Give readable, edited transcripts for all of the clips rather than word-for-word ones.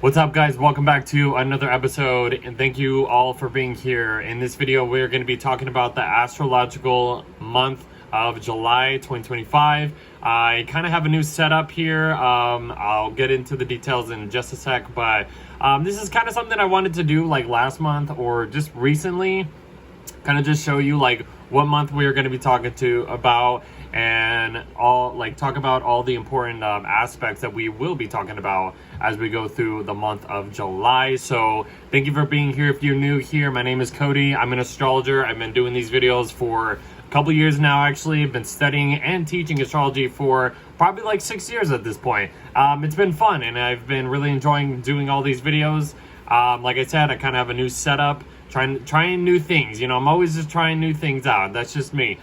What's up, guys? Welcome back to another episode, and thank you all for being here. In this video, we're going to be talking about the astrological month of July 2025. I kind of have a new setup here. I'll get into the details in just a sec, but this is kind of something I wanted to do like last month or just recently, kind of just show you like what month we are going to be talking about and talk about all the important aspects that we will be talking about as we go through the month of July. So thank you for being here. If you're new here, my name is Cody. I'm an astrologer. I've been doing these videos for a couple years now. Actually, I've been studying and teaching astrology for probably like 6 years at this point. It's been fun, and I've been really enjoying doing all these videos. Like I said, I kind of have a new setup, trying new things. You know, I'm always just trying new things out. That's just me.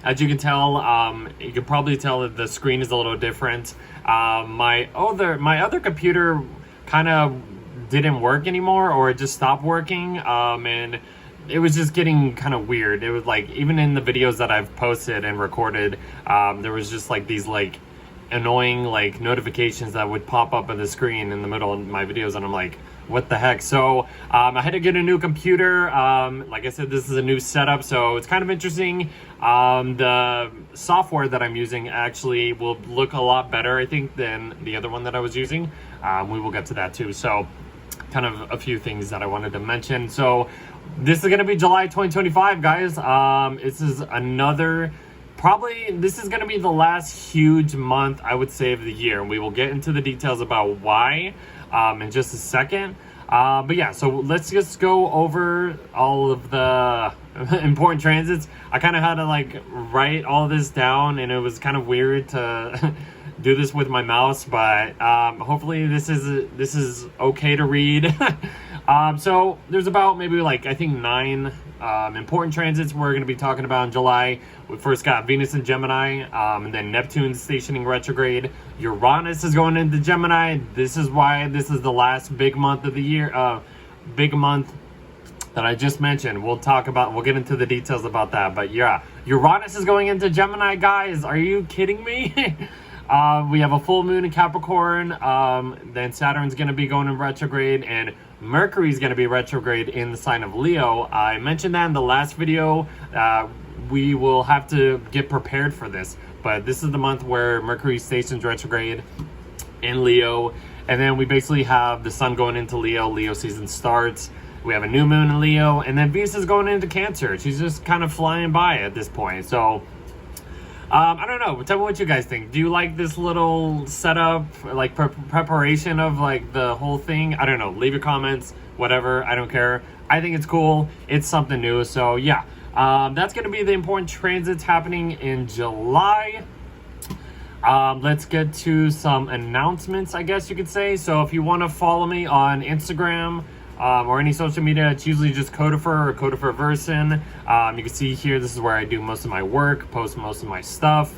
As you can tell, you can probably tell that the screen is a little different. My other computer kind of didn't work anymore, or it just stopped working, and it was just getting kind of weird. It was like, even in the videos that I've posted and recorded, there was just like these like annoying like notifications that would pop up on the screen in the middle of my videos, and I'm like, what the heck? So I had to get a new computer. Like I said, this is a new setup, so it's kind of interesting. The software that I'm using actually will look a lot better, I think, than the other one that I was using. We will get to that too. So kind of a few things that I wanted to mention. So this is going to be July 2025, guys. This is going to be the last huge month, I would say, of the year. And we will get into the details about why in just a second. But yeah, so let's just go over all of the important transits. I kind of had to like write all this down, and it was kind of weird to do this with my mouse, but hopefully this is okay to read. So there's about maybe like, I think 9 important transits we're going to be talking about in July. We first got Venus in Gemini, and then Neptune stationing retrograde. Uranus is going into Gemini. This is why this is the last big month of the year, big month that I just mentioned. We'll get into the details about that. But yeah, Uranus is going into Gemini, guys. Are you kidding me? We have a full moon in Capricorn. Then Saturn's going to be going in retrograde, and Mercury's going to be retrograde in the sign of Leo. I mentioned that in the last video. We will have to get prepared for this, but this is the month where Mercury stations retrograde in Leo, and then we basically have the sun going into Leo. Leo season starts. We have a new moon in Leo, and then Venus is going into Cancer. She's just kind of flying by at this point. So I don't know. Tell me what you guys think. Do you like this little setup, like preparation of like the whole thing? I don't know. Leave your comments, whatever. I don't care. I think it's cool. It's something new. So yeah, that's going to be the important transits happening in July. Let's get to some announcements, I guess you could say. So if you want to follow me on Instagram, or any social media, it's usually just Codifer or Codiferverson. You can see here, this is where I do most of my work, post most of my stuff.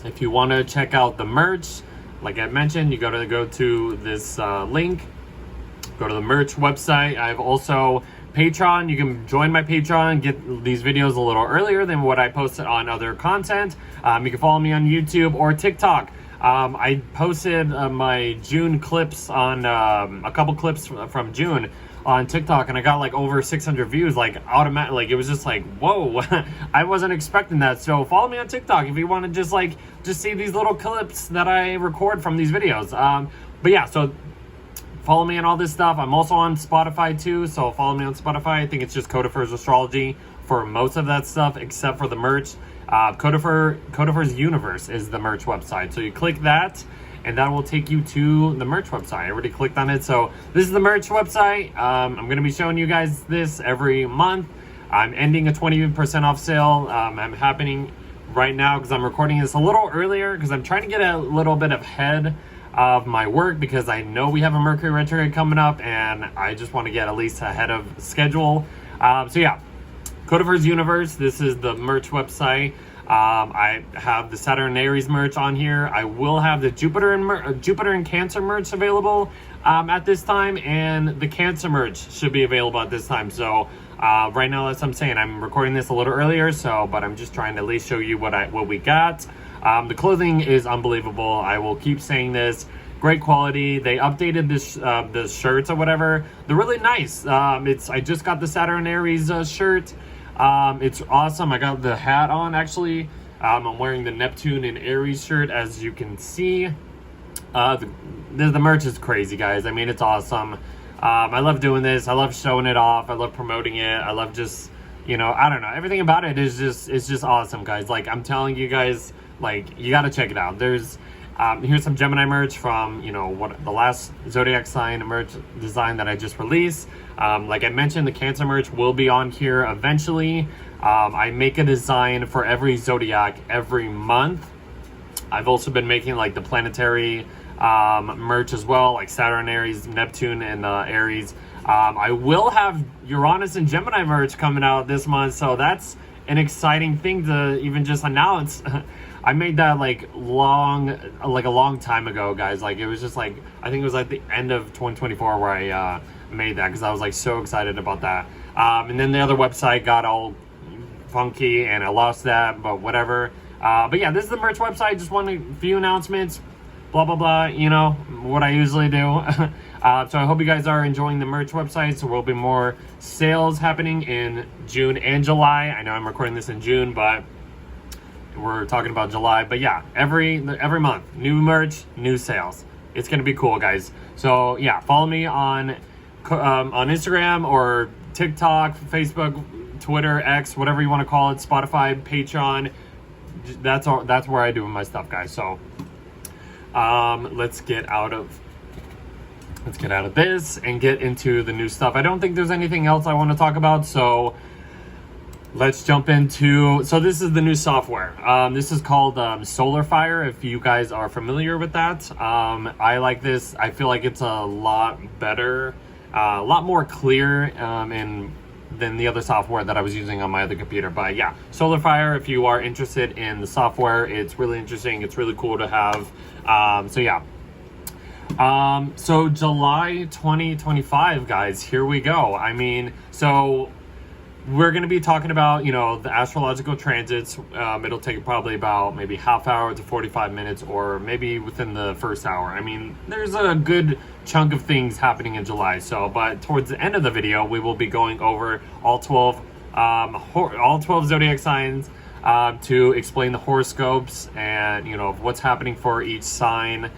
If you want to check out the merch, like I mentioned, you go to this link, go to the merch website. I have also Patreon. You can join my Patreon, get these videos a little earlier than what I posted on other content. You can follow me on YouTube or TikTok. I posted my June clips on a couple clips from June on TikTok, and I got like over 600 views, like automatic. Like, it was just like, whoa. I wasn't expecting that. So follow me on TikTok if you want to just see these little clips that I record from these videos. But yeah, so follow me on all this stuff. I'm also on Spotify too, so follow me on Spotify. I think it's just Codifer's Astrology for most of that stuff, except for the merch. Codifer's Universe is the merch website. So you click that, and that will take you to the merch website. I already clicked on it. So this is the merch website. I'm going to be showing you guys this every month. I'm ending a 20% off sale. I'm happening right now because I'm recording this a little earlier because I'm trying to get a little bit ahead of my work, because I know we have a Mercury retrograde coming up, and I just want to get at least ahead of schedule. So yeah, Codifer's Universe, this is the merch website. I have the Saturn and Aries merch on here. I will have the Jupiter and Cancer merch available at this time, and the Cancer merch should be available at this time. So right now, as I'm saying, I'm recording this a little earlier, but I'm just trying to at least show you what we got. The clothing is unbelievable. I will keep saying this. great quality. They updated this the shirts or whatever. They're really nice. I just got the Saturn Aries shirt. It's awesome. I got the hat on actually. I'm wearing the Neptune and Aries shirt, as you can see. The merch is crazy, guys. I mean, it's awesome. I love doing this. I love showing it off. I love promoting it. I love just, you know, I don't know. Everything about it is it's just awesome, guys. Like, I'm telling you guys, like, you got to check it out. There's, here's some Gemini merch from, you know, the last zodiac sign merch design that I just released. Like I mentioned, the Cancer merch will be on here eventually. I make a design for every zodiac every month. I've also been making like the planetary merch as well, like Saturn, Aries, Neptune, and Aries. I will have Uranus and Gemini merch coming out this month, so that's an exciting thing to even just announce. I made that like a long time ago, guys. Like, it was just like, I think it was like the end of 2024 where I made that, because I was like so excited about that. And then the other website got all funky and I lost that, but whatever. But yeah, this is the merch website. Just want a few announcements, blah blah blah, you know, what I usually do. So I hope you guys are enjoying the merch website. So there will be more sales happening in June and July. I know I'm recording this in June, but we're talking about July. But yeah, every month, new merch, new sales. It's gonna be cool, guys. So yeah, follow me on Instagram or TikTok, Facebook, Twitter, X, whatever you want to call it, Spotify, Patreon. That's where I do my stuff, guys. So let's get out of this and get into the new stuff. I don't think there's anything else I want to talk about, so let's jump into, so this is the new software. This is called Solar Fire, if you guys are familiar with that. I like this. I feel like it's a lot better, a lot more clear than the other software that I was using on my other computer. But yeah, Solar Fire, if you are interested in the software, it's really interesting. It's really cool to have. So yeah. So July 2025, guys, here we go. I mean, so we're going to be talking about, you know, the astrological transits. It'll take probably about maybe half hour to 45 minutes, or maybe within the first hour. I mean, there's a good chunk of things happening in July. So, but towards the end of the video, we will be going over all 12 zodiac signs to explain the horoscopes and, you know, what's happening for each sign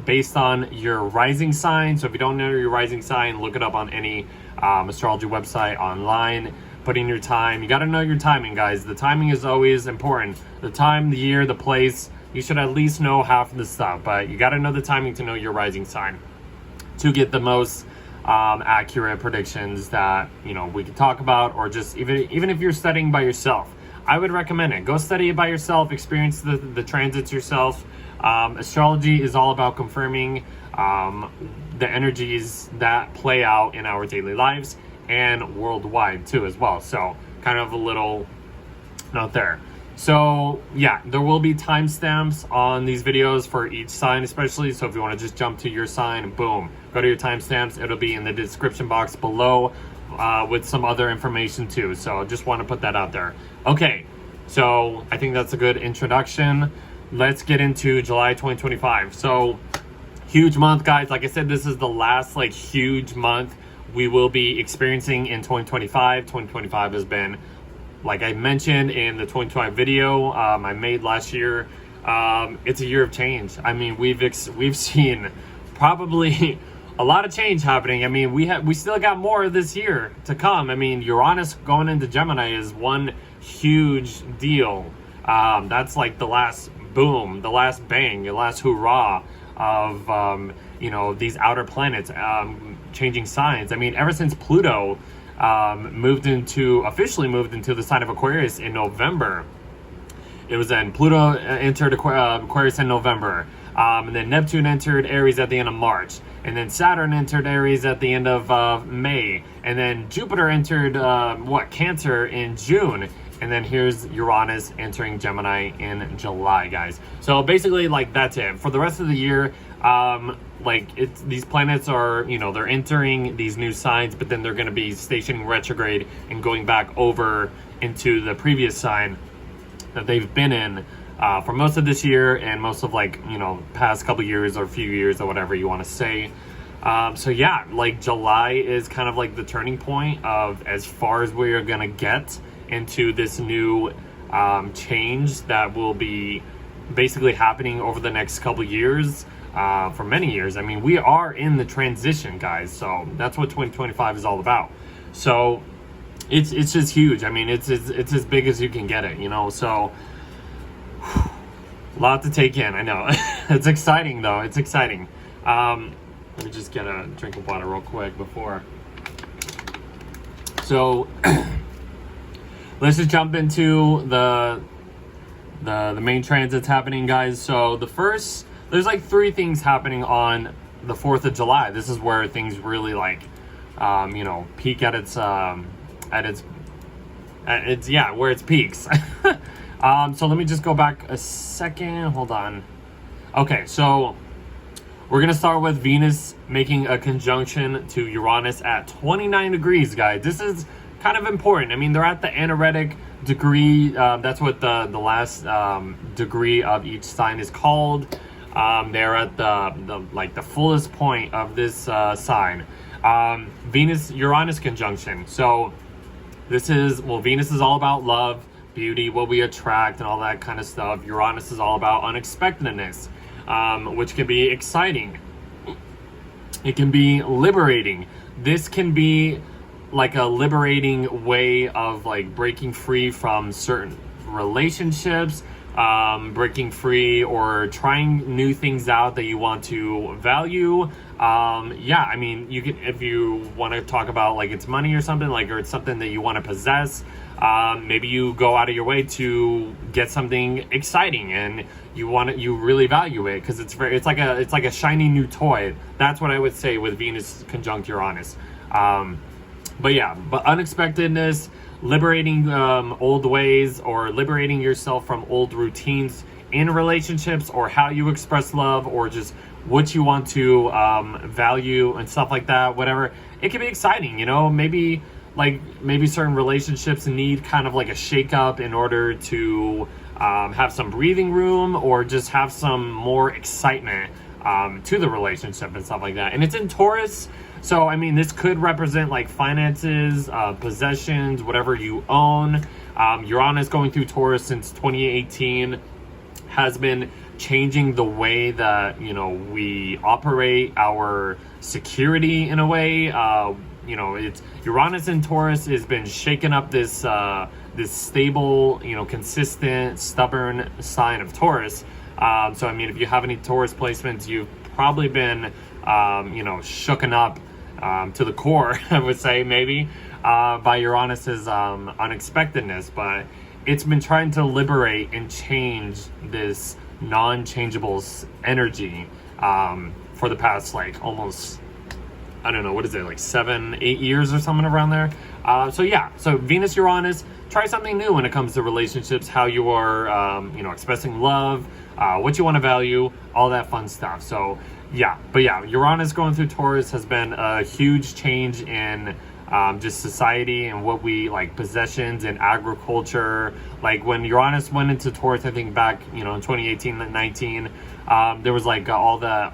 based on your rising sign. So if you don't know your rising sign, look it up on any astrology website online. Put in your time. You got to know your timing, guys. The timing is always important. The time, the year, the place. You should at least know half of the stuff, but you got to know the timing to know your rising sign to get the most accurate predictions that, you know, we can talk about, or just even if you're studying by yourself, I would recommend it. Go study it by yourself, experience the transits yourself. Astrology is all about confirming the energies that play out in our daily lives and worldwide too as well. So kind of a little note there. So yeah, there will be timestamps on these videos for each sign especially. So if you want to just jump to your sign, boom, go to your timestamps. It'll be in the description box below with some other information too. So just want to put that out there. Okay, so I think that's a good introduction. Let's get into July 2025. So huge month, guys. Like I said, this is the last like huge month we will be experiencing in 2025. 2025 has been, like I mentioned in the 2025 video I made last year, it's a year of change. I mean, we've seen probably a lot of change happening. I mean, we still got more this year to come. I mean, Uranus going into Gemini is one huge deal. That's like the last boom, the last bang, the last hurrah of you know, these outer planets changing signs. I mean, ever since Pluto officially moved into the sign of Aquarius in November. It was then Pluto entered Aquarius in November, and then Neptune entered Aries at the end of March, and then Saturn entered Aries at the end of May, and then Jupiter entered Cancer in June, and then here's Uranus entering Gemini in July, guys. So basically, like, that's it for the rest of the year. These planets are, you know, they're entering these new signs, but then they're going to be stationing retrograde and going back over into the previous sign that they've been in for most of this year and most of like, you know, past couple years or few years or whatever you want to say. So yeah, like July is kind of like the turning point of as far as we are gonna get into this new change that will be basically happening over the next couple years, for many years. I mean, we are in the transition, guys, so that's what 2025 is all about. So it's just huge. I mean, it's as big as you can get it, you know. So a lot to take in, I know. It's exciting though. It's exciting. Let me just get a drink of water real quick before. So let's just jump into the main transits happening, guys. So there's like 3 things happening on the 4th of July. This is where things really like, you know, peak at its where it peaks. So let me just go back a second. Hold on. Okay, so we're gonna start with Venus making a conjunction to Uranus at 29 degrees, guys. This is kind of important. I mean, they're at the anaretic degree. That's what the last degree of each sign is called. They're at the fullest point of this sign. Venus-Uranus conjunction. So this is, well, Venus is all about love, beauty, what we attract, and all that kind of stuff. Uranus is all about unexpectedness, which can be exciting. It can be liberating. This can be like a liberating way of like breaking free from certain relationships, breaking free or trying new things out that you want to value. Yeah, I mean, you can, if you want to talk about like it's money or something, like, or it's something that you want to possess, maybe you go out of your way to get something exciting and you really value it because it's like a shiny new toy. That's what I would say with Venus conjunct Uranus. But unexpectedness, liberating old ways, or liberating yourself from old routines in relationships, or how you express love, or just what you want to value and stuff like that, whatever. It can be exciting, you know. Maybe certain relationships need kind of like a shake up in order to have some breathing room, or just have some more excitement to the relationship and stuff like that. And it's in Taurus. So, I mean, this could represent like finances, possessions, whatever you own. Uranus going through Taurus since 2018 has been changing the way that, you know, we operate our security in a way. You know, it's Uranus in Taurus has been shaking up this stable, you know, consistent, stubborn sign of Taurus. So, I mean, if you have any Taurus placements, you've probably been, you know, shooken up to the core, I would say, maybe, by Uranus's unexpectedness. But it's been trying to liberate and change this non-changeable energy for the past, like, almost, I don't know, what is it, like 7-8 years or something around there. So Venus Uranus, try something new when it comes to relationships, how you are, you know, expressing love, what you want to value, all that fun stuff. So Uranus going through Taurus has been a huge change in just society and what we like, possessions and agriculture. Like when Uranus went into Taurus, I think back, you know, in 2018 and 19, there was like all the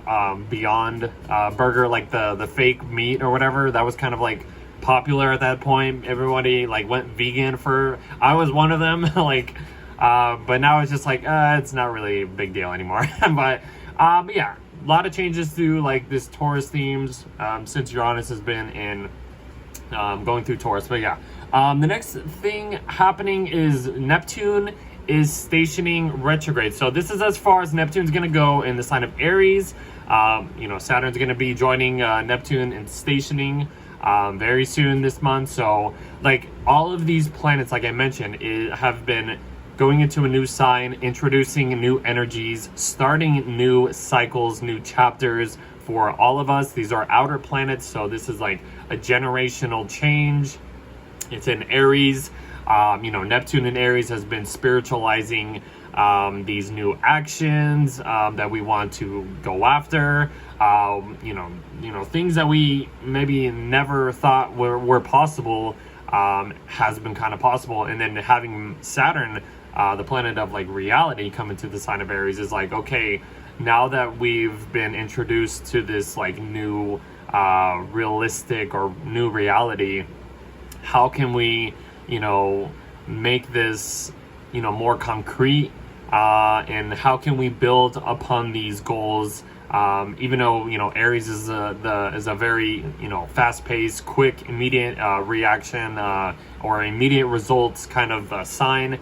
Beyond Burger, like the fake meat or whatever, that was kind of like popular at that point. Everybody like went vegan I was one of them. Like, but now it's just like, it's not really a big deal anymore. but yeah, a lot of changes to like this Taurus themes since Uranus has been in going through Taurus. But yeah, the next thing happening is Neptune is stationing retrograde. So this is as far as Neptune's going to go in the sign of Aries. You know, Saturn's going to be joining Neptune and stationing very soon this month. So like all of these planets, like I mentioned, have been going into a new sign, introducing new energies, starting new cycles, new chapters for all of us. These are outer planets, so this is like a generational change. It's in Aries. You know, Neptune in Aries has been spiritualizing these new actions that we want to go after. You know, things that we maybe never thought were possible has been kind of possible. And then having Saturn the planet of like reality coming to the sign of Aries is like, okay, now that we've been introduced to this like new realistic or new reality, how can we, you know, make this, you know, more concrete, and how can we build upon these goals? Even though, you know, Aries is a very, you know, fast-paced, quick, immediate reaction or immediate results kind of sign.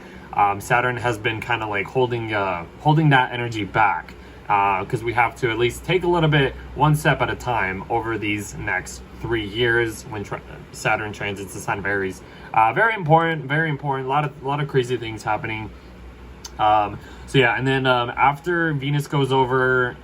Saturn has been kind of like holding that energy back, because we have to at least take a little bit, one step at a time over these next 3 years when Saturn transits the sign of Aries. Very important, very important. A lot of crazy things happening. So yeah, and then after Venus goes over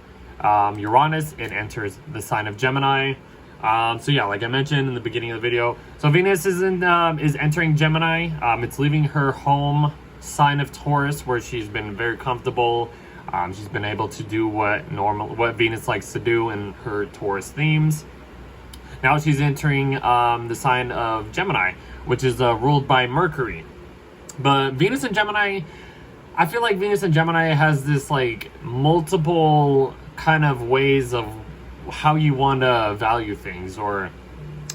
Uranus, it enters the sign of Gemini. So yeah, like I mentioned in the beginning of the video, so Venus is entering Gemini. It's leaving her home sign of Taurus, where she's been very comfortable. She's been able to do what Venus likes to do in her Taurus themes. Now she's entering the sign of Gemini, which is ruled by Mercury. But Venus and Gemini, I feel like Venus and Gemini has this like multiple kind of ways of how you want to value things, or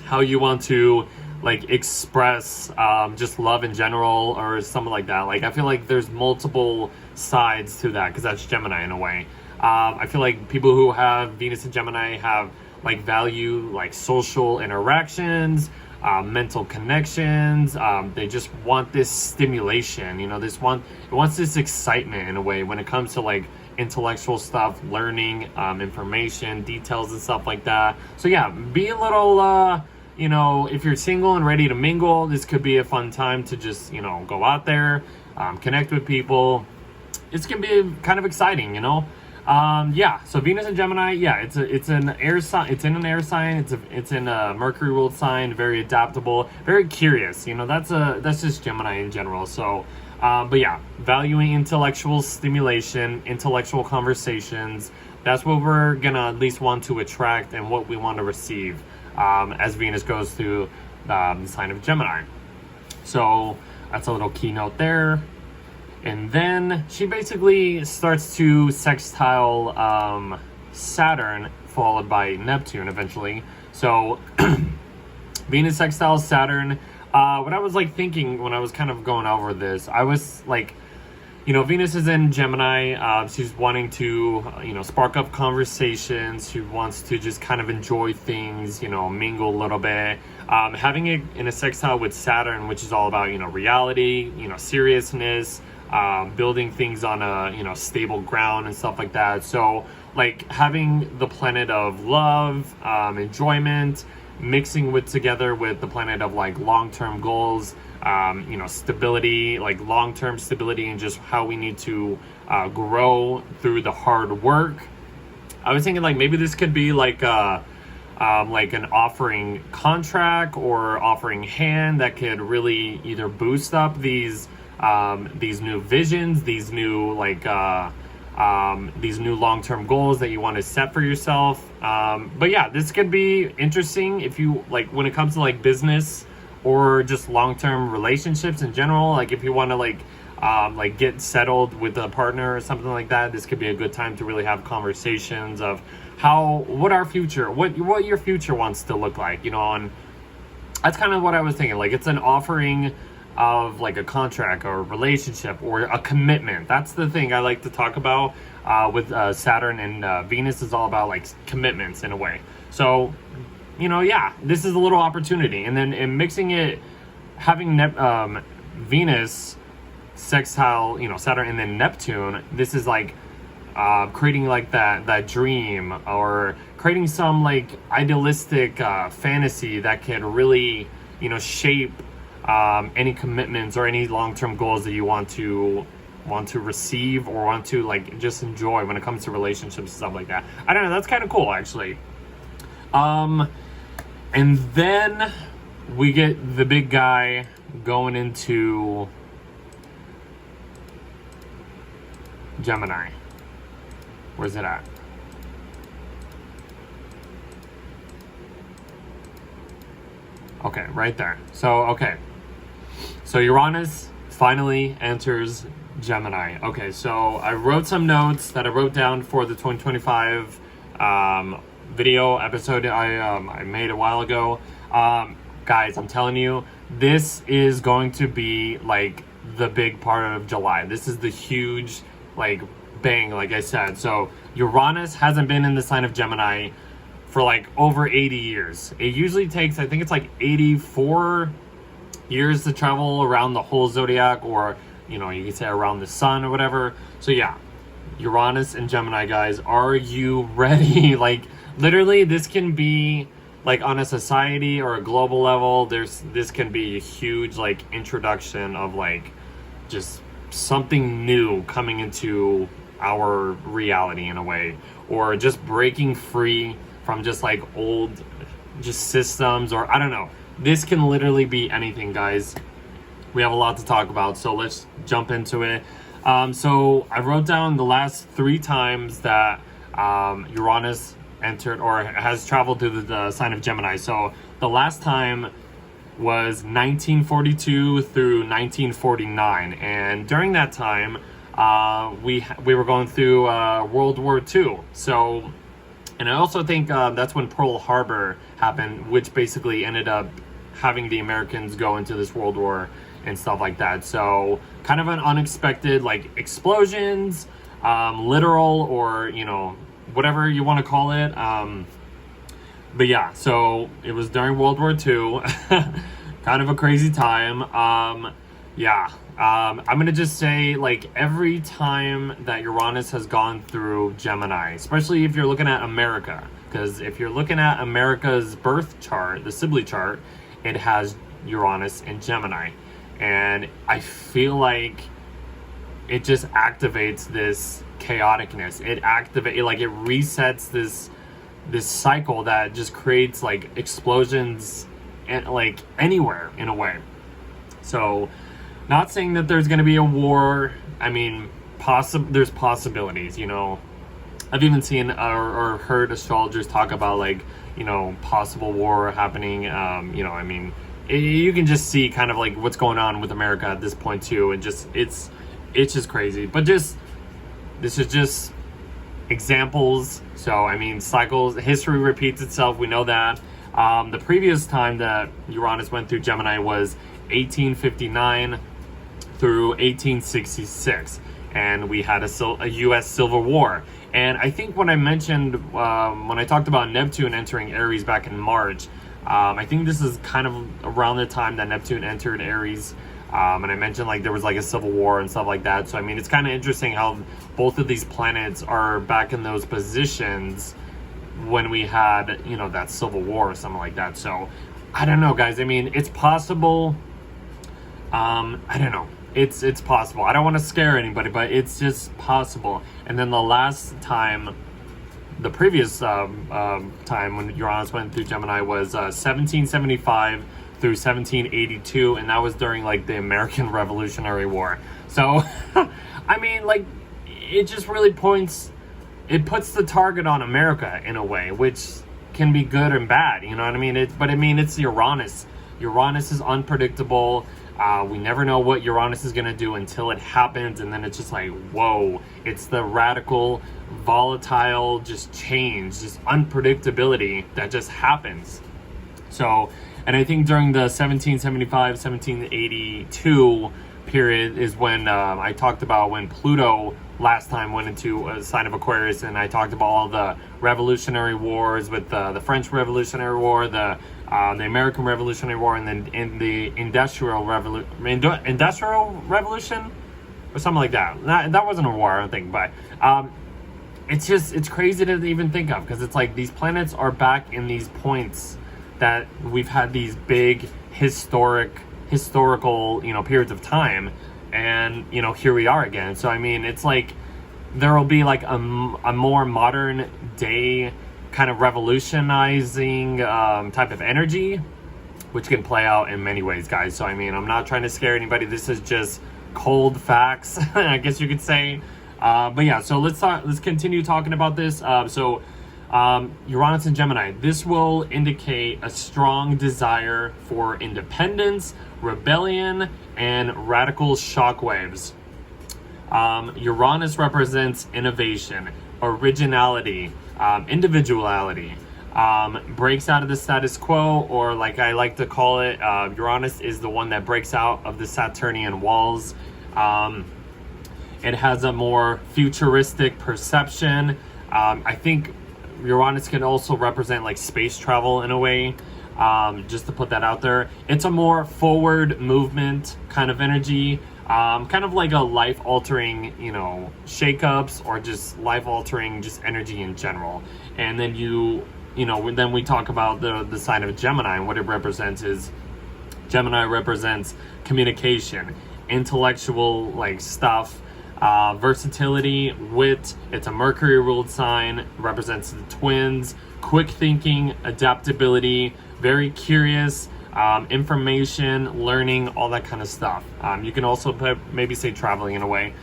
how you want to like express just love in general, or something like that. Like I feel like there's multiple sides to that, because that's Gemini in a way. I feel like people who have Venus and Gemini have like value like social interactions, mental connections. They just want this stimulation, you know, it wants this excitement in a way when it comes to like intellectual stuff, learning, information, details and stuff like that. So yeah, be a little, you know, if you're single and ready to mingle, this could be a fun time to just, you know, go out there, connect with people. It's gonna be kind of exciting, you know. Yeah, so Venus and Gemini, yeah, it's an air sign. It's in an air sign. It's in a Mercury ruled sign. Very adaptable, very curious. You know, that's just Gemini in general. So, but yeah, valuing intellectual stimulation, intellectual conversations. That's what we're gonna at least want to attract, and what we want to receive as Venus goes through the sign of Gemini. So that's a little keynote there. And then she basically starts to sextile Saturn, followed by Neptune eventually. So Venus sextiles Saturn. What I was like thinking when I was kind of going over this, I was like, you know, Venus is in Gemini. She's wanting to, you know, spark up conversations. She wants to just kind of enjoy things, you know, mingle a little bit. Having it in a sextile with Saturn, which is all about, you know, reality, you know, seriousness, building things on a, you know, stable ground and stuff like that. So like having the planet of love, enjoyment, mixing together with the planet of like long-term goals, you know, stability, like long-term stability, and just how we need to grow through the hard work. I was thinking like maybe this could be like an offering contract or offering hand that could really either boost up these new visions, these new long-term goals that you want to set for yourself. But yeah, this could be interesting if you like when it comes to like business or just long-term relationships in general. Like if you want to like get settled with a partner or something like that, this could be a good time to really have conversations of what your future wants to look like, you know. And that's kind of what I was thinking. Like it's an offering of like a contract or a relationship or a commitment. That's the thing I like to talk about with Saturn and Venus is all about like commitments in a way. So, you know, yeah, this is a little opportunity. And then in mixing it, having Venus sextile, you know, Saturn and then Neptune, this is like creating like that dream, or creating some like idealistic fantasy that can really, you know, shape any commitments or any long-term goals that you want to receive or want to like just enjoy when it comes to relationships and stuff like that. I don't know, that's kind of cool actually. And then we get the big guy going into Gemini. Where's it at? Okay, right there. So, okay. So Uranus finally enters Gemini. Okay, so I wrote some notes that I wrote down for the 2025 video episode I made a while ago. Guys, I'm telling you, this is going to be like the big part of July. This is the huge like bang, like I said. So Uranus hasn't been in the sign of Gemini for like over 80 years. It usually takes, I think it's like 84 years to travel around the whole zodiac, or you know, you could say around the sun or whatever. So yeah, Uranus and Gemini, guys, are you ready? Like literally this can be like on a society or a global level, this can be a huge like introduction of like just something new coming into our reality in a way, or just breaking free from just like old just systems, or I don't know. This can literally be anything, guys. We have a lot to talk about, so let's jump into it. So I wrote down the last 3 times that Uranus entered or has traveled through the sign of Gemini. So the last time was 1942 through 1949, and during that time we were going through World War II. So, and I also think that's when Pearl Harbor happened, which basically ended up having the Americans go into this World War and stuff like that. So kind of an unexpected like explosions, literal, or you know, whatever you want to call it. But yeah, so it was during World War II. Kind of a crazy time. I'm gonna just say, like, every time that Uranus has gone through Gemini, especially if you're looking at America, because if you're looking at America's birth chart, the Sibley chart, it has Uranus and Gemini, and I feel like it just activates this chaoticness. It resets this cycle that just creates like explosions and like anywhere in a way. So not saying that there's going to be a war. I mean, there's possibilities, you know. I've even seen or heard astrologers talk about like, you know, possible war happening. You know, I mean, you can just see kind of like what's going on with America at this point too, and just it's just crazy. But this is just examples. So I mean, cycles, history repeats itself. We know that. The previous time that Uranus went through Gemini was 1859 through 1866, and we had a U.S. Civil War. And I think when I mentioned, when I talked about Neptune entering Aries back in March, I think this is kind of around the time that Neptune entered Aries. And I mentioned like there was like a civil war and stuff like that. So I mean, it's kind of interesting how both of these planets are back in those positions when we had, you know, that civil war or something like that. So I don't know, guys. I mean, it's possible. I don't know. It's possible. I don't want to scare anybody, but it's just possible. And then the last time, the previous time when Uranus went through Gemini was 1775 through 1782, and that was during like the American Revolutionary War. So I mean, like, it just really puts the target on America in a way, which can be good and bad, you know what I mean? But I mean, it's Uranus. Uranus is unpredictable. We never know what Uranus is going to do until it happens, and then it's just like, whoa. It's the radical, volatile, just change, just unpredictability that just happens. So, and I think during the 1775, 1782 period is when I talked about when Pluto last time went into a sign of Aquarius, and I talked about all the revolutionary wars with the French Revolutionary War, the American Revolutionary War, and then in the Industrial Revolution or something like that. That wasn't a war, I don't think, but it's crazy to even think of, because it's like these planets are back in these points that we've had these big historical, you know, periods of time, and you know, here we are again. So I mean, it's like there will be like a more modern day kind of revolutionizing type of energy, which can play out in many ways, guys. So I mean, I'm not trying to scare anybody. This is just cold facts, I guess you could say. But yeah, so let's continue talking about this. Uranus and Gemini, this will indicate a strong desire for independence, rebellion, and radical shockwaves. Uranus represents innovation, originality, individuality. Breaks out of the status quo, or like I like to call it, Uranus is the one that breaks out of the Saturnian walls. It has a more futuristic perception. I think Uranus can also represent like space travel in a way, just to put that out there. It's a more forward movement kind of energy, kind of like a life-altering, shakeups, or just life-altering just energy in general. And then then we talk about the sign of Gemini, and what it represents is Gemini represents communication, intellectual like stuff, versatility, wit. It's a Mercury ruled sign, represents the twins, quick thinking, adaptability, very curious, information, learning, all that kind of stuff. You can also maybe say traveling in a way.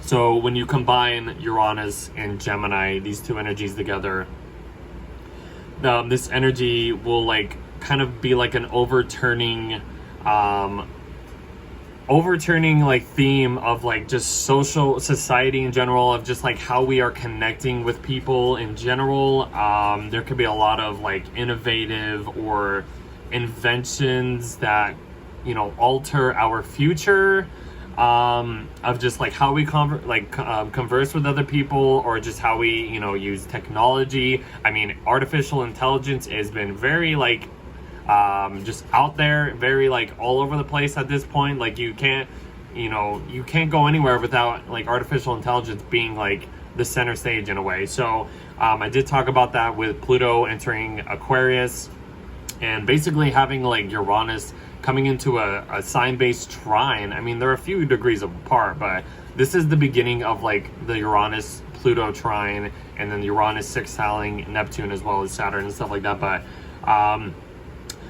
So when you combine Uranus and Gemini, these two energies together, this energy will like kind of be like an overturning like theme of like just society in general, of just like how we are connecting with people in general. There could be a lot of like innovative or inventions that alter our future, of just like how we converse with other people, or just how we use technology. I mean, artificial intelligence has been very like just out there, very like all over the place at this point. Like you can't go anywhere without like artificial intelligence being like the center stage in a way. So I did talk about that with Pluto entering Aquarius, and basically having like Uranus coming into a sign-based trine. I mean, they're a few degrees apart, but this is the beginning of like the Uranus-Pluto trine, and then Uranus sextiling Neptune as well as Saturn and stuff like that. But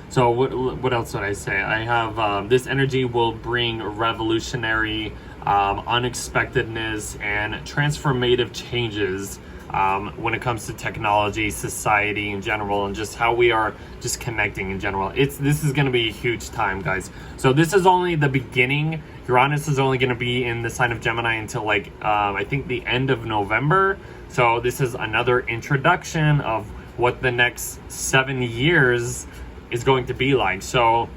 so what else did I say? I have this energy will bring revolutionary, unexpectedness, and transformative changes when it comes to technology, society in general, and just how we are just connecting in general. This is going to be a huge time, guys. So this is only the beginning. Uranus is only going to be in the sign of Gemini until like I think the end of November. So this is another introduction of what the next 7 years is going to be like. So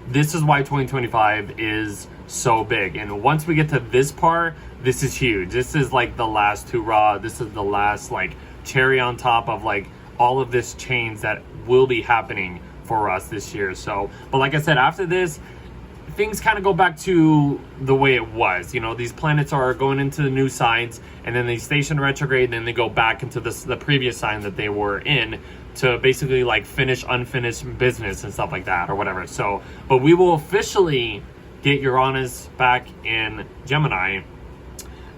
this is why 2025 is so big. And once we get to this part, this is huge. This is like the last hurrah. This is the last like cherry on top of like all of this change that will be happening for us this year. So, but like I said, after this, things kind of go back to the way it was. These planets are going into the new signs, and then they station retrograde, and then they go back into the previous sign that they were in, to basically like finish unfinished business and stuff like that, or whatever. So, but we will officially get Uranus back in Gemini.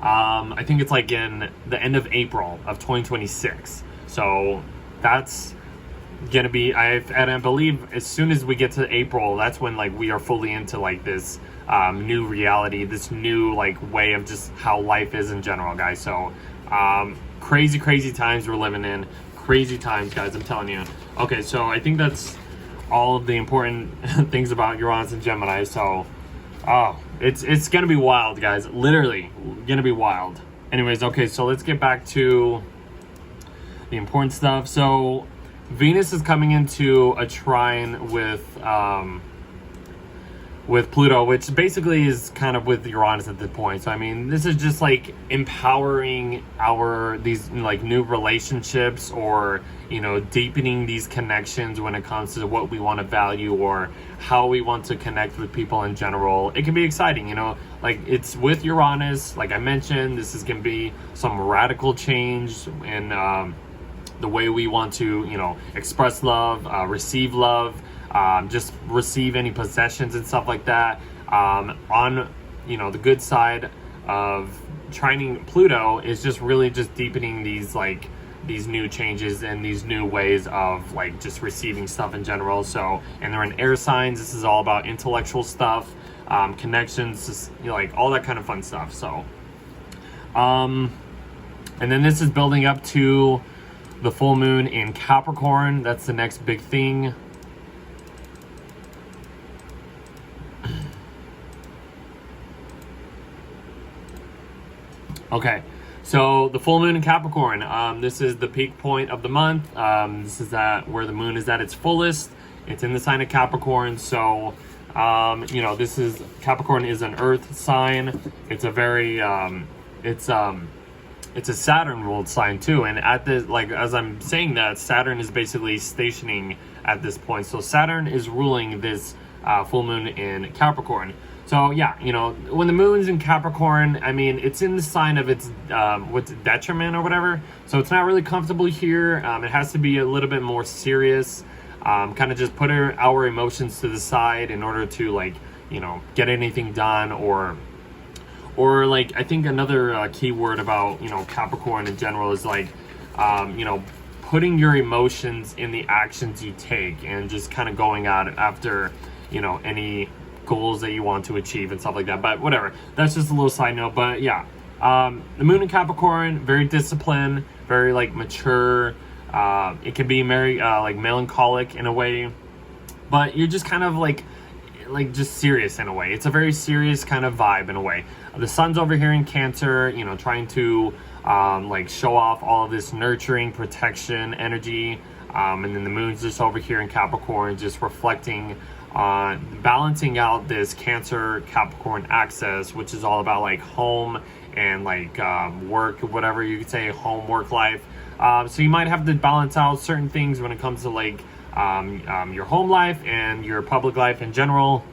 I think it's like in the end of April of 2026. So that's gonna be, and I believe as soon as we get to April, that's when like we are fully into like this new reality, this new like way of just how life is in general, guys. So crazy times we're living in. Crazy times, guys, I'm telling you. Okay, so I think that's all of the important things about Uranus and Gemini. So it's gonna be wild, guys. Literally gonna be wild. Anyways, okay, so let's get back to the important stuff. So Venus is coming into a trine with Pluto, which basically is kind of with Uranus at this point. So I mean, this is just like empowering these like new relationships, or deepening these connections when it comes to what we want to value, or how we want to connect with people in general. It can be exciting, like it's with Uranus, like I mentioned. This is gonna be some radical change in the way we want to express love, receive love, just receive any possessions and stuff like that. On the good side of trining Pluto is just really just deepening these new changes and these new ways of like just receiving stuff in general. So, and they're in air signs. This is all about intellectual stuff, connections, just, like all that kind of fun stuff. So and then this is building up to the full moon in Capricorn. That's the next big thing. Okay, so the full moon in Capricorn, this is the peak point of the month. This is where the moon is at its fullest. It's in the sign of Capricorn, so you know, this is Capricorn is an earth sign. It's a very it's a Saturn ruled sign too, and at the, like, as I'm saying that, Saturn is basically stationing at this point. So Saturn is ruling this full moon in Capricorn. So yeah, you know, when the moon's in Capricorn, I mean, it's in the sign of its what's detriment or whatever. So it's not really comfortable here. It has to be a little bit more serious. Kind of just put our emotions to the side in order to, like, you know, get anything done, or like, I think another key word about, you know, Capricorn in general is like, you know, putting your emotions in the actions you take, and just kind of going out after, you know, any goals that you want to achieve and stuff like that. But whatever, that's just a little side note. But yeah, the moon in Capricorn, very disciplined, very like mature. It can be very like melancholic in a way, but you're just kind of like just serious in a way. It's a very serious kind of vibe in a way. The sun's over here in Cancer, you know, trying to like show off all of this nurturing, protection energy, and then the moon's just over here in Capricorn, just reflecting on balancing out this Cancer-Capricorn axis, which is all about like home and like work, whatever you could say, home, work life. So you might have to balance out certain things when it comes to like your home life and your public life in general.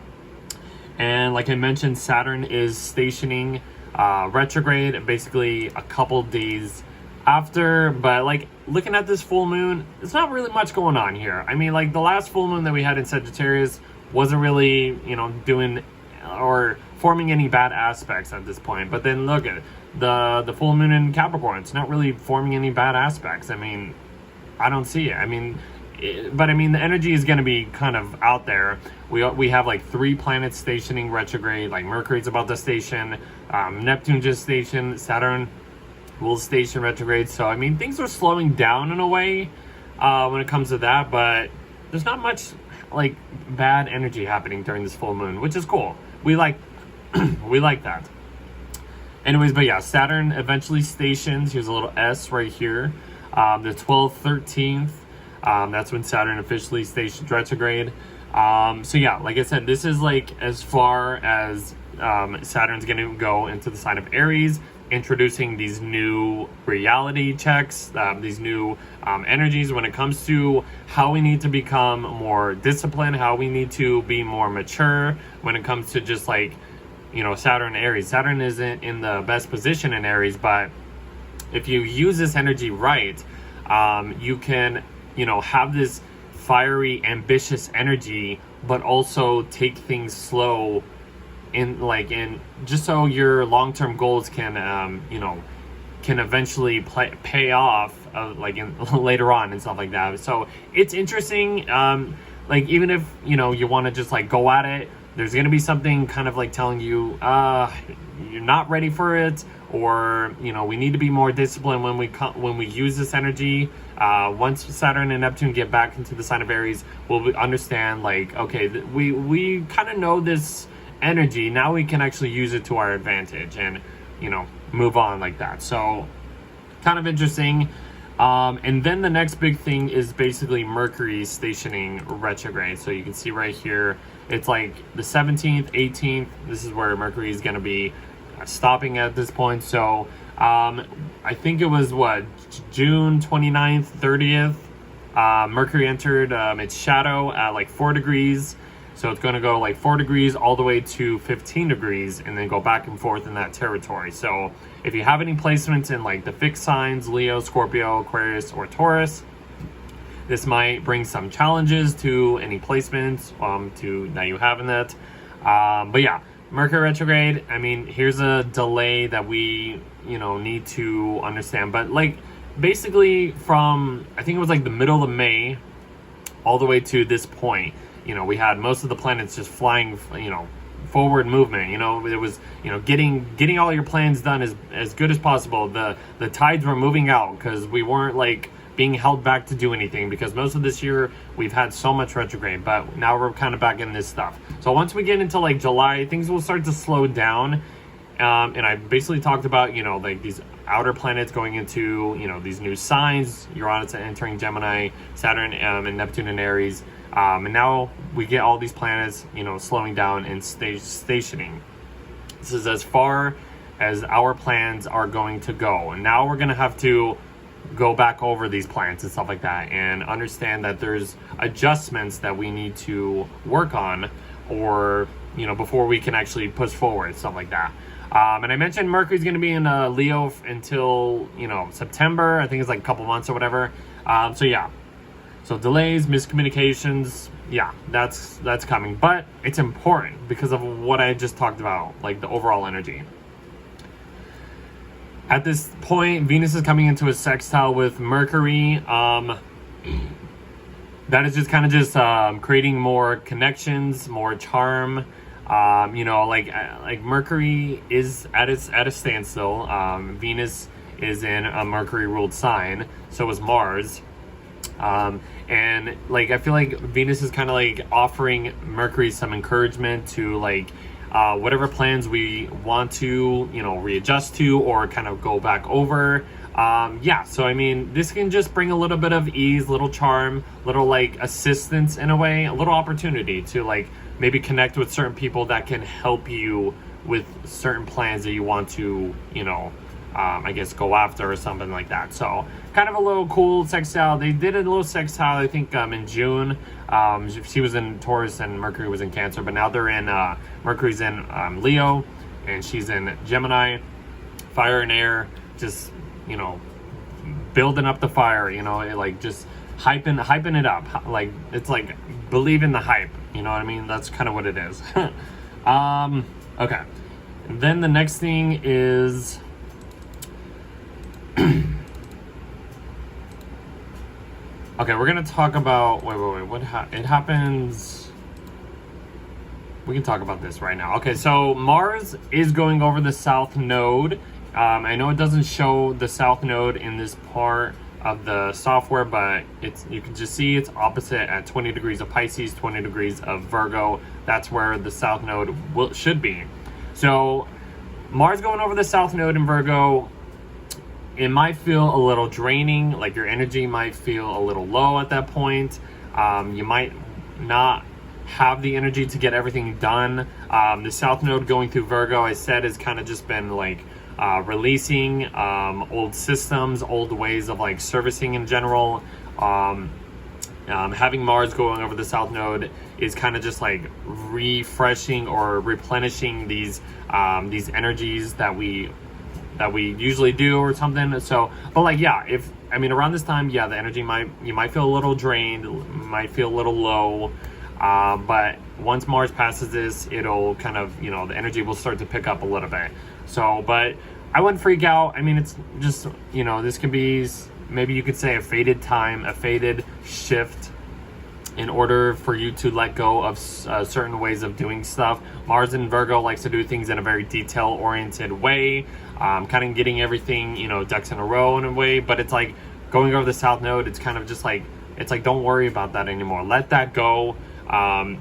And like I mentioned, Saturn is stationing retrograde basically a couple days after. But like, looking at this full moon, there's not really much going on here. I mean, like, the last full moon that we had in Sagittarius wasn't really, you know, doing or forming any bad aspects at this point. But then look at it, the full moon in Capricorn, it's not really forming any bad aspects. I mean, I don't see it. I mean, but I mean, the energy is going to be kind of out there. We have like 3 planets stationing retrograde. Like Mercury's about to station, Neptune just stationed, Saturn will station retrograde. So I mean, things are slowing down in a way when it comes to that, but there's not much like bad energy happening during this full moon, which is cool. We like we like that. Anyways, but yeah, Saturn eventually stations. Here's a little S right here. The 12th, 13th. That's when Saturn officially stations retrograde. So yeah, like I said, this is like as far as Saturn's going to go into the sign of Aries, introducing these new reality checks, these new energies when it comes to how we need to become more disciplined, how we need to be more mature when it comes to just like, you know, Saturn and Aries. Saturn isn't in the best position in Aries, but if you use this energy right, you can, you know, have this fiery, ambitious energy, but also take things slow in just so your long-term goals can, you know, can eventually pay off like later on and stuff like that. So it's interesting. Like, even if, you know, you want to just like go at it, there's going to be something kind of like telling you you're not ready for it, or, you know, we need to be more disciplined when we use this energy. Once Saturn and Neptune get back into the sign of Aries, we'll understand like, okay, we kind of know this energy, now we can actually use it to our advantage and, you know, move on like that. So kind of interesting. And then the next big thing is basically Mercury stationing retrograde. So you can see right here, it's like the 17th, 18th. This is where Mercury is going to be stopping at this point. So I think it was what, June 29th, 30th. Mercury entered its shadow at like 4 degrees. So it's going to go like 4 degrees all the way to 15 degrees and then go back and forth in that territory. So if you have any placements in like the fixed signs, Leo, Scorpio, Aquarius, or Taurus, this might bring some challenges to any placements that you have in that. But yeah, Mercury retrograde, I mean, here's a delay that we, you know, need to understand. But like basically from, I think it was like the middle of May all the way to this point, you know, we had most of the planets just flying, you know, forward movement. You know, it was, you know, getting all your plans done as good as possible. The tides were moving out because we weren't like being held back to do anything, because most of this year we've had so much retrograde, but now we're kind of back in this stuff. So once we get into like July, things will start to slow down. And I basically talked about, you know, like these outer planets going into, you know, these new signs, Uranus entering Gemini, Saturn and Neptune in Aries. And now we get all these planets, you know, slowing down and stationing. This is as far as our plans are going to go. And now we're going to have to go back over these plans and stuff like that and understand that there's adjustments that we need to work on, or, you know, before we can actually push forward, stuff like that. And I mentioned Mercury's going to be in Leo until, you know, September. I think it's like a couple months or whatever. So yeah, so delays, miscommunications, yeah, that's coming. But it's important because of what I just talked about, like the overall energy. At this point, Venus is coming into a sextile with Mercury. That is just kind of creating more connections, more charm. You know, like Mercury is at a standstill. Venus is in a Mercury ruled sign, so is Mars. And like I feel like Venus is kind of like offering Mercury some encouragement to like whatever plans we want to, you know, readjust to or kind of go back over. Yeah, so I mean, this can just bring a little bit of ease, little charm, little like assistance in a way, a little opportunity to like maybe connect with certain people that can help you with certain plans that you want to, you know, I guess go after or something like that. So kind of a little cool sextile. They did a little sextile, I think, in June. She was in Taurus and Mercury was in Cancer, but now they're in, Mercury's in Leo and she's in Gemini. Fire and air, just, you know, building up the fire, you know, like just hyping it up. Like, it's like, believe in the hype, you know what I mean? That's kind of what it is. Okay. And then the next thing is, okay, we're gonna talk about, wait, what it happens, we can talk about this right now. Okay, so Mars is going over the South Node. I know it doesn't show the South Node in this part of the software, but you can just see it's opposite at 20 degrees of Pisces, 20 degrees of Virgo. That's where the South Node should be. So Mars going over the South Node in Virgo, it might feel a little draining, like your energy might feel a little low at that point. You might not have the energy to get everything done. The South Node going through Virgo, I said, has kind of just been like releasing old systems, old ways of like servicing in general. Having Mars going over the South Node is kind of just like refreshing or replenishing these energies that we usually do or something. So, but like, yeah, around this time, yeah, the energy you might feel a little drained, might feel a little low. But once Mars passes this, it'll kind of, you know, the energy will start to pick up a little bit. So, but I wouldn't freak out. I mean, it's just, you know, this could be, maybe you could say a fated time, a fated shift in order for you to let go of certain ways of doing stuff. Mars in Virgo likes to do things in a very detail-oriented way, kind of getting everything, you know, ducks in a row in a way, but it's like going over the South Node, it's kind of just like, it's like, don't worry about that anymore. Let that go.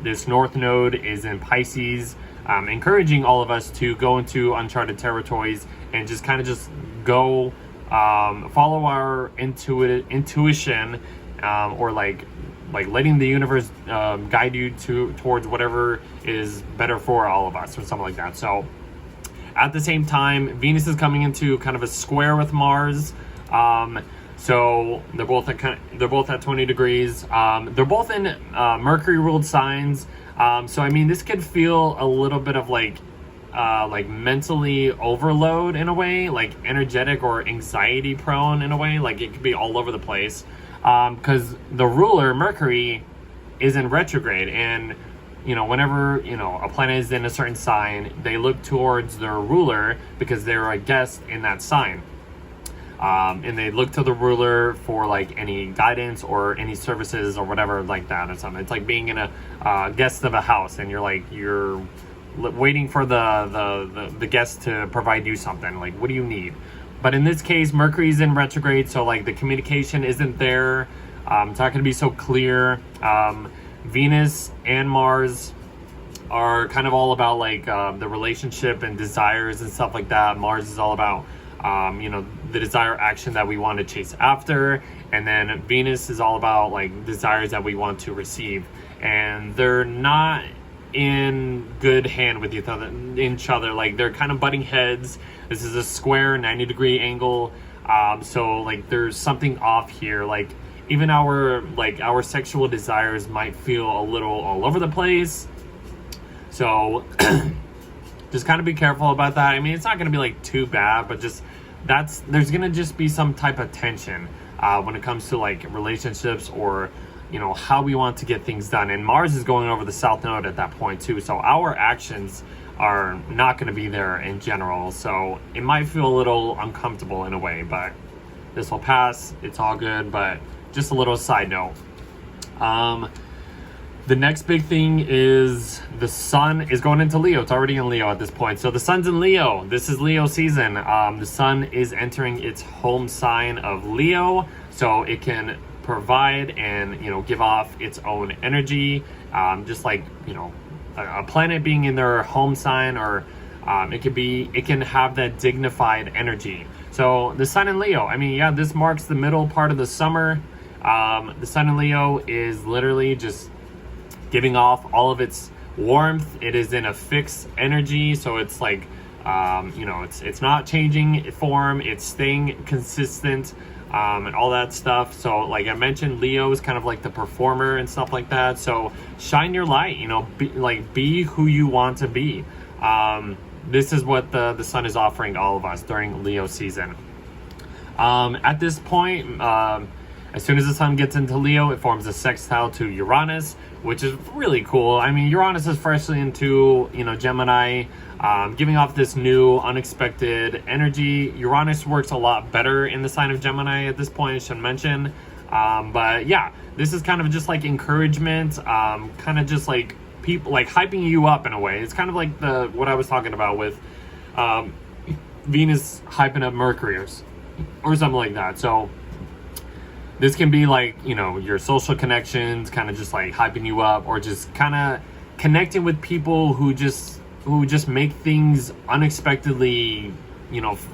This North Node is in Pisces, encouraging all of us to go into uncharted territories and just kind of just go follow our intuition, or like letting the universe guide you towards whatever is better for all of us or something like that. So at the same time, Venus is coming into kind of a square with Mars. So they're both at 20 degrees. They're both in Mercury ruled signs. So I mean, this could feel a little bit of like mentally overload in a way, like energetic or anxiety prone in a way. Like it could be all over the place. Because the ruler, Mercury, is in retrograde, and, you know, whenever, you know, a planet is in a certain sign, they look towards their ruler because they're a guest in that sign. And they look to the ruler for like any guidance or any services or whatever like that or something. It's like being in a guest of a house, and you're waiting for the guest to provide you something. Like, what do you need? But in this case, Mercury's in retrograde, so like the communication isn't there. It's not going to be so clear. Venus and Mars are kind of all about like the relationship and desires and stuff like that. Mars is all about the desire action that we want to chase after, and then Venus is all about like desires that we want to receive, and they're not in good hand with each other. Like they're kind of butting heads. This is a square 90-degree angle, so like there's something off here. Like even our sexual desires might feel a little all over the place, so just kind of be careful about that. I mean, it's not going to be like too bad, but just there's going to just be some type of tension when it comes to like relationships, or how we want to get things done. And Mars is going over the South Node at that point too, so our actions are not going to be there in general, so it might feel a little uncomfortable in a way, but this will pass. It's all good. But just a little side note, the next big thing is the sun is going into Leo. It's already in Leo at this point. So the sun's in Leo. This is Leo season. The sun is entering its home sign of Leo, so it can provide and give off its own energy, just like a planet being in their home sign, or it can have that dignified energy. So the sun in Leo, I mean, yeah, this marks the middle part of the summer. The sun in Leo is literally just giving off all of its warmth. It is in a fixed energy, so it's like it's not changing form, it's staying consistent, and all that stuff. So like I mentioned, Leo is kind of like the performer and stuff like that, so shine your light, be who you want to be. This is what the sun is offering all of us during Leo season. At this point, as soon as the sun gets into Leo, it forms a sextile to Uranus, which is really cool. I mean, Uranus is freshly into Gemini, giving off this new unexpected energy. Uranus works a lot better in the sign of Gemini at this point, I should mention. But yeah, this is kind of just like encouragement, kind of just like people like hyping you up in a way. It's kind of like what I was talking about with Venus hyping up Mercury or something like that. So this can be like, your social connections kind of just like hyping you up, or just kind of connecting with people who just make things unexpectedly,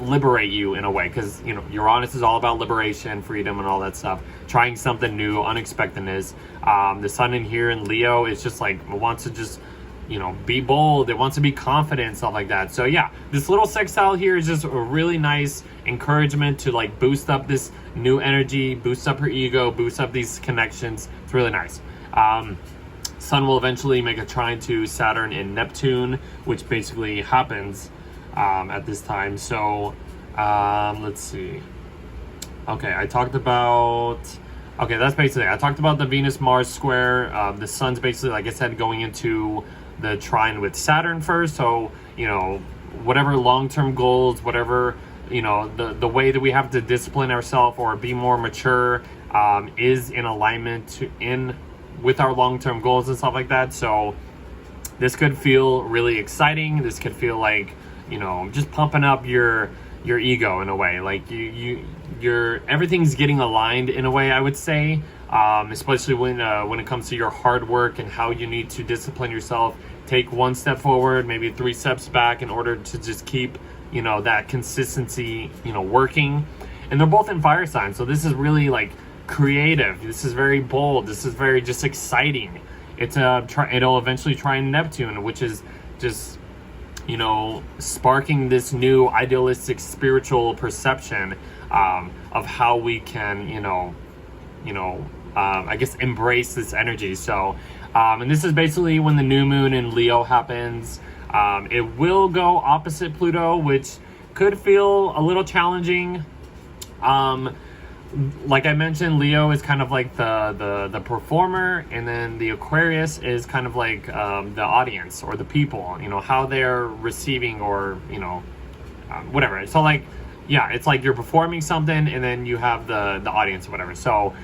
liberate you in a way. Because, Uranus is all about liberation, freedom, and all that stuff. Trying something new, unexpectedness. The sun in here in Leo is just like, wants to just, be bold. It wants to be confident, stuff like that. So yeah, this little sextile here is just a really nice encouragement to like boost up this new energy, boost up her ego, boost up these connections. It's really nice. Sun will eventually make a trine to Saturn and Neptune, which basically happens at this time. So let's see. Okay, that's basically, I talked about the Venus-Mars square. The sun's basically, like I said, going into the trine with Saturn first. So, whatever long-term goals, whatever, the way that we have to discipline ourselves or be more mature is in alignment with our long-term goals and stuff like that. So this could feel really exciting. This could feel like, just pumping up your ego in a way. Like you're everything's getting aligned in a way, I would say, especially when it comes to your hard work and how you need to discipline yourself. Take one step forward, maybe 3 steps back, in order to just keep that consistency working. And they're both in fire signs, so this is really like creative. This is very bold. This is very just exciting. It'll eventually trine Neptune, which is just sparking this new idealistic spiritual perception of how we can I guess embrace this energy. So and this is basically when the new moon in Leo happens. It will go opposite Pluto, which could feel a little challenging. Like I mentioned, Leo is kind of like the performer, and then the Aquarius is kind of like the audience or the people, how they're receiving, or whatever. So like, yeah, it's like you're performing something, and then you have the audience or whatever. So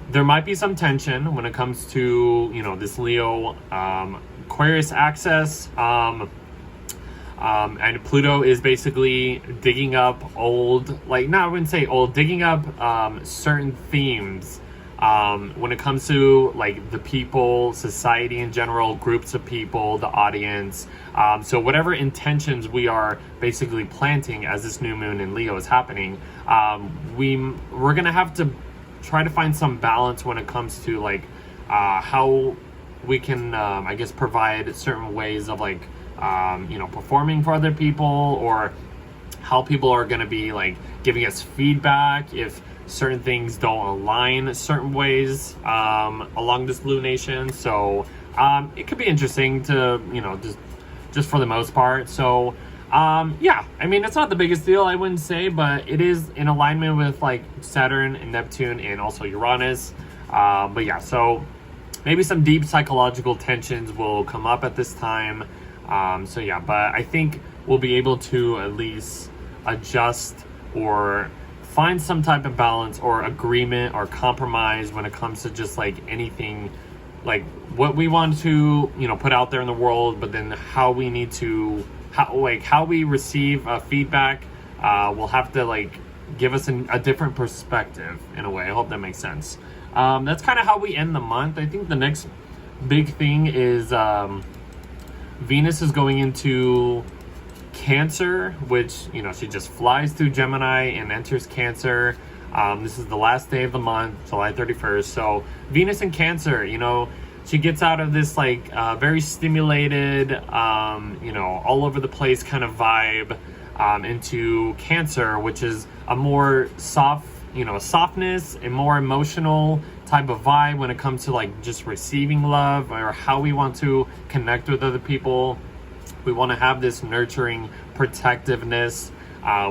there might be some tension when it comes to this Leo Aquarius axis. And Pluto is basically digging up old, I wouldn't say old, digging up certain themes when it comes to like the people, society in general, groups of people, the audience. So whatever intentions we are basically planting as this new moon in Leo is happening, we're gonna have to try to find some balance when it comes to like how we can, I guess, provide certain ways of like, performing for other people, or how people are going to be like giving us feedback if certain things don't align certain ways along this lunation. So it could be interesting to, just for the most part. So yeah, I mean, it's not the biggest deal, I wouldn't say, but it is in alignment with like Saturn and Neptune and also Uranus. But yeah, so maybe some deep psychological tensions will come up at this time. So yeah, but I think we'll be able to at least adjust or find some type of balance or agreement or compromise when it comes to just like anything, like what we want to, put out there in the world, but then how we need to, how we receive feedback will have to like give us a different perspective in a way. I hope that makes sense. That's kind of how we end the month. I think the next big thing is Venus is going into Cancer, which, she just flies through Gemini and enters Cancer. This is the last day of the month, July 31st. So Venus in Cancer, she gets out of this like very stimulated, all over the place kind of vibe into Cancer, which is a more softness and more emotional type of vibe when it comes to like just receiving love or how we want to connect with other people. We want to have this nurturing protectiveness.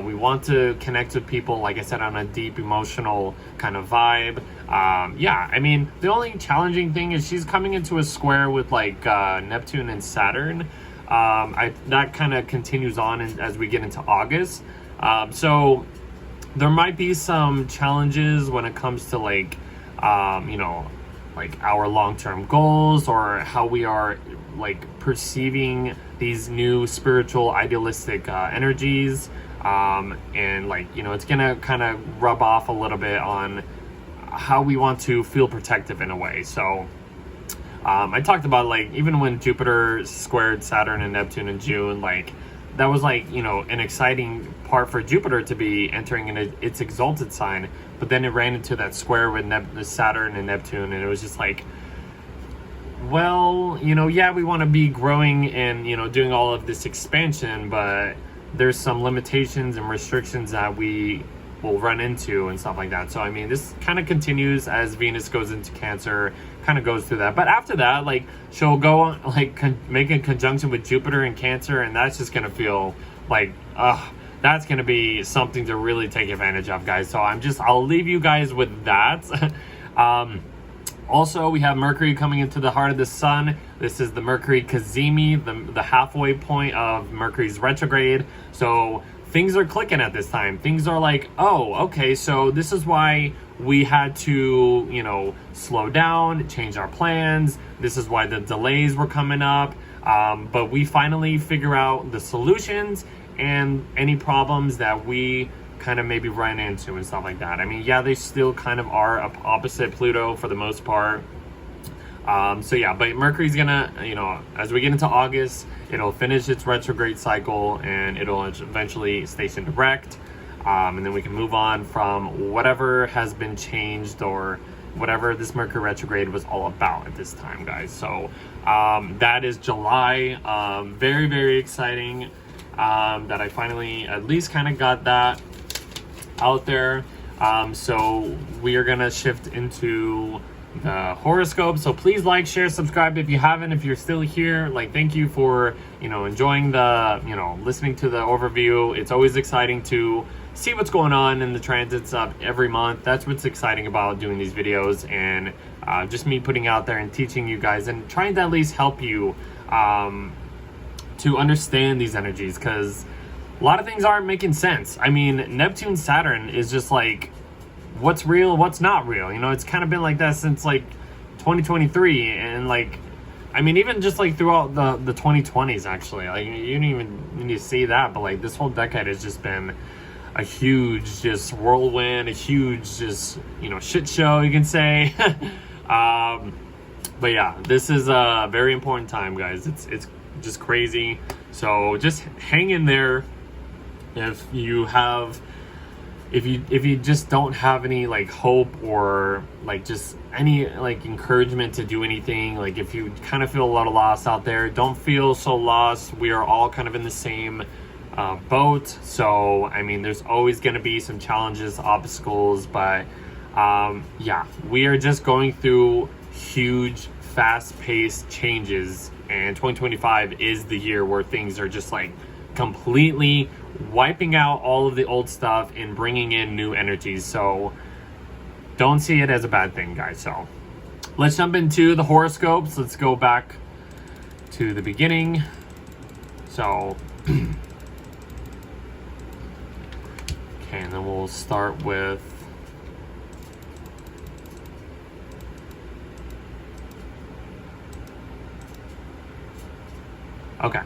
We want to connect with people, like I said, on a deep emotional kind of vibe. Yeah, I mean, the only challenging thing is she's coming into a square with like Neptune and Saturn. That kind of continues on as we get into August. So there might be some challenges when it comes to like, like our long-term goals or how we are like perceiving these new spiritual idealistic energies. And like, it's gonna kind of rub off a little bit on how we want to feel protective in a way. So I talked about like, even when Jupiter squared Saturn and Neptune in June, like that was like, an exciting part for Jupiter to be entering in its exalted sign, but then it ran into that square with Saturn and Neptune, and it was just like, well, yeah, we want to be growing and, doing all of this expansion, but there's some limitations and restrictions that we will run into and stuff like that. So, I mean, this kind of continues as Venus goes into Cancer, kind of goes through that. But after that, like, she'll go on, like, make a conjunction with Jupiter in Cancer, and that's just going to feel like, that's going to be something to really take advantage of, guys. So I'll leave you guys with that. Also, we have Mercury coming into the heart of the sun. This is the Mercury Cazimi, the halfway point of Mercury's retrograde. So things are clicking at this time. Things are like, oh, okay, so this is why we had to, slow down, change our plans. This is why the delays were coming up. But we finally figure out the solutions and any problems that we kind of maybe run into and stuff like that. I mean, yeah, they still kind of are opposite Pluto for the most part. So yeah, but Mercury's gonna, as we get into August, it'll finish its retrograde cycle and it'll eventually station direct. And then we can move on from whatever has been changed or whatever this Mercury retrograde was all about at this time, guys. So that is July. Very, very exciting that I finally at least kind of got that out there. So we are gonna shift into the horoscope. So please like, share, subscribe if you haven't. If you're still here, like, thank you for enjoying the listening to the overview. It's always exciting to see what's going on in the transits of every month. That's what's exciting about doing these videos, and just me putting out there and teaching you guys and trying to at least help you to understand these energies, because a lot of things aren't making sense. I mean, Neptune Saturn is just like, what's real, what's not real? It's kind of been like that since like 2023, and like, I mean, even just like throughout the 2020s, actually. Like, you don't even need to see that, but like this whole decade has just been a huge just whirlwind, a huge just, you know, shit show, you can say. But yeah, this is a very important time, guys. It's just crazy. So just hang in there. If you just don't have any like hope or like just any like encouragement to do anything, like if you kind of feel a lot of loss out there, don't feel so lost. We are all kind of in the same boat. So I mean, there's always going to be some challenges, obstacles, but yeah, we are just going through huge, fast-paced changes, and 2025 is the year where things are just like completely wiping out all of the old stuff and bringing in new energies. So don't see it as a bad thing, guys. So let's jump into the horoscopes. Let's go back to the beginning. So okay, and then we'll start with okay.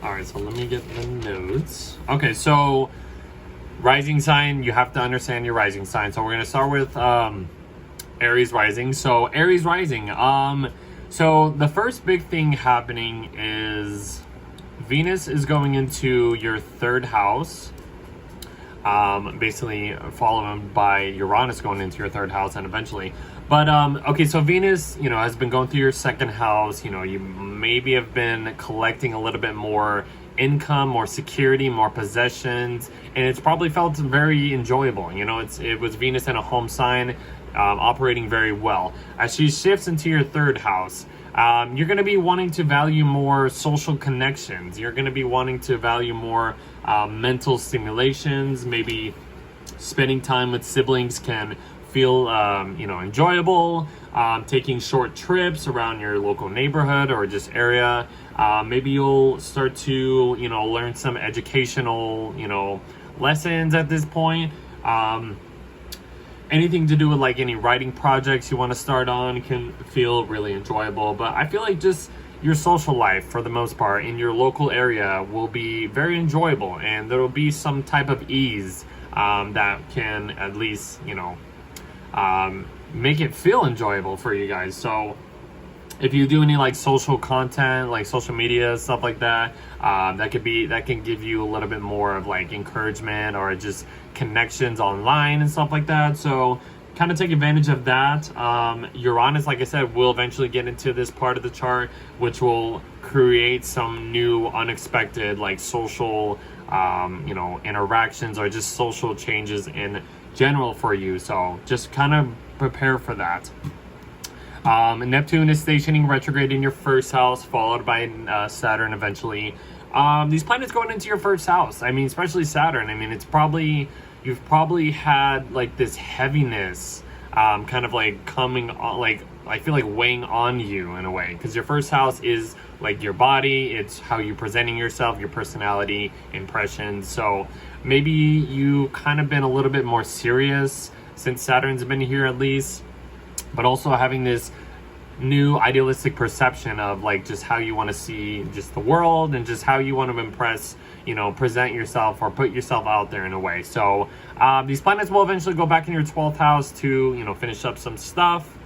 All right, so let me get the notes. Okay, so rising sign, you have to understand your rising sign. So we're going to start with Aries rising. So Aries rising, so the first big thing happening is Venus is going into your third house, basically followed by Uranus going into your third house, and eventually. But okay, so Venus, you know, has been going through your second house. You know, you maybe have been collecting a little bit more income, more security, more possessions, and it's probably felt very enjoyable. You know, it was Venus in a home sign, operating very well. As she shifts into your third house, you're going to be wanting to value more social connections. You're going to be wanting to value more mental stimulations. Maybe spending time with siblings can feel you know, enjoyable. Taking short trips around your local neighborhood or just area. Maybe you'll start to, you know, learn some educational, you know, lessons at this point. Anything to do with like any writing projects you want to start on can feel really enjoyable. But I feel like just your social life, for the most part, in your local area will be very enjoyable, and there will be some type of ease that can at least, you know, make it feel enjoyable for you guys. So if you do any like social content, like social media, stuff like that, that can give you a little bit more of like encouragement or just connections online and stuff like that. So kind of take advantage of that. Uranus, like I said, will eventually get into this part of the chart, which will create some new unexpected like social you know, interactions or just social changes in general for you. So just kind of prepare for that. Neptune is stationing retrograde in your first house, followed by Saturn eventually. These planets going into your first house, I mean, especially Saturn, I mean, you've probably had like this heaviness kind of like coming on, like I feel like weighing on you in a way, because your first house is like your body, it's how you're presenting yourself, your personality, impressions. So maybe you kind of been a little bit more serious since Saturn's been here at least, but also having this new idealistic perception of like just how you want to see just the world and just how you want to impress, you know, present yourself or put yourself out there in a way. So these planets will eventually go back in your 12th house to, you know, finish up some stuff.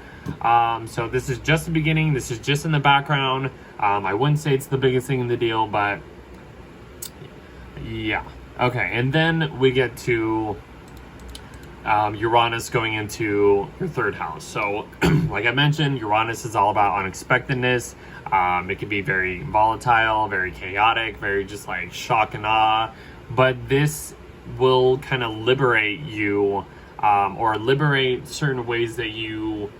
So this is just the beginning. This is just in the background. I wouldn't say it's the biggest thing in the deal, but yeah. Okay, and then we get to Uranus going into your third house. So like I mentioned, Uranus is all about unexpectedness. It can be very volatile, very chaotic, very just like shock and awe, but this will kind of liberate you, or liberate certain ways that you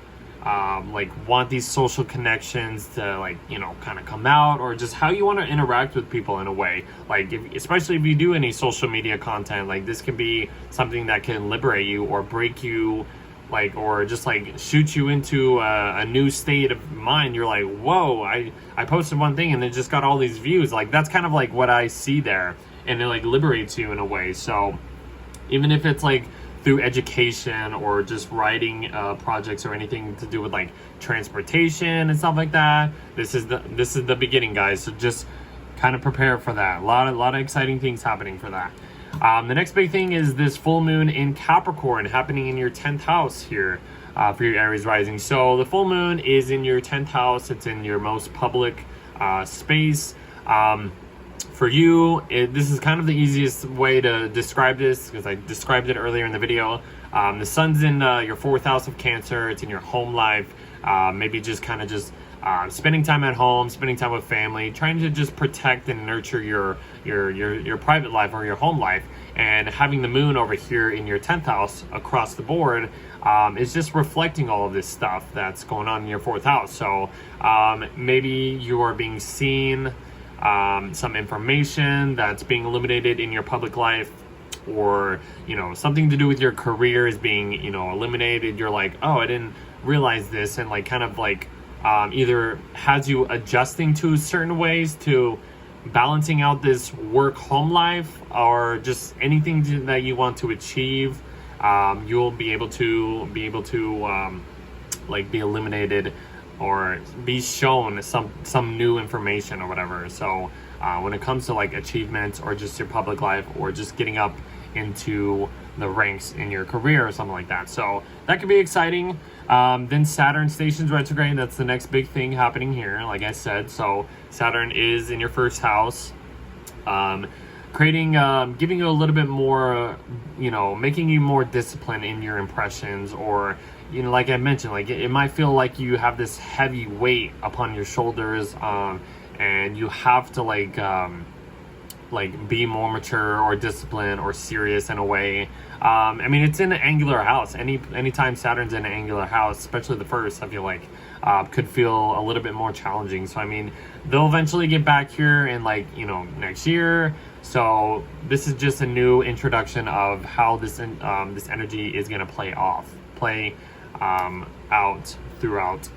like want these social connections to, like, you know, kind of come out, or just how you want to interact with people in a way. Like especially if you do any social media content, like this can be something that can liberate you or break you, like, or just like shoot you into a new state of mind. You're like, whoa, I posted one thing and it just got all these views. Like that's kind of like what I see there, and it like liberates you in a way. So even if it's like through education or just writing projects or anything to do with like transportation and stuff like that, this is the beginning, guys. So just kind of prepare for that. A lot of exciting things happening for that. The next big thing is this full moon in Capricorn happening in your 10th house here for your Aries rising. So the full moon is in your 10th house. It's in your most public space. For you, this is kind of the easiest way to describe this because I described it earlier in the video. The sun's in your 4th house of Cancer. It's in your home life. Maybe just kind of spending time at home, spending time with family, trying to just protect and nurture your private life or your home life. And having the moon over here in your 10th house across the board is just reflecting all of this stuff that's going on in your 4th house. So maybe you are being seen, some information that's being illuminated in your public life, or something to do with your career is being eliminated. You're like, oh, I didn't realize this, and like kind of like either has you adjusting to certain ways to balancing out this work home life, or just anything that you want to achieve. You'll be able to like be eliminated or be shown some new information or whatever. So when it comes to like achievements or just your public life or just getting up into the ranks in your career or something like that, so that could be exciting. Then Saturn stations retrograde. That's the next big thing happening here, like I said. So Saturn is in your 1st house, creating giving you a little bit more, making you more disciplined in your impressions, or like I mentioned, like it might feel like you have this heavy weight upon your shoulders, and you have to like be more mature or disciplined or serious in a way. I mean, it's in an angular house. Anytime Saturn's in an angular house, especially the 1st, I feel like could feel a little bit more challenging. So I mean, they'll eventually get back here in next year. So this is just a new introduction of how this energy is going to play out throughout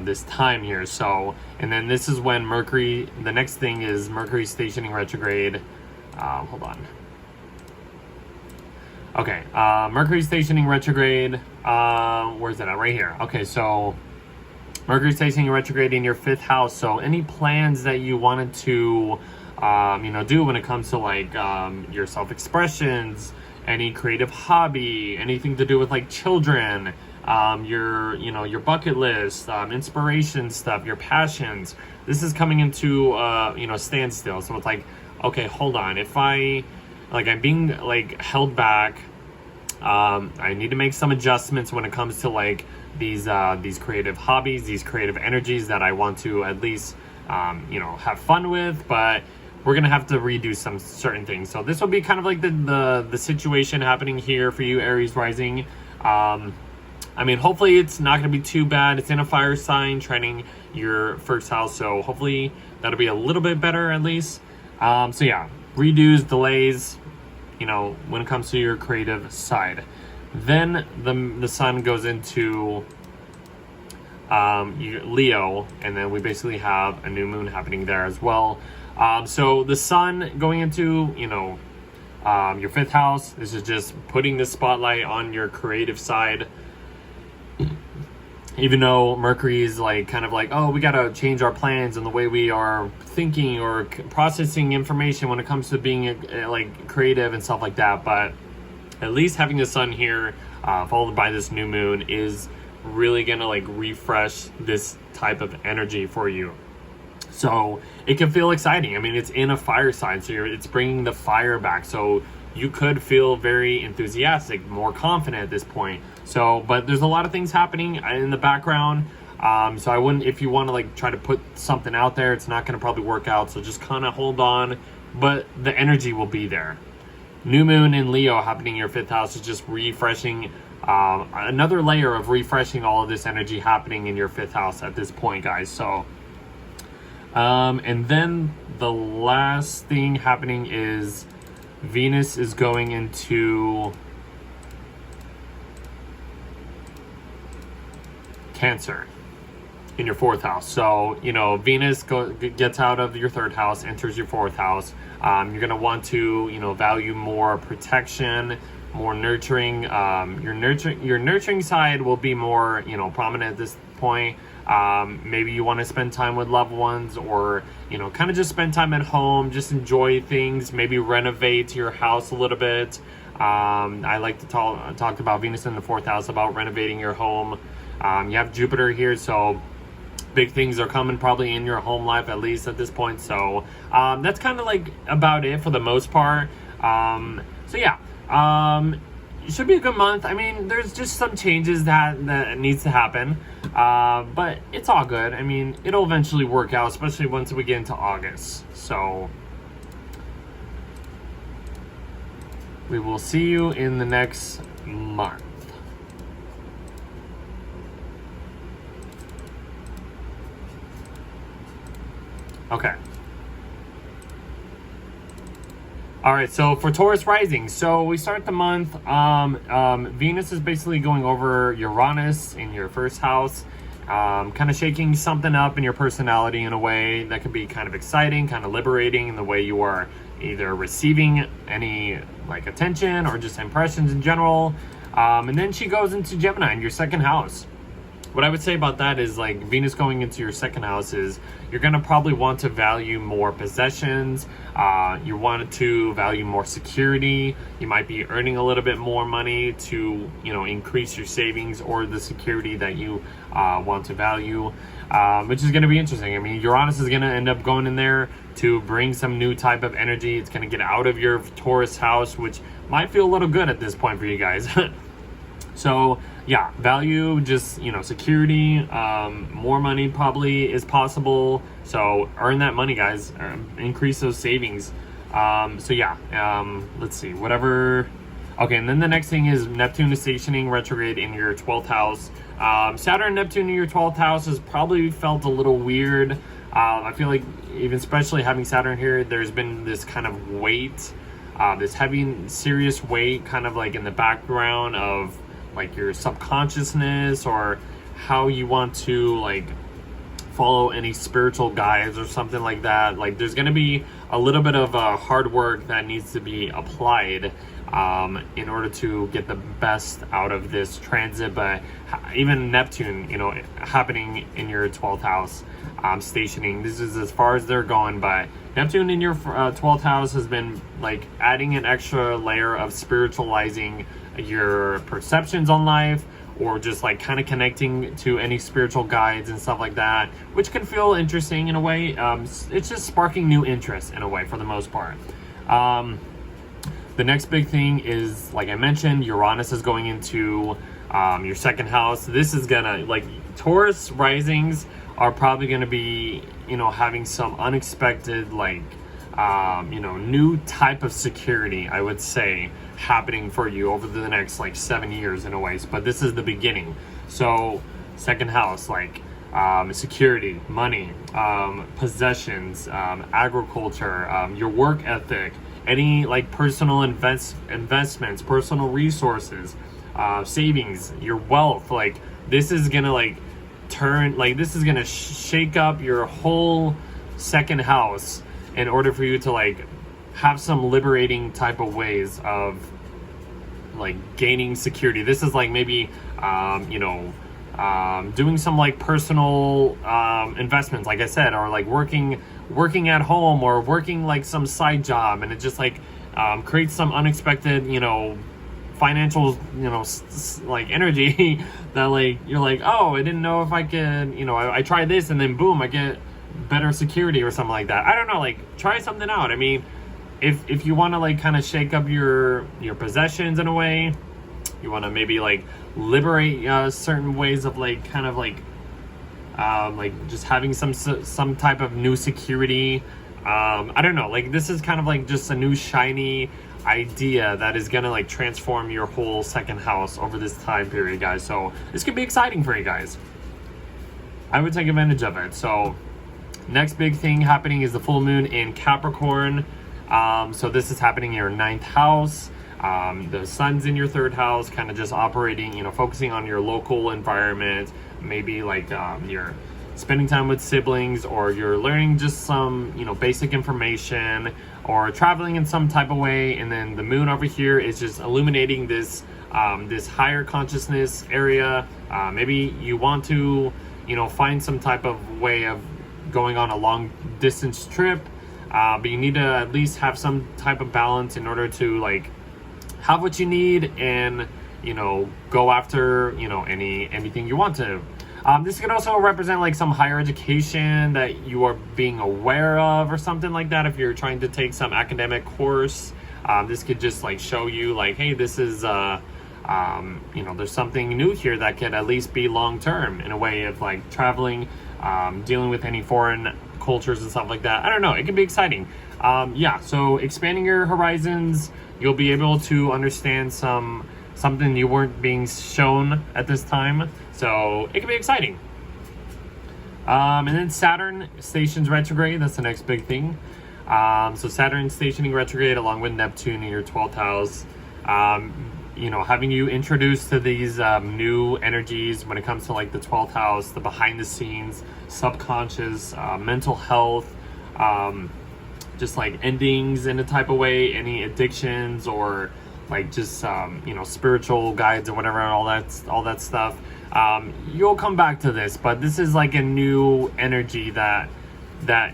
this time here. So, and then this is when the next thing is Mercury stationing retrograde. Hold on. Okay, Mercury stationing retrograde. Where's it at? Right here. Okay, so Mercury stationing retrograde in your 5th house. So any plans that you wanted to do when it comes to like your self-expressions, any creative hobby, anything to do with like children, your bucket list, inspiration stuff, your passions, this is coming into standstill. So it's like, okay, hold on, if I'm being like held back, I need to make some adjustments when it comes to like these creative hobbies, these creative energies that I want to at least have fun with, but we're gonna have to redo some certain things. So this will be kind of like the situation happening here for you, Aries rising. I mean, hopefully it's not going to be too bad. It's in a fire sign, treading your 1st house, so hopefully that'll be a little bit better at least. So yeah, redos, delays, when it comes to your creative side. Then the sun goes into Leo, and then we basically have a new moon happening there as well. So the sun going into your 5th house, this is just putting the spotlight on your creative side. Even though Mercury is like kind of like, oh, we got to change our plans and the way we are thinking or processing information when it comes to being like creative and stuff like that. But at least having the sun here followed by this new moon is really gonna like refresh this type of energy for you. So it can feel exciting. I mean, it's in a fire sign, so it's bringing the fire back. So you could feel very enthusiastic, more confident at this point. So, but there's a lot of things happening in the background. So I wouldn't, if you want to like try to put something out there, it's not going to probably work out. So just kind of hold on, but the energy will be there. New moon in Leo happening in your 5th house is just refreshing, another layer of refreshing all of this energy happening in your 5th house at this point, guys. So, and then the last thing happening is Venus is going into Cancer in your 4th house. So, Venus gets out of your 3rd house, enters your 4th house. You're going to want to, value more protection, more nurturing. Your nurturing side will be more, you know, prominent at this point. Maybe you want to spend time with loved ones, or, you know, kind of just spend time at home, just enjoy things, maybe renovate your house a little bit. I like to talk about Venus in the 4th house, about renovating your home. You have Jupiter here, so big things are coming probably in your home life, at least at this point. So that's kind of like about it for the most part. So yeah, it should be a good month. I mean, there's just some changes that needs to happen, but it's all good. I mean, it'll eventually work out, especially once we get into August. So we will see you in the next month. Okay. All right, so for Taurus rising, so we start the month. Venus is basically going over Uranus in your 1st house, kind of shaking something up in your personality in a way that could be kind of exciting, kind of liberating in the way you are either receiving any like attention or just impressions in general. And then she goes into Gemini in your 2nd house. What I would say about that is, like, Venus going into your 2nd house is you're going to probably want to value more possessions. You want to value more security. You might be earning a little bit more money to, you know, increase your savings or the security that you want to value, which is going to be interesting. I mean, Uranus is going to end up going in there to bring some new type of energy. It's going to get out of your Taurus house, which might feel a little good at this point for you guys. So yeah, value just, you know, security, more money probably is possible. So earn that money, guys, increase those savings. So yeah, let's see, whatever. Okay, and then the next thing is Neptune is stationing retrograde in your 12th house. Saturn and Neptune in your 12th house has probably felt a little weird. I feel like even especially having Saturn here, there's been this kind of weight, this heavy, serious weight kind of like in the background of like your subconsciousness, or how you want to like follow any spiritual guides or something like that. Like there's going to be a little bit of hard work that needs to be applied in order to get the best out of this transit. But even Neptune, you know, happening in your 12th house, stationing, this is as far as they're going. But Neptune in your 12th house has been like adding an extra layer of spiritualizing your perceptions on life, or just like kind of connecting to any spiritual guides and stuff like that, which can feel interesting in a way. It's just sparking new interest in a way for the most part. The next big thing is, like I mentioned, Uranus is going into your 2nd house. This is gonna, like, Taurus risings are probably gonna be, you know, having some unexpected, like, you know, new type of security, I would say, happening for you over the next like 7 years in a way. But this is the beginning. So 2nd house, like security, money, possessions, agriculture, your work ethic, any like personal investments, personal resources, savings, your wealth. Like this is gonna like turn, like this is gonna shake up your whole 2nd house in order for you to like have some liberating type of ways of like gaining security. This is like maybe you know, doing some like personal investments, like I said, or like working at home, or working like some side job, and it just like creates some unexpected, you know, financial, you know, like energy that like you're like, oh, I didn't know if I could, you know, I tried this and then boom, I get better security or something like that. I don't know, like try something out. I mean, if you want to like kind of shake up your possessions in a way, you want to maybe like liberate certain ways of like kind of like just having some type of new security. I don't know, like this is kind of like just a new shiny idea that is gonna like transform your whole 2nd house over this time period, guys. So this could be exciting for you guys. I would take advantage of it. So next big thing happening is the full moon in Capricorn. So this is happening in your 9th house. The sun's in your 3rd house, kind of just operating, you know, focusing on your local environment. Maybe like you're spending time with siblings, or you're learning just some, you know, basic information, or traveling in some type of way. And then the moon over here is just illuminating this this higher consciousness area. Maybe you want to, you know, find some type of way of going on a long distance trip, but you need to at least have some type of balance in order to like have what you need and, you know, go after, you know, anything you want to. This could also represent like some higher education that you are being aware of or something like that. If you're trying to take some academic course, this could just like show you like, hey, this is you know, there's something new here that could at least be long-term in a way of like traveling, dealing with any foreign cultures and stuff like that. I don't know, it can be exciting. Yeah, so expanding your horizons, you'll be able to understand something you weren't being shown at this time, so it can be exciting. And then Saturn stations retrograde, that's the next big thing. So Saturn stationing retrograde along with Neptune in your 12th house, you know, having you introduced to these new energies when it comes to like the 12th house, the behind the scenes, subconscious, mental health, just like endings in a type of way, any addictions or like just you know, spiritual guides or whatever, all that stuff. You'll come back to this, but this is like a new energy that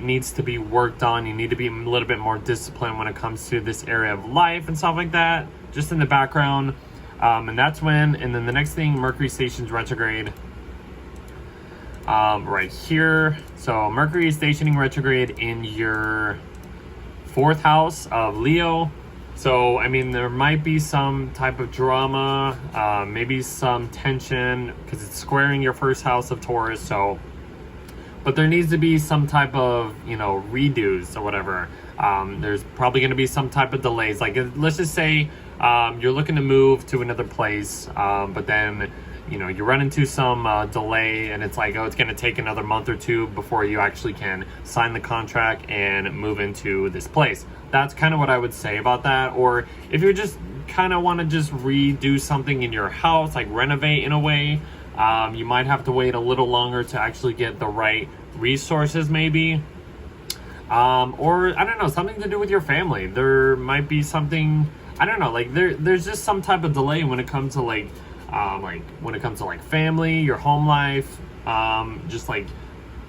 needs to be worked on. You need to be a little bit more disciplined when it comes to this area of life and stuff like that, just in the background. And that's when, and then the next thing, Mercury stations retrograde right here. So Mercury is stationing retrograde in your 4th house of Leo. So I mean, there might be some type of drama, maybe some tension because it's squaring your 1st house of Taurus. So but there needs to be some type of, you know, redos or whatever. There's probably going to be some type of delays. Like, let's just say you're looking to move to another place, but then, you know, you run into some delay and it's like, oh, it's going to take another month or two before you actually can sign the contract and move into this place. That's kind of what I would say about that. Or if you just kind of want to just redo something in your house, like renovate in a way, you might have to wait a little longer to actually get the right resources maybe. Or I don't know, something to do with your family. There might be something, I don't know, like there's just some type of delay when it comes to like when it comes to like family, your home life, just like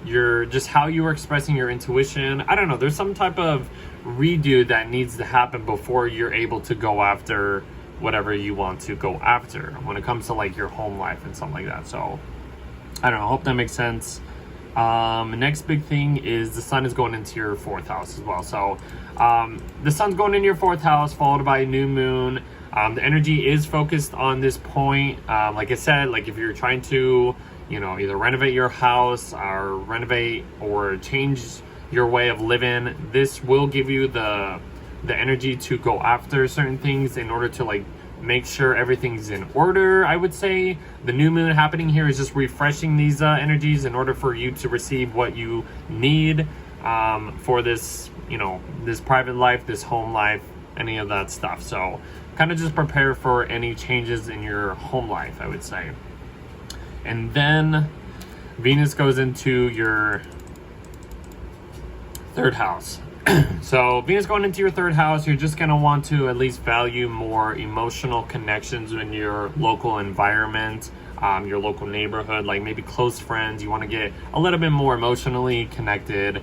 just how you are expressing your intuition. I don't know, there's some type of redo that needs to happen before you're able to go after whatever you want to go after when it comes to like your home life and something like that. So I don't know, I hope that makes sense. Next big thing is the sun is going into your 4th house as well. So the sun's going into your 4th house followed by a new moon. The energy is focused on this point. Like I said, like if you're trying to, you know, either renovate your house or renovate or change your way of living, this will give you the energy to go after certain things in order to like make sure everything's in order. I would say the new moon happening here is just refreshing these energies in order for you to receive what you need for this, you know, this private life, this home life, any of that stuff. So kind of just prepare for any changes in your home life, I would say. And then Venus goes into your 3rd house. So Venus going into your 3rd house, you're just going to want to at least value more emotional connections in your local environment, your local neighborhood, like maybe close friends. You want to get a little bit more emotionally connected.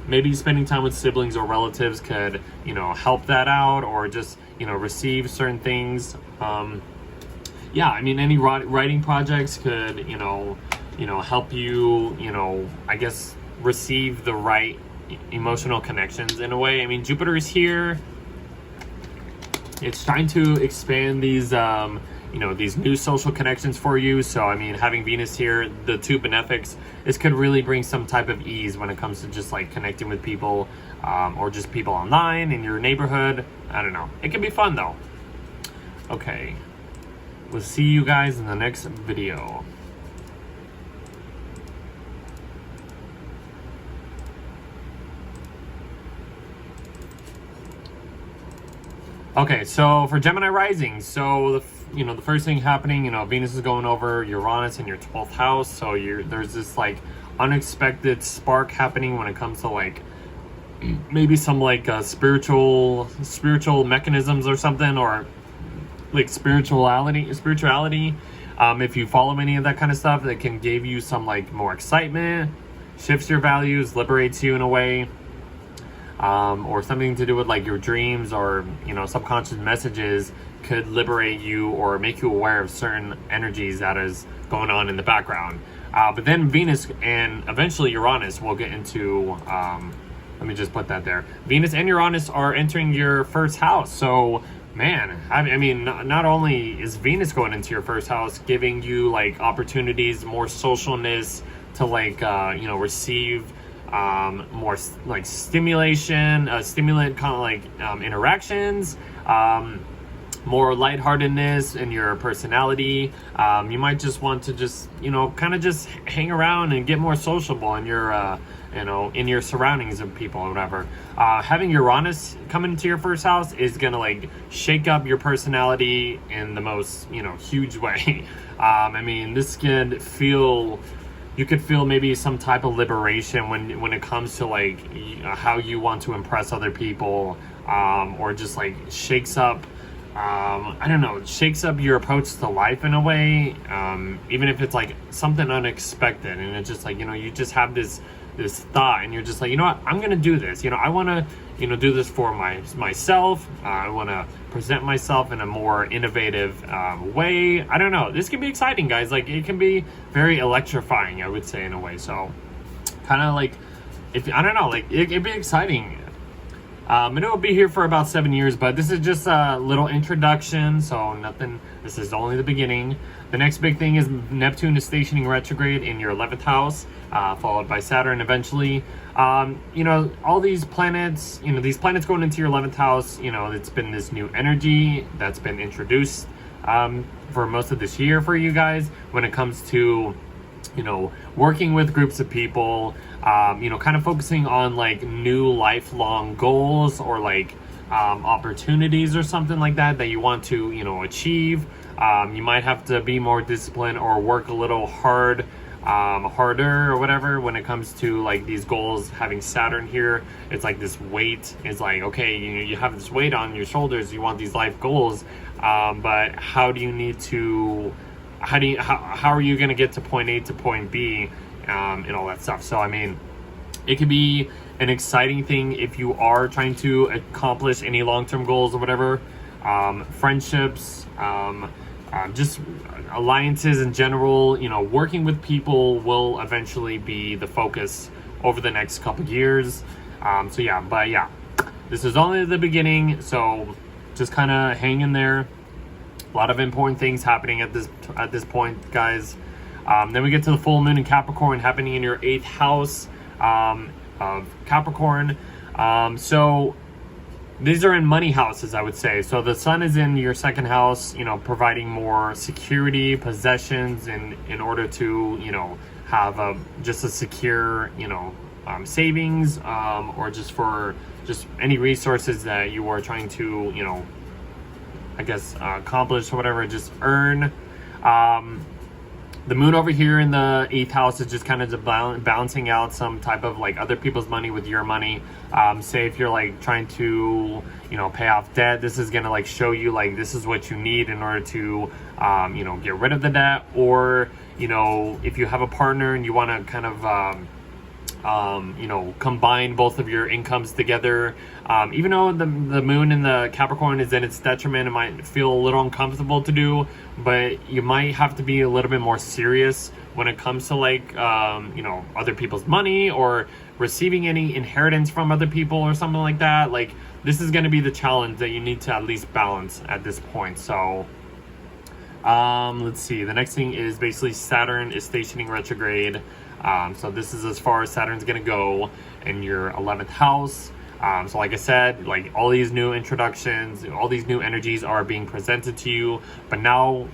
Maybe spending time with siblings or relatives could, you know, help that out, or just, you know, receive certain things. Yeah, I mean, any writing projects could, you know, help you, you know, I guess receive the right emotional connections in a way. I mean, Jupiter is here. It's trying to expand these, you know, these new social connections for you. So, I mean, having Venus here, the 2 benefics, this could really bring some type of ease when it comes to just like connecting with people, or just people online in your neighborhood. I don't know. It can be fun though. Okay. We'll see you guys in the next video. Okay, so for Gemini rising, so the first thing happening, you know, Venus is going over Uranus in your 12th house, so there's this like unexpected spark happening when it comes to like maybe some like spiritual mechanisms or something, or like spirituality. If you follow any of that kind of stuff, that can give you some like more excitement, shifts your values, liberates you in a way, or something to do with like your dreams, or subconscious messages could liberate you or make you aware of certain energies that is going on in the background. But then Venus and eventually Uranus, we'll get into, let me just put that there. Venus and Uranus are entering your first house. So, man, I mean, not only is Venus going into your first house, giving you like opportunities, more socialness to like, receive more like stimulation, stimulant kind of like interactions, more lightheartedness in your personality. You might just want to just, kind of just hang around and get more sociable in your, in your surroundings of people or whatever. Having Uranus come into your first house is going to like shake up your personality in the most, huge way. I mean, this can feel, you could feel maybe some type of liberation when it comes to like how you want to impress other people, or just like shakes up, I don't know, shakes up your approach to life in a way, even if it's like something unexpected, and it's just like, you just have this thought, and you're just like, what, I'm gonna do this, I want to, do this for myself. I want to present myself in a more innovative way. I don't know, this can be exciting, guys. Like, it can be very electrifying, I would say, in a way. So kind of like, I don't know, like it'd be exciting. And it will be here for about 7 years, but this is just a little introduction, so nothing, this is only the beginning. The next big thing is Neptune is stationing retrograde in your 11th house, followed by Saturn eventually. All these planets, these planets going into your 11th house, it's been this new energy that's been introduced for most of this year for you guys when it comes to, working with groups of people, kind of focusing on like new lifelong goals, or like opportunities or something like that you want to, achieve. You might have to be more disciplined or work a little harder or whatever when it comes to like these goals. Having Saturn here, it's like this weight. It's like, okay, you have this weight on your shoulders, you want these life goals, but how do you need to, how are you going to get to point A to point B, and all that stuff. So I mean, it could be an exciting thing if you are trying to accomplish any long-term goals or whatever. Friendships, just alliances in general, working with people will eventually be the focus over the next couple years. So yeah, this is only the beginning, so just kind of hang in there. A lot of important things happening at this point, guys. Then we get to the full moon in Capricorn happening in your 8th house of Capricorn. So these are in money houses, I would say. So the sun is in your 2nd house, providing more security, possessions, in order to, have just a secure, savings, or just for just any resources that you are trying to, I guess, accomplish or whatever, just earn. The moon over here in the 8th house is just kind of balancing out some type of like other people's money with your money. Say if you're like trying to, pay off debt, this is gonna like show you like this is what you need in order to, get rid of the debt. Or, if you have a partner and you want to kind of, combine both of your incomes together. Even though the moon in the Capricorn is in its detriment, it might feel a little uncomfortable to do, but you might have to be a little bit more serious when it comes to like, other people's money, or receiving any inheritance from other people or something like that. Like, this is going to be the challenge that you need to at least balance at this point. So, let's see. The next thing is basically Saturn is stationing retrograde. So this is as far as Saturn's going to go in your 11th house. So like I said, like all these new introductions, all these new energies are being presented to you. But now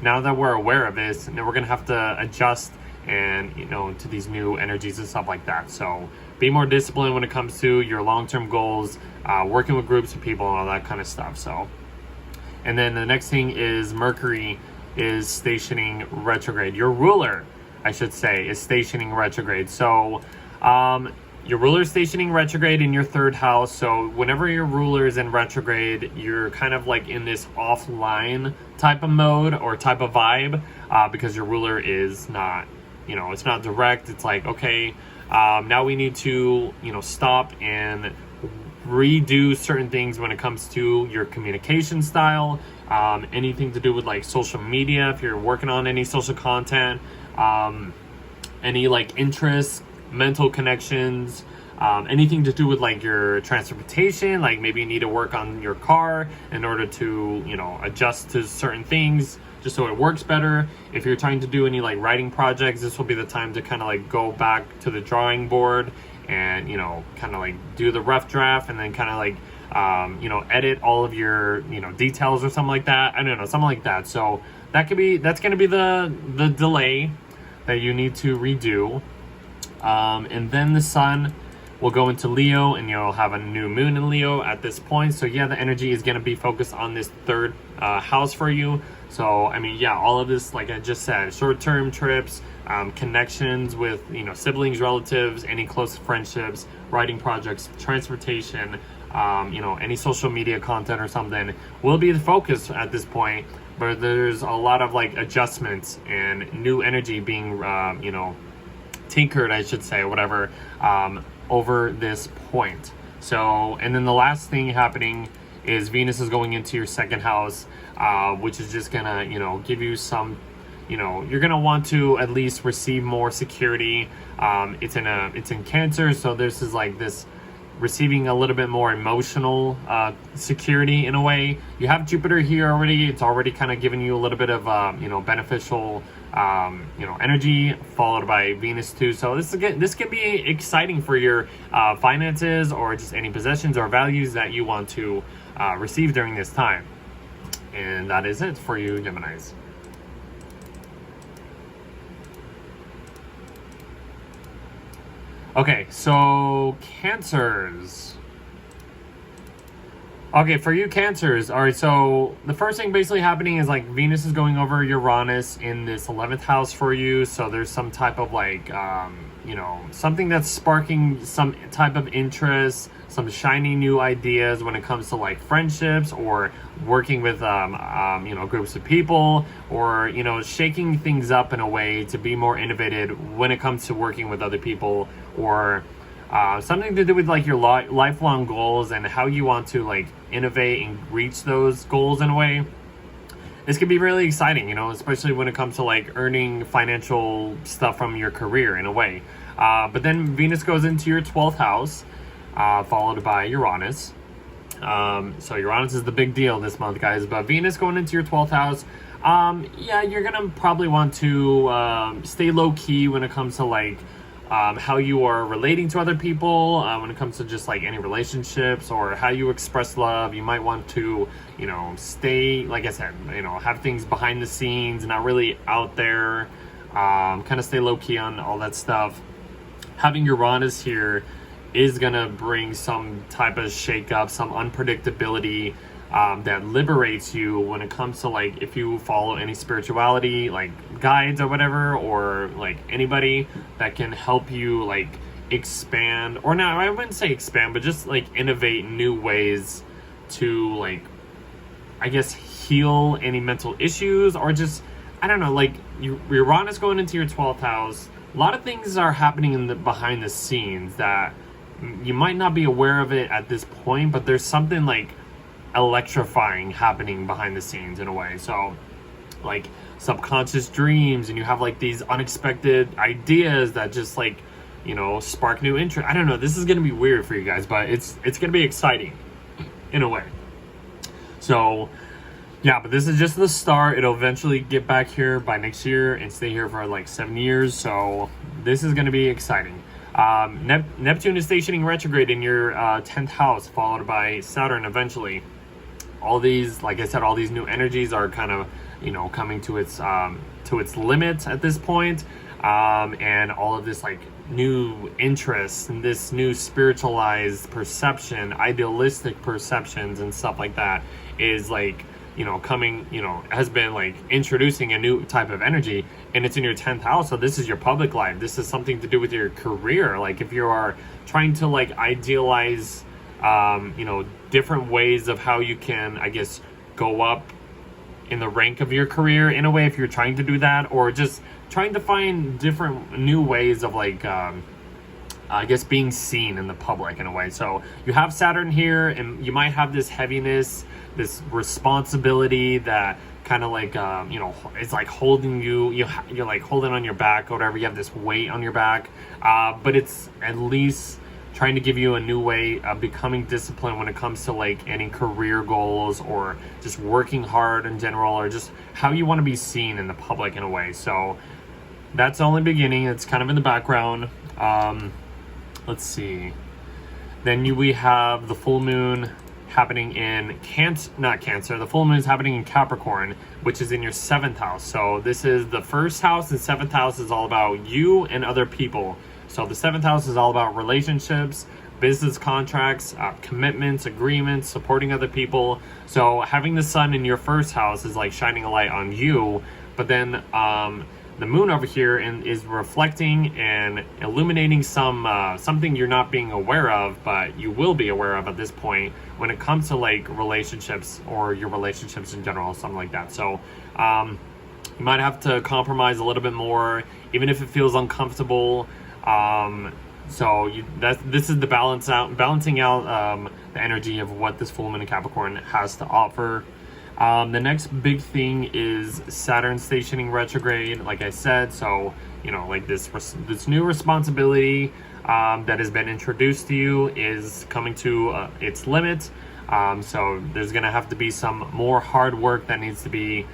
that we're aware of this, now we're going to have to adjust and, to these new energies and stuff like that. So be more disciplined when it comes to your long-term goals, working with groups of people and all that kind of stuff. So, and then the next thing is Mercury is stationing retrograde. Your ruler, I should say, is stationing retrograde. So, your ruler is stationing retrograde in your 3rd house. So whenever your ruler is in retrograde, you're kind of like in this offline type of mode or type of vibe, because your ruler is not, it's not direct. It's like, okay, now we need to, stop and redo certain things when it comes to your communication style, anything to do with like social media, if you're working on any social content, any like interests, mental connections, anything to do with like your transportation, like maybe you need to work on your car in order to, adjust to certain things just so it works better. If you're trying to do any like writing projects, this will be the time to kind of like go back to the drawing board and, kind of like do the rough draft and then kind of like, edit all of your, details or something like that. I don't know, something like that. So that's going to be the delay that you need to redo. And then the sun will go into Leo and you'll have a new moon in Leo at this point. So yeah, the energy is going to be focused on this 3rd house for you. So, I mean, yeah, all of this, like I just said, short-term trips, connections with, siblings, relatives, any close friendships, writing projects, transportation, any social media content or something will be the focus at this point. But there's a lot of like adjustments and new energy being, tinkered, I should say, whatever, over this point. So, and then the last thing happening is Venus is going into your 2nd house, which is just gonna, give you some, you're gonna want to at least receive more security. It's in Cancer, so this is like this receiving a little bit more emotional security in a way. You have Jupiter here already. It's already kind of giving you a little bit of beneficial energy, followed by Venus too. So this can be exciting for your finances or just any possessions or values that you want to receive during this time. And that is it for you, Geminis. Okay, so Cancers. Okay, for you Cancers, all right, so the first thing basically happening is like Venus is going over Uranus in this 11th house for you. So there's some type of like, something that's sparking some type of interest, some shiny new ideas when it comes to like friendships or working with, groups of people, or, shaking things up in a way to be more innovative when it comes to working with other people, or something to do with like your lifelong goals and how you want to like innovate and reach those goals in a way. This could be really exciting, especially when it comes to like earning financial stuff from your career in a way. But then Venus goes into your 12th house, followed by Uranus. So Uranus is the big deal this month, guys. But Venus going into your 12th house, you're gonna probably want to stay low key when it comes to like how you are relating to other people, when it comes to just like any relationships or how you express love. You might want to, stay, like I said, have things behind the scenes, not really out there, kind of stay low key on all that stuff. Having Uranus here is gonna bring some type of shake-up, some unpredictability, that liberates you when it comes to like if you follow any spirituality like guides or whatever, or like anybody that can help you like expand, or not, I wouldn't say expand, but just like innovate new ways to like, I guess, heal any mental issues, or just, I don't know, like Uranus going into your 12th house. A lot of things are happening in the behind the scenes that you might not be aware of it at this point, but there's something like electrifying happening behind the scenes in a way. So like subconscious dreams, and you have like these unexpected ideas that just like, spark new interest. I don't know, this is gonna be weird for you guys, but it's gonna be exciting in a way. So yeah, but this is just the start. It'll eventually get back here by next year and stay here for like 7 years. So this is gonna be exciting. Neptune is stationing retrograde in your 10th house, followed by Saturn eventually. All these, like I said, all these new energies are kind of, coming to its limit at this point. And all of this like new interests and this new spiritualized perception, idealistic perceptions and stuff like that is like, coming, has been like introducing a new type of energy, and it's in your 10th house. So this is your public life. This is something to do with your career. Like if you are trying to like idealize, different ways of how you can, I guess, go up in the rank of your career in a way, if you're trying to do that, or just trying to find different new ways of like, I guess, being seen in the public in a way. So you have Saturn here, and you might have this heaviness, this responsibility that kind of like, it's like holding you're like holding on your back or whatever. You have this weight on your back, but it's at least trying to give you a new way of becoming disciplined when it comes to like any career goals, or just working hard in general, or just how you want to be seen in the public in a way. So that's only beginning. It's kind of in the background. Let's see. Then we have the full moon happening in not Cancer. The full moon is happening in Capricorn, which is in your 7th house. So this is the 1st house, and 7th house is all about you and other people. So the 7th house is all about relationships, business contracts, commitments, agreements, supporting other people. So having the sun in your 1st house is like shining a light on you, but then the moon over here is reflecting and illuminating something you're not being aware of, but you will be aware of at this point when it comes to like relationships, or your relationships in general, something like that. So you might have to compromise a little bit more, even if it feels uncomfortable. This is the balancing out the energy of what this full moon in Capricorn has to offer. The next big thing is Saturn stationing retrograde, like I said. So, like this new responsibility that has been introduced to you is coming to its limit. So there's going to have to be some more hard work that needs to be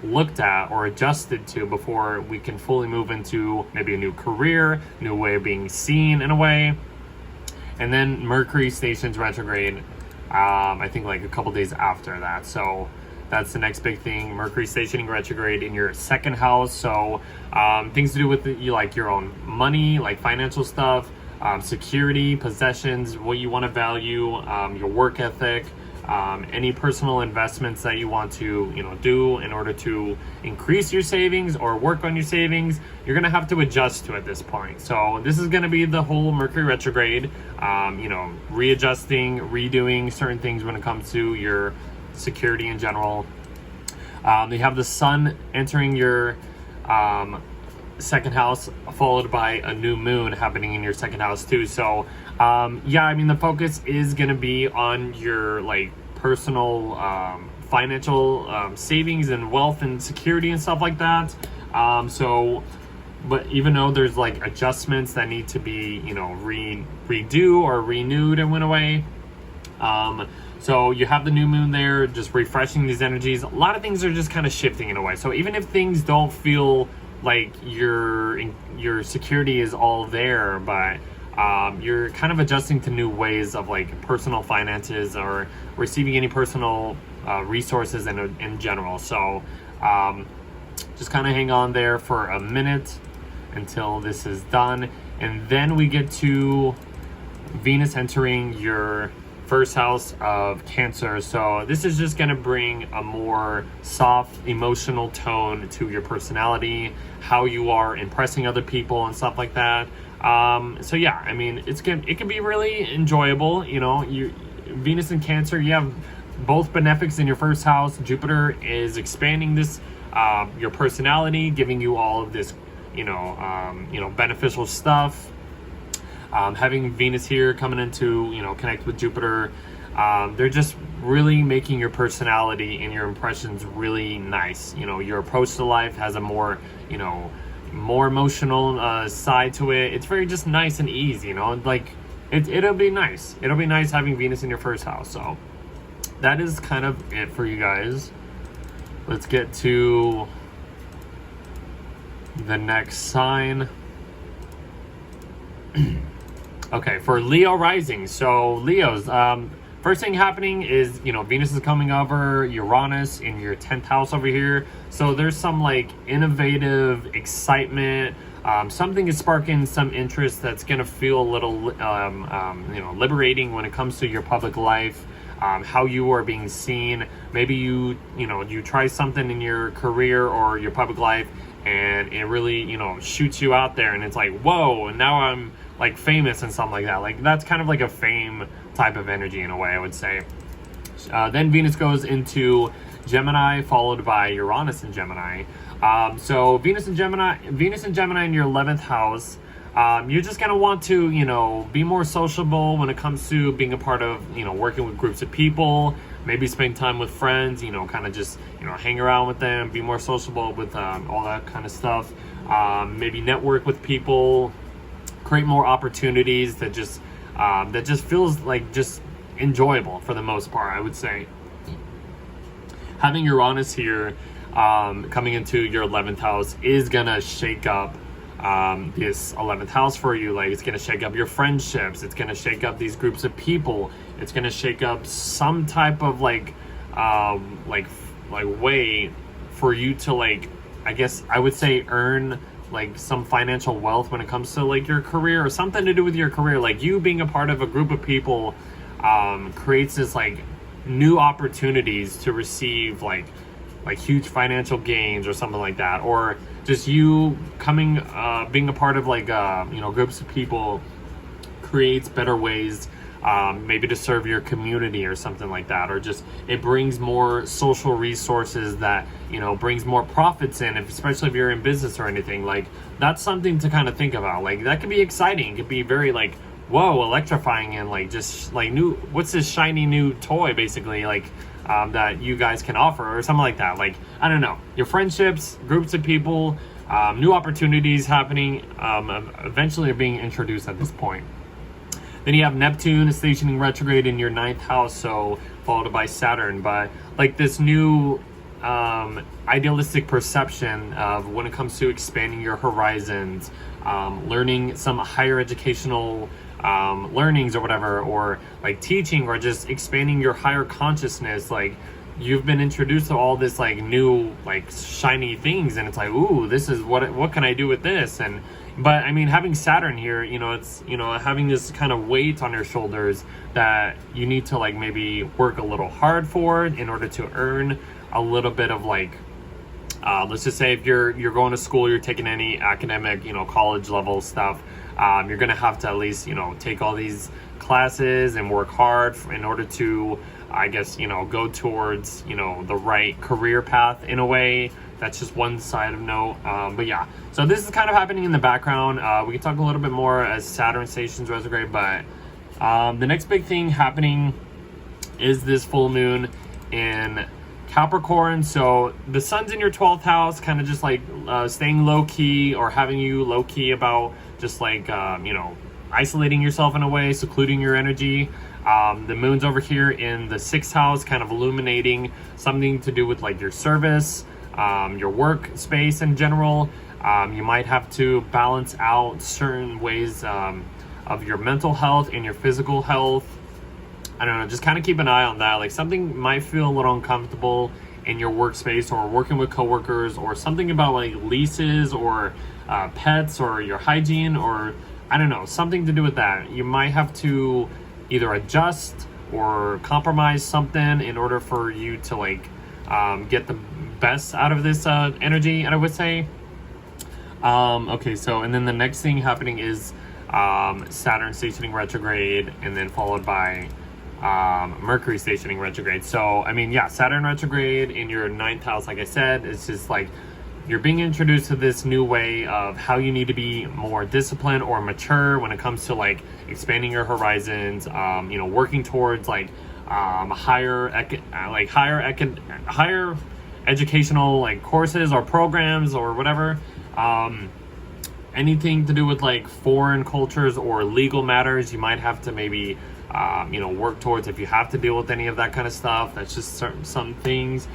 looked at or adjusted to before we can fully move into maybe a new career, new way of being seen in a way. And then Mercury stations retrograde, I think like a couple days after that. So that's the next big thing. Mercury stationing retrograde in your 2nd house. So things to do with like your own money, like financial stuff, security, possessions, what you want to value, your work ethic, any personal investments that you want to do in order to increase your savings or work on your savings. You're gonna have to adjust to at this point. So this is gonna be the whole Mercury retrograde, readjusting, redoing certain things when it comes to your security in general. You have the sun entering your 2nd house, followed by a new moon happening in your 2nd house too. So the focus is going to be on your like personal financial savings and wealth and security and stuff like that. But even though there's like adjustments that need to be redo or renewed and went away, so you have the new moon there just refreshing these energies. A lot of things are just kind of shifting in a way. So even if things don't feel like your security is all there, but you're kind of adjusting to new ways of like personal finances or receiving any personal resources in general. So just kind of hang on there for a minute until this is done, and then we get to Venus entering your 1st house of Cancer. So this is just going to bring a more soft emotional tone to your personality, how you are impressing other people and stuff like that. It can be really enjoyable. Venus and Cancer, you have both benefics in your 1st house. Jupiter is expanding this your personality, giving you all of this beneficial stuff. Having Venus here coming into, connect with Jupiter, they're just really making your personality and your impressions really nice. Your approach to life has a more emotional side to it. It's very just nice and easy, like it'll be nice. It'll be nice having Venus in your 1st house. So that is kind of it for you guys. Let's get to the next sign. Okay, for Leo rising. So Leos, first thing happening is, Venus is coming over Uranus in your 10th house over here. So there's some like innovative excitement. Something is sparking some interest that's going to feel a little, liberating when it comes to your public life. how you are being seen. Maybe you try something in your career or your public life, and it really, shoots you out there, and it's like, whoa, and now I'm like famous and something like that. Like that's kind of like a fame type of energy in a way, I would say. Then Venus goes into Gemini, followed by Uranus in Gemini. So Venus and Gemini in your 11th house. You're just gonna want to, be more sociable when it comes to being a part of, working with groups of people. Maybe spend time with friends, kind of just, hang around with them, be more sociable with all that kind of stuff. Maybe network with people, create more opportunities that just feels like just enjoyable for the most part, I would say. Having Uranus here coming into your 11th house is gonna shake up this 11th house for you. Like, it's gonna shake up your friendships, it's gonna shake up these groups of people, it's gonna shake up some type of like way for you to, like, I guess I would say, earn like some financial wealth when it comes to like your career, or something to do with your career. Like, you being a part of a group of people creates this like new opportunities to receive like huge financial gains or something like that. Or just you coming being a part of like groups of people creates better ways maybe to serve your community or something like that. Or just it brings more social resources that brings more profits in, especially if you're in business or anything. Like, that's something to kind of think about. Like, that could be exciting, it could be very like, whoa, electrifying, and like just like new, what's this shiny new toy basically, like that you guys can offer or something like that. Like, I don't know, your friendships, groups of people, new opportunities happening, eventually are being introduced at this point. Then you have Neptune stationing retrograde in your 9th house, so followed by Saturn. But like this new idealistic perception of when it comes to expanding your horizons, learning some higher educational learnings or whatever, or like teaching, or just expanding your higher consciousness. Like, you've been introduced to all this like new like shiny things, and it's like, ooh, this is what can I do with this? But I mean, having Saturn here, it's having this kind of weight on your shoulders that you need to like maybe work a little hard for in order to earn a little bit of like let's just say if you're going to school, you're taking any academic, college level stuff, you're gonna have to at least take all these classes and work hard in order to, I guess, go towards the right career path in a way. That's just one side of note. But yeah, so this is kind of happening in the background. We can talk a little bit more as Saturn stations retrograde, but the next big thing happening is this full moon in Capricorn. So the sun's in your 12th house, kind of just like staying low key, or having you low key about just like isolating yourself in a way, secluding your energy. The moon's over here in the 6th house, kind of illuminating something to do with like your service, your work space in general. You might have to balance out certain ways of your mental health and your physical health. I don't know, just kind of keep an eye on that. Like, something might feel a little uncomfortable in your workspace, or working with coworkers, or something about like leases, or pets, or your hygiene, or I don't know, something to do with that. You might have to either adjust or compromise something in order for you to like get the best out of this energy, I would say. Okay, so and then the next thing happening is Saturn stationing retrograde, and then followed by Mercury stationing retrograde. So I mean, yeah, Saturn retrograde in your 9th house, like I said, it's just like you're being introduced to this new way of how you need to be more disciplined or mature when it comes to like expanding your horizons, working towards like higher educational like courses or programs or whatever. Anything to do with like foreign cultures or legal matters, you might have to maybe work towards, if you have to deal with any of that kind of stuff. That's just some things.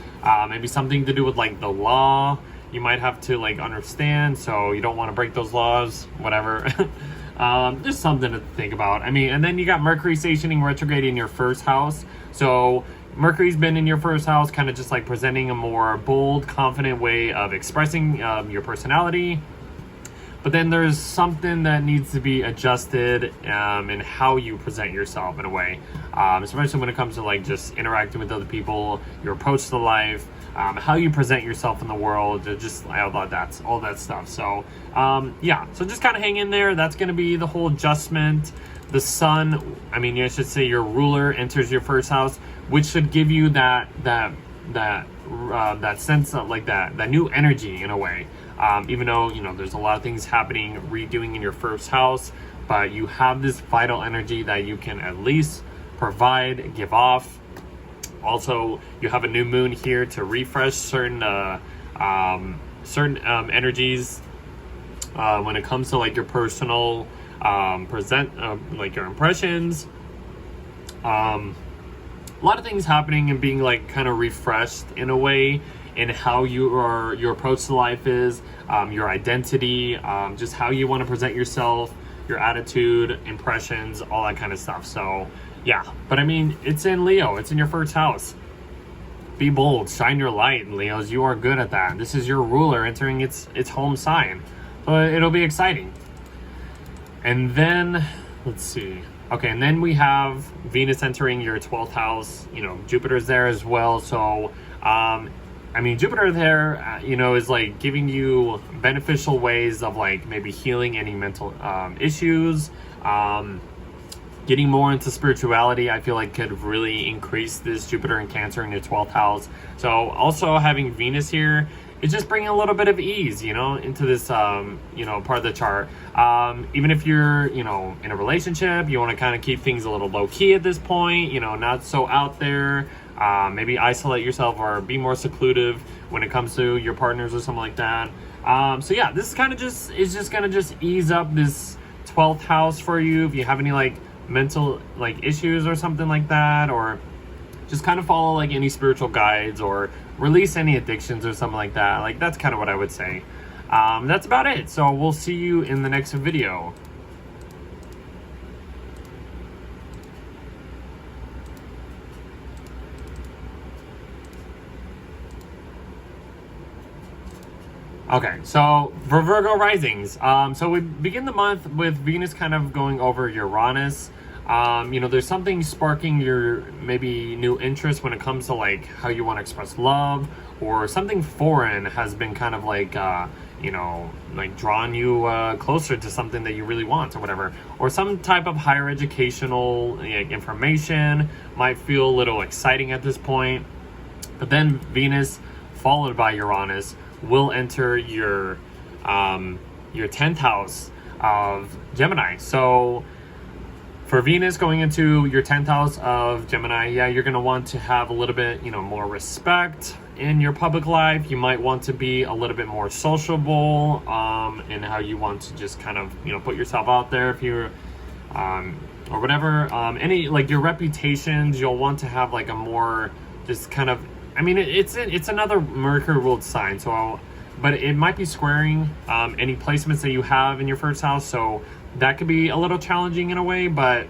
Maybe something to do with like the law, you might have to like understand, so you don't want to break those laws, whatever. Just something to think about. I mean, and then you got Mercury stationing retrograde in your 1st house. So Mercury's been in your 1st house, kind of just like presenting a more bold, confident way of expressing your personality. but then there's something that needs to be adjusted in how you present yourself in a way, especially when it comes to like just interacting with other people, your approach to life, how you present yourself in the world, just all that stuff. So yeah, so just kind of hang in there. That's going to be the whole adjustment. The sun, I should say your ruler enters your first house, which should give you that sense of like that new energy in a way. Even though, there's a lot of things happening, redoing in your first house, but you have this vital energy that you can at least provide, give off. Also, you have a new moon here to refresh certain energies when it comes to like your personal like your impressions. A lot of things happening and being like kind of refreshed in a way in how your approach to life is, your identity, just how you want to present yourself, your attitude, impressions, all that kind of stuff. So yeah, but it's in Leo, it's in your first house. Be bold, shine your light, Leos. You are good at that. This is your ruler entering its home sign, but it'll be exciting. And then let's see. Okay, and then we have Venus entering your 12th house. Jupiter's there as well. So Jupiter there, is like giving you beneficial ways of like maybe healing any mental issues. Getting more into spirituality, I feel like could really increase this Jupiter and Cancer in your 12th house. So also having Venus here is just bringing a little bit of ease, into this, part of the chart. Even if you're, in a relationship, you want to kind of keep things a little low key at this point, not so out there. Maybe isolate yourself or be more seclusive when it comes to your partners or something like that. So yeah, this is kind of just gonna just ease up this 12th house for you. If you have any like mental like issues or something like that, or just kind of follow like any spiritual guides or release any addictions or something like that. Like that's kind of what I would say. That's about it. So we'll see you in the next video. Okay, so for Virgo risings, so we begin the month with Venus kind of going over Uranus. There's something sparking your maybe new interest when it comes to like how you want to express love, or something foreign has been kind of like, like drawing you closer to something that you really want or whatever. Or some type of higher educational information might feel a little exciting at this point. But then Venus, followed by Uranus, will enter your 10th house of Gemini. So for Venus going into your 10th house of Gemini, yeah, you're going to want to have a little bit, more respect in your public life. You might want to be a little bit more sociable in how you want to just kind of, put yourself out there if you're, or whatever. Any, like your reputations, you'll want to have like a more just kind of, it's another Mercury ruled sign, but it might be squaring any placements that you have in your first house, so that could be a little challenging in a way. But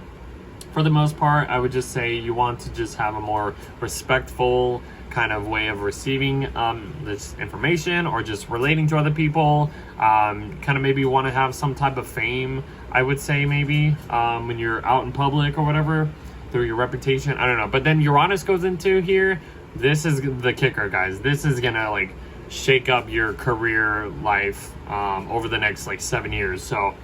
for the most part, I would just say you want to just have a more respectful kind of way of receiving this information, or just relating to other people. Kind of maybe want to have some type of fame, I would say, maybe when you're out in public or whatever, through your reputation. I don't know. But then Uranus goes into here. This is the kicker, guys. This is gonna like shake up your career life over the next like 7 years. So,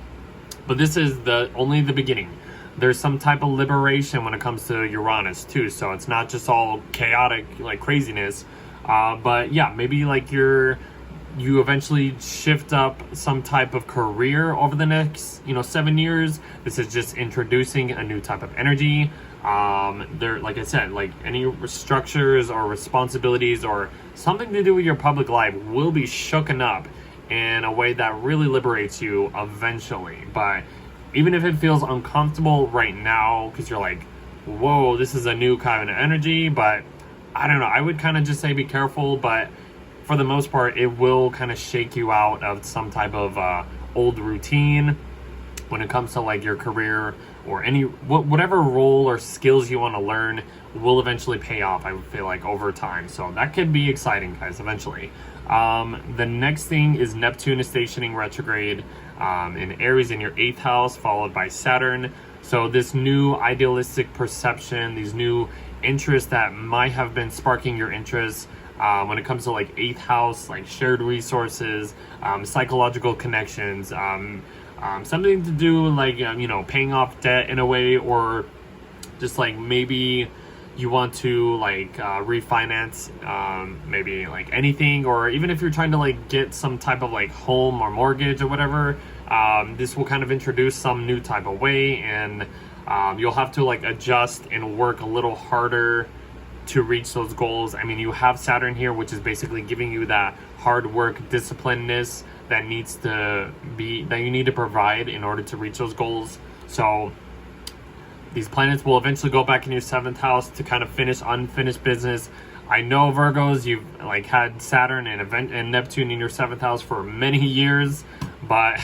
but this is only the beginning. There's some type of liberation when it comes to Uranus too. So it's not just all chaotic like craziness. But yeah, maybe like you eventually shift up some type of career over the next 7 years. This is just introducing a new type of energy. There, like I said, like any structures or responsibilities or something to do with your public life will be shooken up in a way that really liberates you eventually. But even if it feels uncomfortable right now, because you're like, whoa, this is a new kind of energy, but I don't know, I would kind of just say be careful. But for the most part, it will kind of shake you out of some type of old routine when it comes to like your career, or whatever role or skills you want to learn will eventually pay off, I feel like, over time. So that could be exciting, guys, eventually. The next thing is Neptune is stationing retrograde in Aries in your 8th house, followed by Saturn. So this new idealistic perception, these new interests that might have been sparking your interest when it comes to like 8th house, like shared resources, psychological connections, something to do like, paying off debt in a way, or just like maybe you want to like refinance maybe like anything, or even if you're trying to like get some type of like home or mortgage or whatever, this will kind of introduce some new type of way, and you'll have to like adjust and work a little harder to reach those goals. I mean, you have Saturn here, which is basically giving you that hard work, disciplinedness that you need to provide in order to reach those goals. So these planets will eventually go back in your 7th house to kind of finish unfinished business. I know Virgos, you've like had Saturn and Neptune in your 7th house for many years, but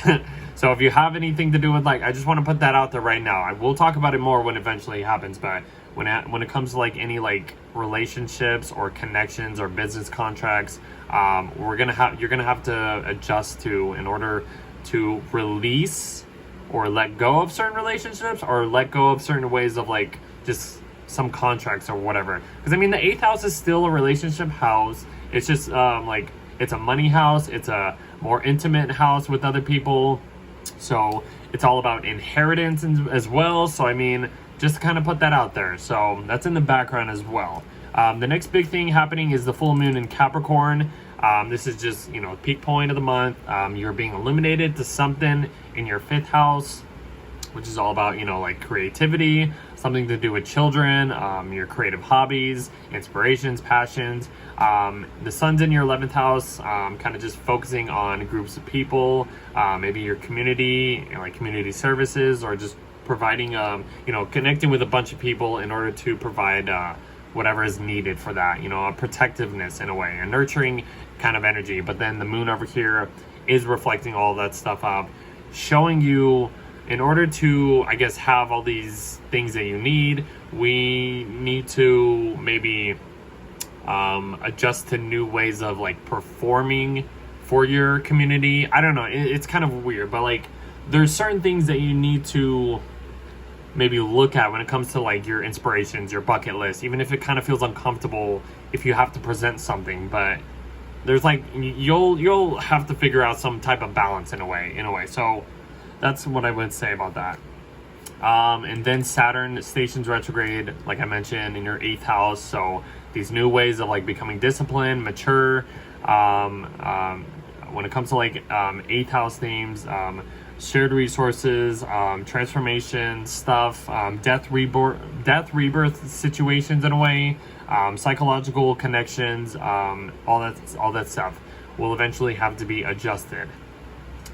so if you have anything to do with like, I just want to put that out there right now. I will talk about it more when it eventually happens, but when it comes to like any like relationships or connections or business contracts, you're gonna have to adjust to in order to release or let go of certain relationships, or let go of certain ways of like just some contracts or whatever. Because I mean, the 8th house is still a relationship house. It's just like it's a money house. It's a more intimate house with other people. So it's all about inheritance as well. So I mean, just to kind of put that out there. So that's in the background as well. The next big thing happening is the full moon in Capricorn. This is just, peak point of the month. You're being illuminated to something in your 5th house, which is all about, like creativity, something to do with children, your creative hobbies, inspirations, passions. The sun's in your 11th house, kind of just focusing on groups of people, maybe your community, like community services, or just providing, connecting with a bunch of people in order to provide whatever is needed for that, a protectiveness in a way, a nurturing kind of energy. But then the moon over here is reflecting all that stuff up, showing you in order to, I guess, have all these things that you need, we need to maybe adjust to new ways of like performing for your community. I don't know, it's kind of weird, but like there's certain things that you need to maybe look at when it comes to like your inspirations, your bucket list, even if it kind of feels uncomfortable if you have to present something. But there's like you'll have to figure out some type of balance in a way. So that's what I would say about that. And then Saturn stations retrograde, like I mentioned, in your 8th house. So these new ways of like becoming disciplined, mature. When it comes to like 8th house themes, shared resources, transformation stuff, death rebirth situations in a way, psychological connections, all that stuff will eventually have to be adjusted.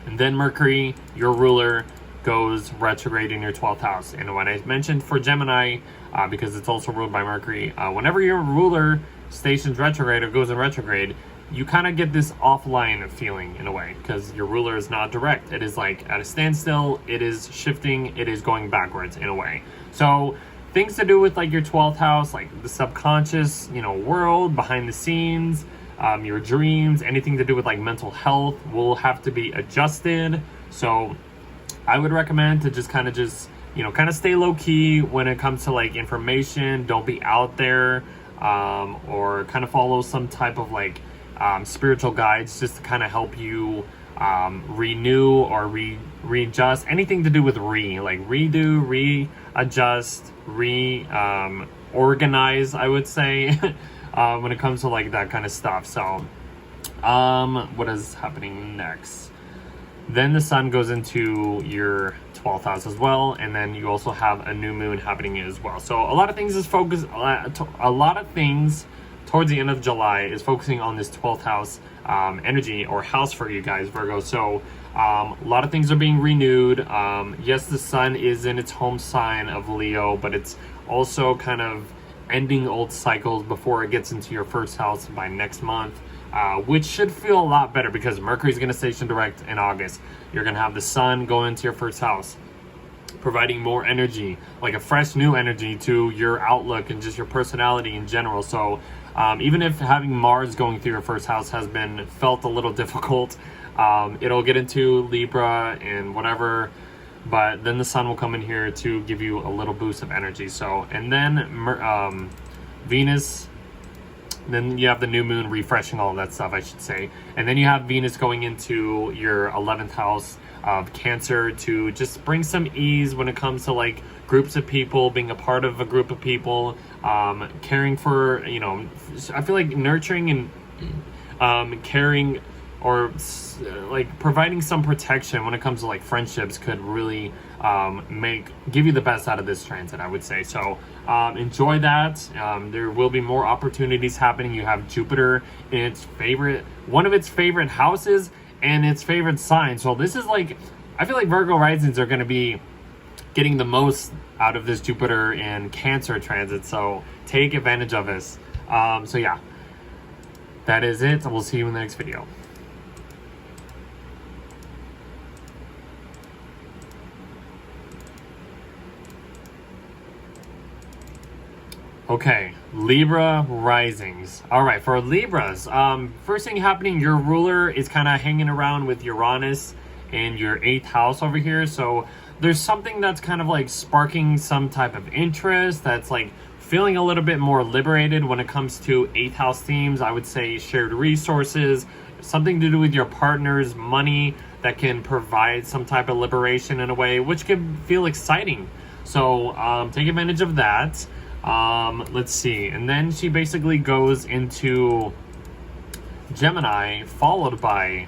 And then Mercury, your ruler, goes retrograde in your 12th house. And when I mentioned for Gemini, because it's also ruled by Mercury, whenever your ruler stations retrograde or goes in retrograde, you kind of get this offline feeling in a way, because your ruler is not direct. It is like at a standstill, it is shifting, it is going backwards in a way. So things to do with like your 12th house, like the subconscious, world, behind the scenes, your dreams, anything to do with like mental health will have to be adjusted. So I would recommend to just kind of stay low key when it comes to like information. Don't be out there, or kind of follow some type of like spiritual guides just to kind of help you renew or readjust, anything to do with redo, readjust, organize, I would say, when it comes to like that kind of stuff. So what is happening next? Then the sun goes into your 12th house as well, and then you also have a new moon happening as well. So a lot of things towards the end of July is focusing on this 12th house energy or house for you guys, Virgo. So a lot of things are being renewed. Yes, the sun is in its home sign of Leo, but it's also kind of ending old cycles before it gets into your 1st house by next month, which should feel a lot better because Mercury is going to station direct in August. You're going to have the sun go into your 1st house, providing more energy, like a fresh new energy to your outlook and just your personality in general. So even if having Mars going through your 1st house has been felt a little difficult, It'll get into Libra and whatever, but then the sun will come in here to give you a little boost of energy. So, and then Venus, then you have the new moon refreshing all of that stuff, I should say. And then you have Venus going into your 11th house of Cancer to just bring some ease when it comes to like groups of people, being a part of a group of people, caring for, you know, I feel like nurturing and caring, or like providing some protection when it comes to like friendships could really give you the best out of this transit, I would say. So enjoy that. There will be more opportunities happening. You have Jupiter in one of its favorite houses and its favorite sign. So this is like, I feel like Virgo risings are going to be getting the most out of this Jupiter and Cancer transit. So take advantage of this. So yeah, that is it. We'll see you in the next video. Okay, Libra risings. All right, for Libras, first thing happening, your ruler is kind of hanging around with Uranus in your 8th house over here. So there's something that's kind of like sparking some type of interest, that's like feeling a little bit more liberated when it comes to 8th house themes. I would say shared resources, something to do with your partner's money that can provide some type of liberation in a way, which can feel exciting. So take advantage of that. Let's see. And then she basically goes into Gemini, followed by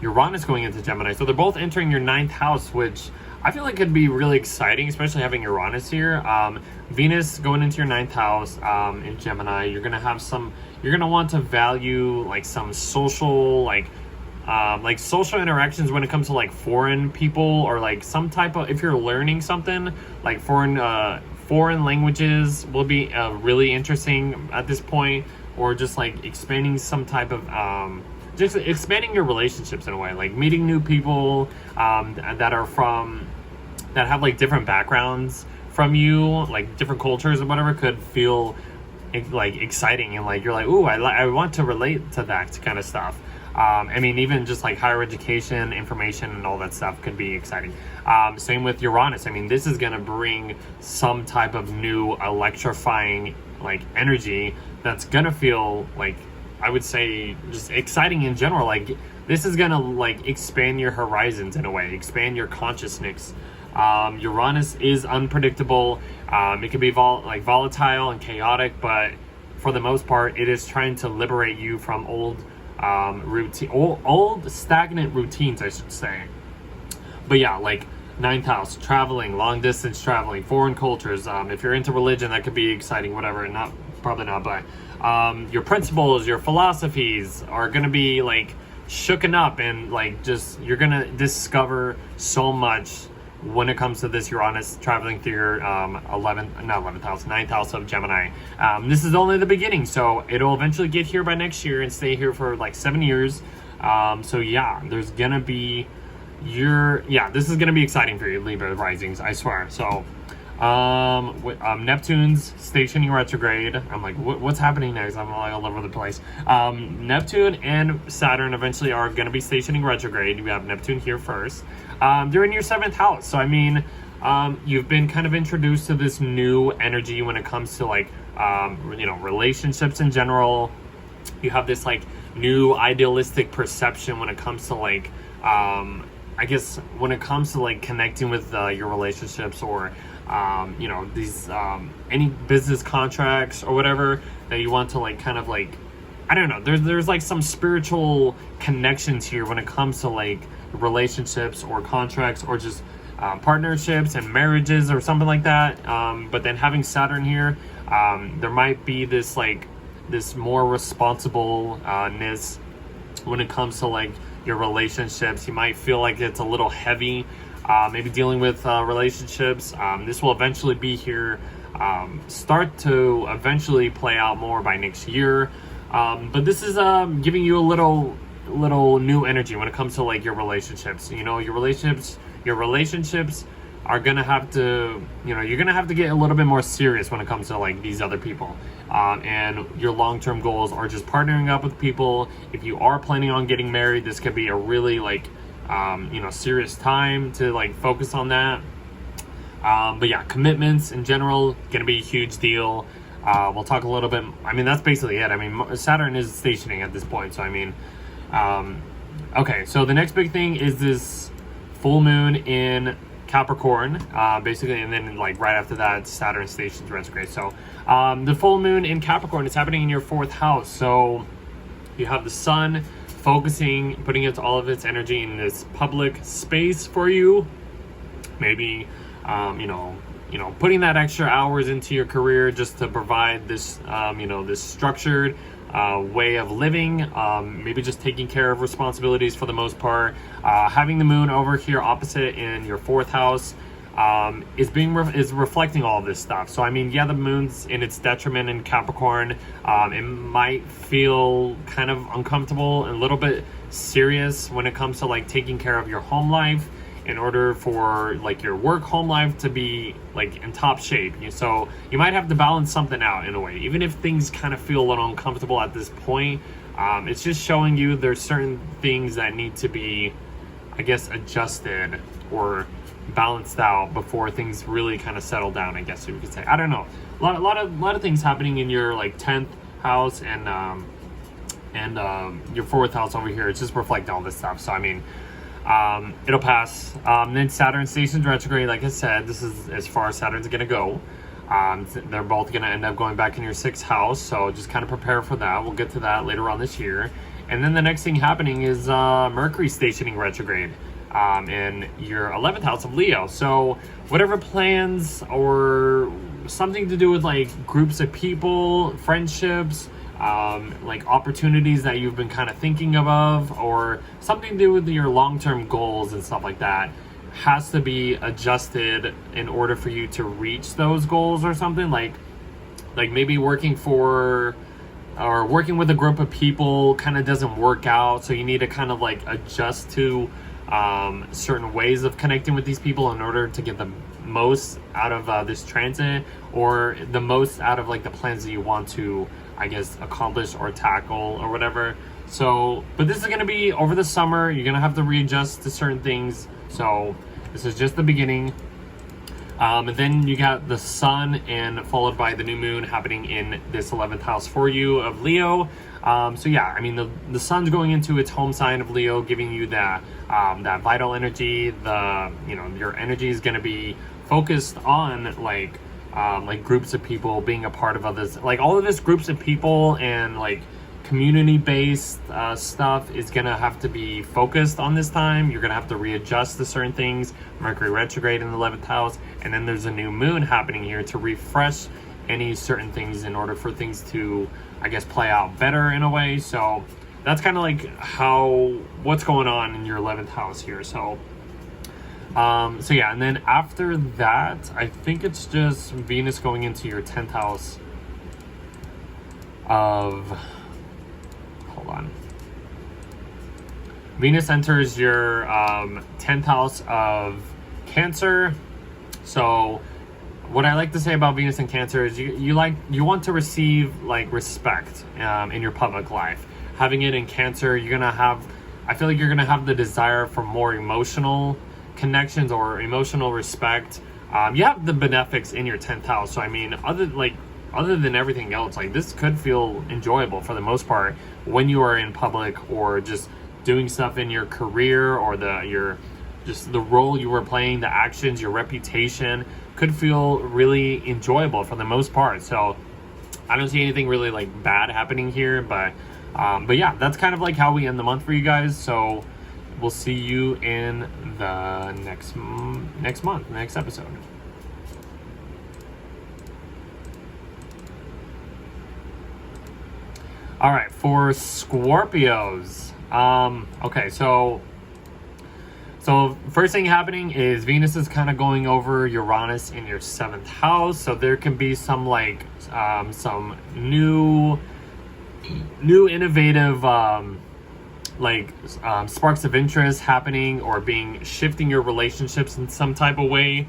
Uranus going into Gemini. So they're both entering your 9th house, which I feel like could be really exciting, especially having Uranus here. Venus going into your 9th house in Gemini. You're going to want to value like some social, like social interactions when it comes to like foreign people, or like some type of, if you're learning something like foreign languages will be really interesting at this point, or just like expanding some type of just expanding your relationships in a way, like meeting new people that have like different backgrounds from you, like different cultures or whatever, could feel like exciting, and like you're like, ooh, I want to relate to that kind of stuff. I mean, even just like higher education, information, and all that stuff could be exciting. Same with Uranus. I mean, this is going to bring some type of new electrifying like energy that's going to feel like, I would say, just exciting in general. Like this is going to like expand your horizons in a way, expand your consciousness. Uranus is unpredictable. It can be volatile and chaotic, but for the most part, it is trying to liberate you from old stagnant routines, I should say. But yeah, like 9th house, traveling, long distance traveling, foreign cultures. If you're into religion, that could be exciting, whatever. Probably not, but your principles, your philosophies are going to be like shooken up, and like just you're going to discover so much when it comes to this Uranus traveling through your 9th house of Gemini. This is only the beginning, so it'll eventually get here by next year and stay here for like 7 years. So yeah, there's gonna be this is gonna be exciting for you, Libra risings, I swear. So Neptune's stationing retrograde. I'm like, what's happening next? I'm like all over the place. Neptune and Saturn eventually are going to be stationing retrograde. We have Neptune here first. They're in your 7th house. So, I mean, you've been kind of introduced to this new energy when it comes to like, relationships in general. You have this like new idealistic perception when it comes to like, I guess when it comes to like connecting with your relationships, or these any business contracts or whatever that you want to like kind of like, I don't know, there's like some spiritual connections here when it comes to like relationships or contracts, or just partnerships and marriages or something like that. But then having Saturn here, there might be this more responsibleness when it comes to like your relationships. You might feel like it's a little heavy, maybe dealing with relationships. This will eventually be here, start to eventually play out more by next year. But this is giving you a little new energy when it comes to like your relationships. Your relationships are gonna have to, you're gonna have to get a little bit more serious when it comes to like these other people, and your long-term goals, or just partnering up with people. If you are planning on getting married, this could be a really like serious time to like focus on that. But yeah, commitments in general gonna be a huge deal. We'll talk a little bit. I mean, that's basically it. I mean, Saturn is stationing at this point, so I mean, okay. So the next big thing is this full moon in Capricorn, basically, and then like right after that, Saturn stations retrograde. So the full moon in Capricorn is happening in your 4th house. So you have the sun focusing, putting all of its energy in this public space for you. Maybe putting that extra hours into your career just to provide this this structured way of living, maybe just taking care of responsibilities for the most part. Having the moon over here opposite in your 4th house is reflecting all of this stuff. So I mean, yeah, the moon's in its detriment in Capricorn. It might feel kind of uncomfortable and a little bit serious when it comes to like taking care of your home life, in order for like your work home life to be like in top shape. So you might have to balance something out in a way, even if things kind of feel a little uncomfortable at this point. It's just showing you there's certain things that need to be, I guess, adjusted or balanced out before things really kind of settle down, I guess you could say. I don't know, a lot of things happening in your like 10th house and your 4th house over here. It's just reflecting all this stuff. So I mean, it'll pass. Then Saturn stations retrograde. Like I said, this is as far as Saturn's gonna go. They're both gonna end up going back in your 6th house, so just kind of prepare for that. We'll get to that later on this year. And then the next thing happening is Mercury stationing retrograde in your 11th house of Leo. So whatever plans or something to do with like groups of people, friendships, like opportunities that you've been kind of thinking of, or something to do with your long-term goals and stuff like that, has to be adjusted in order for you to reach those goals, or something like maybe working with a group of people kind of doesn't work out, so you need to kind of like adjust to certain ways of connecting with these people in order to get the most out of this transit, or the most out of like the plans that you want to, I guess, accomplish or tackle or whatever. So, but this is going to be over the summer. You're going to have to readjust to certain things. So this is just the beginning. And then you got the sun, and followed by the new moon happening in this 11th house for you of Leo. So yeah, I mean, the sun's going into its home sign of Leo, giving you that vital energy. Your energy is going to be focused on like groups of people, being a part of others, like all of this groups of people, and like community-based stuff is gonna have to be focused on this time. You're gonna have to readjust to certain things. Mercury retrograde in the 11th house, and then there's a new moon happening here to refresh any certain things in order for things to, I guess, play out better in a way. So that's kind of like what's going on in your 11th house here. So yeah, and then after that, I think it's just Venus going into your 10th house of, hold on. Venus enters your 10th house of Cancer. So what I like to say about Venus and Cancer is you want to receive like respect in your public life. Having it in Cancer, I feel like you're gonna have the desire for more emotional connections or emotional respect. You have the benefics in your 10th house, so I mean, other than everything else, like this could feel enjoyable for the most part when you are in public, or just doing stuff in your career, or the role you were playing, the actions, your reputation could feel really enjoyable for the most part. So I don't see anything really like bad happening here, but yeah, that's kind of like how we end the month for you guys. So we'll see you in the next episode. All right, for Scorpios. Okay, so first thing happening is Venus is kind of going over Uranus in your 7th house. So there can be some like some new innovative like sparks of interest happening or being shifting your relationships in some type of way.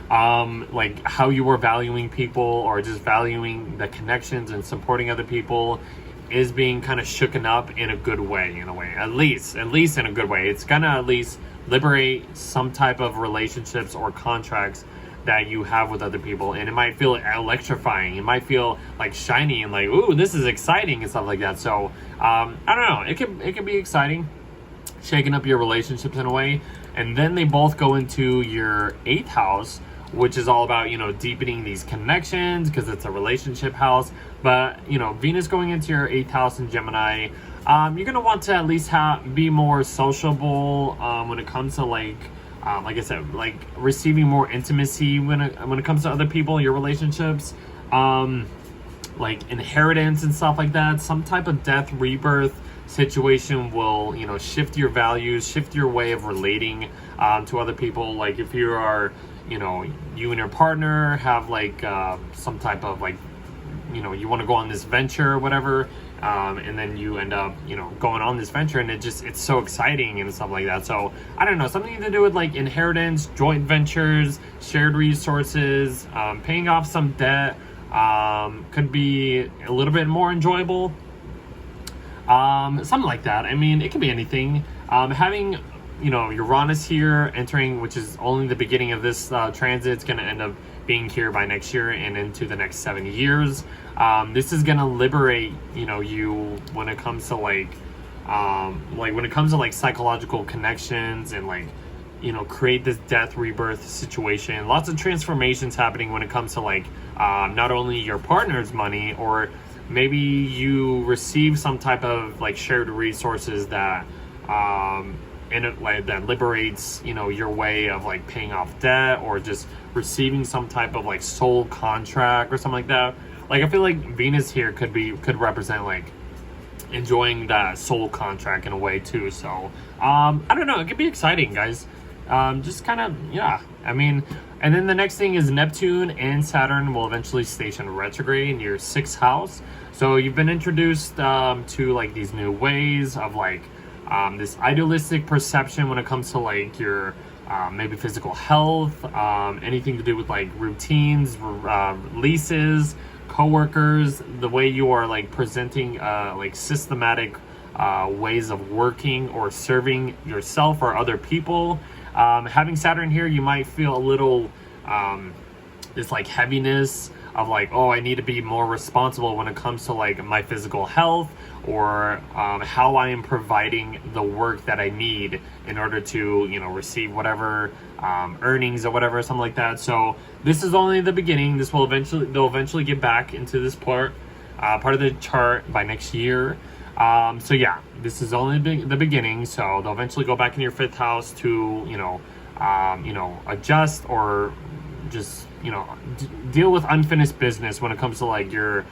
Like how you are valuing people or just valuing the connections and supporting other people is being kind of shooken up in a good way, in a way, at least in a good way. It's gonna at least liberate some type of relationships or contracts that you have with other people, and it might feel electrifying. It might feel like shiny and like, ooh, this is exciting and stuff like that. So I don't know, it can be exciting, shaking up your relationships in a way. And then they both go into your 8th house, which is all about, you know, deepening these connections because it's a relationship house. But, you know, Venus going into your 8th house in Gemini, you're going to want to at least be more sociable when it comes to like I said, like receiving more intimacy when it comes to other people, your relationships, like inheritance and stuff like that. Some type of death rebirth situation will, you know, shift your values, shift your way of relating to other people. Like if you are, you know, you and your partner have like some type of like, you know, you want to go on this venture or whatever, and then you end up, you know, going on this venture and it's so exciting and stuff like that. So I don't know, something to do with like inheritance, joint ventures, shared resources, paying off some debt, could be a little bit more enjoyable, something like that. I mean, it could be anything. Having, you know, Uranus here entering, which is only the beginning of this transit, it's going to end up being here by next year and into the next 7 years. This is going to liberate, you know, you when it comes to like when it comes to like psychological connections and like, you know, create this death rebirth situation. Lots of transformations happening when it comes to like not only your partner's money, or maybe you receive some type of like shared resources that and it like that liberates, you know, your way of like paying off debt, or just receiving some type of like soul contract or something like that. Like I feel like Venus here could represent like enjoying that soul contract in a way too. So I don't know, it could be exciting, guys. Just kind of, yeah, I mean, and then the next thing is Neptune and Saturn will eventually station retrograde in your 6th house. So you've been introduced to like these new ways of like this idealistic perception when it comes to like your maybe physical health, anything to do with like routines, leases, coworkers, the way you are like presenting like systematic ways of working or serving yourself or other people. Having Saturn here, you might feel a little this like heaviness of like, oh, I need to be more responsible when it comes to like my physical health, or how I am providing the work that I need in order to, you know, receive whatever earnings or whatever, something like that. So this is only the beginning. They'll eventually get back into this part of the chart by next year. So yeah, this is only the beginning. So they'll eventually go back in your 5th house to, you know, adjust or just, you know, deal with unfinished business when it comes to like your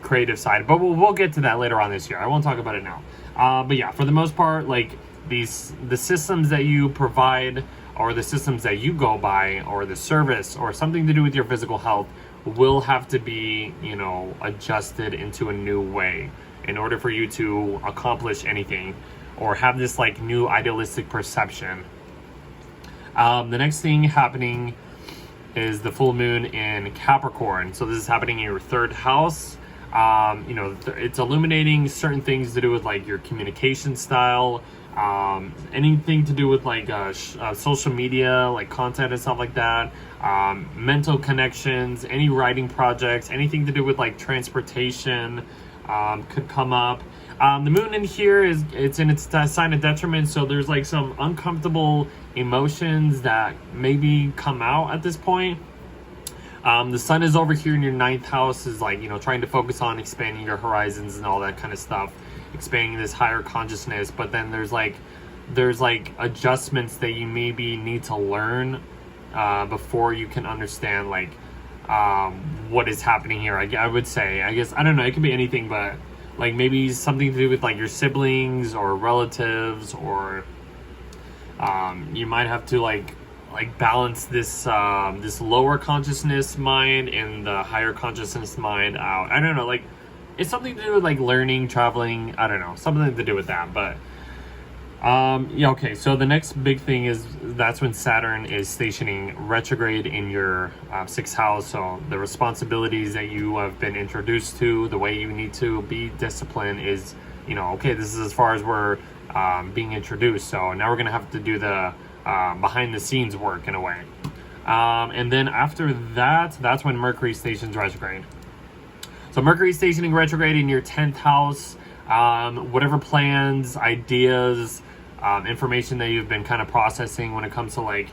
creative side. But we'll get to that later on this year. I won't talk about it now. But yeah, for the most part, like the systems that you provide, or the systems that you go by, or the service, or something to do with your physical health will have to be, you know, adjusted into a new way in order for you to accomplish anything or have this like new idealistic perception. The next thing happening is the full moon in Capricorn. So this is happening in your 3rd house. You know, it's illuminating certain things to do with like your communication style, anything to do with like social media, like content and stuff like that, mental connections, any writing projects, anything to do with like transportation could come up. The moon in here it's in its sign of detriment, so there's like some uncomfortable emotions that maybe come out at this point. The sun is over here in your 9th house, is like, you know, trying to focus on expanding your horizons and all that kind of stuff, expanding this higher consciousness. But then there's like adjustments that you maybe need to learn before you can understand like what is happening here. I would say, I guess, I don't know, it could be anything, but like maybe something to do with like your siblings or relatives, or you might have to like balance this this lower consciousness mind and the higher consciousness mind out. I don't know, like it's something to do with like learning, traveling, I don't know, something to do with that. But yeah, okay, so the next big thing is that's when Saturn is stationing retrograde in your sixth house. So the responsibilities that you have been introduced to, the way you need to be disciplined is, you know, okay, this is as far as we're being introduced. So now we're going to have to do the behind the scenes work in a way. And then after that, that's when Mercury stations retrograde. So Mercury stationing retrograde in your 10th house, whatever plans, ideas, information that you've been kind of processing when it comes to like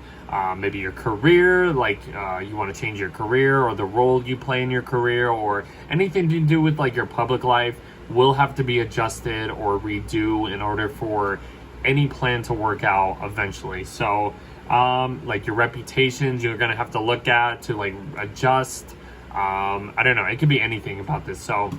maybe your career, like you want to change your career or the role you play in your career, or anything to do with like your public life will have to be adjusted or redo in order for any plan to work out eventually. So like your reputations, you're going to have to look at to like adjust. I don't know, it could be anything about this. So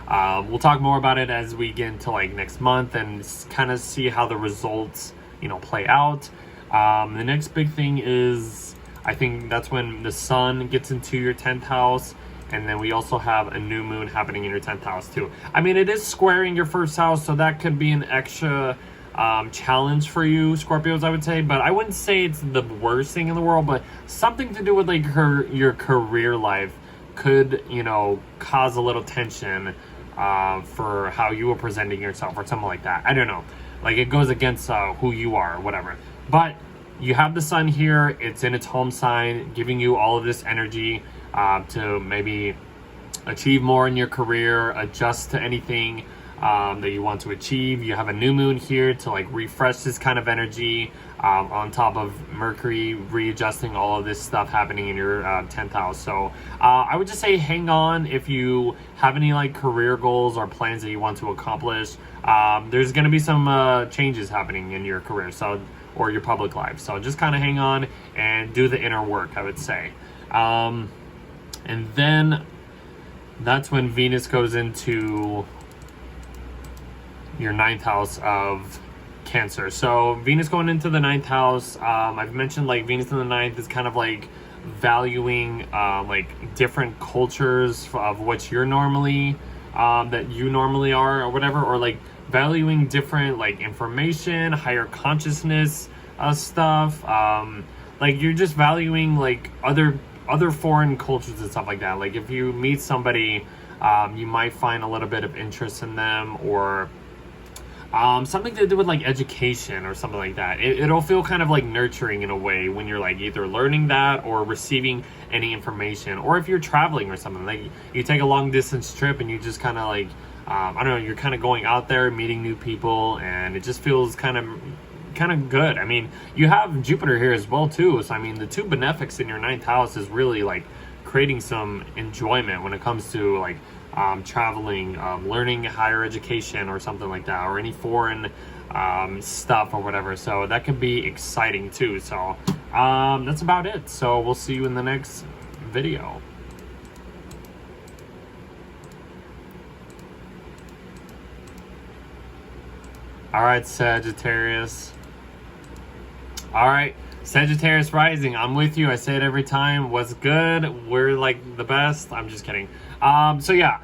we'll talk more about it as we get into like next month and kind of see how the results, you know, play out. The next big thing is, I think that's when the sun gets into your 10th house. And then we also have a new moon happening in your 10th house too. I mean, it is squaring your first house, so that could be an extra challenge for you, Scorpios, I would say. But I wouldn't say it's the worst thing in the world, but something to do with like your career life could, you know, cause a little tension for how you are presenting yourself or something like that. I don't know. Like it goes against who you are or whatever. But you have the sun here. It's in its home sign, giving you all of this energy to maybe achieve more in your career, adjust to anything that you want to achieve. You have a new moon here to like refresh this kind of energy on top of Mercury readjusting all of this stuff happening in your 10th house. So I would just say hang on if you have any like career goals or plans that you want to accomplish. There's going to be some changes happening in your career, so, or your public life. So just kind of hang on and do the inner work, I would say. And then that's when Venus goes into your 9th house of Cancer. So Venus going into the 9th house, I've mentioned like Venus in the 9th is kind of like valuing like different cultures of what you're normally that you normally are or whatever, or like valuing different like information, higher consciousness stuff, like you're just valuing like other foreign cultures and stuff like that. Like if you meet somebody, you might find a little bit of interest in them, or something to do with like education or something like that. It'll feel kind of like nurturing in a way when you're like either learning that or receiving any information, or if you're traveling or something, like you take a long distance trip and you just kind of like I don't know, you're kind of going out there meeting new people, and it just feels kind of good. I mean, you have Jupiter here as well too, so I mean the two benefics in your 9th house is really like creating some enjoyment when it comes to like traveling, learning higher education or something like that, or any foreign stuff or whatever. So that can be exciting too. So that's about it. So we'll see you in the next video. All right, Sagittarius. All right, Sagittarius rising. I'm with you. I say it every time. What's good? We're like the best. I'm just kidding. So yeah.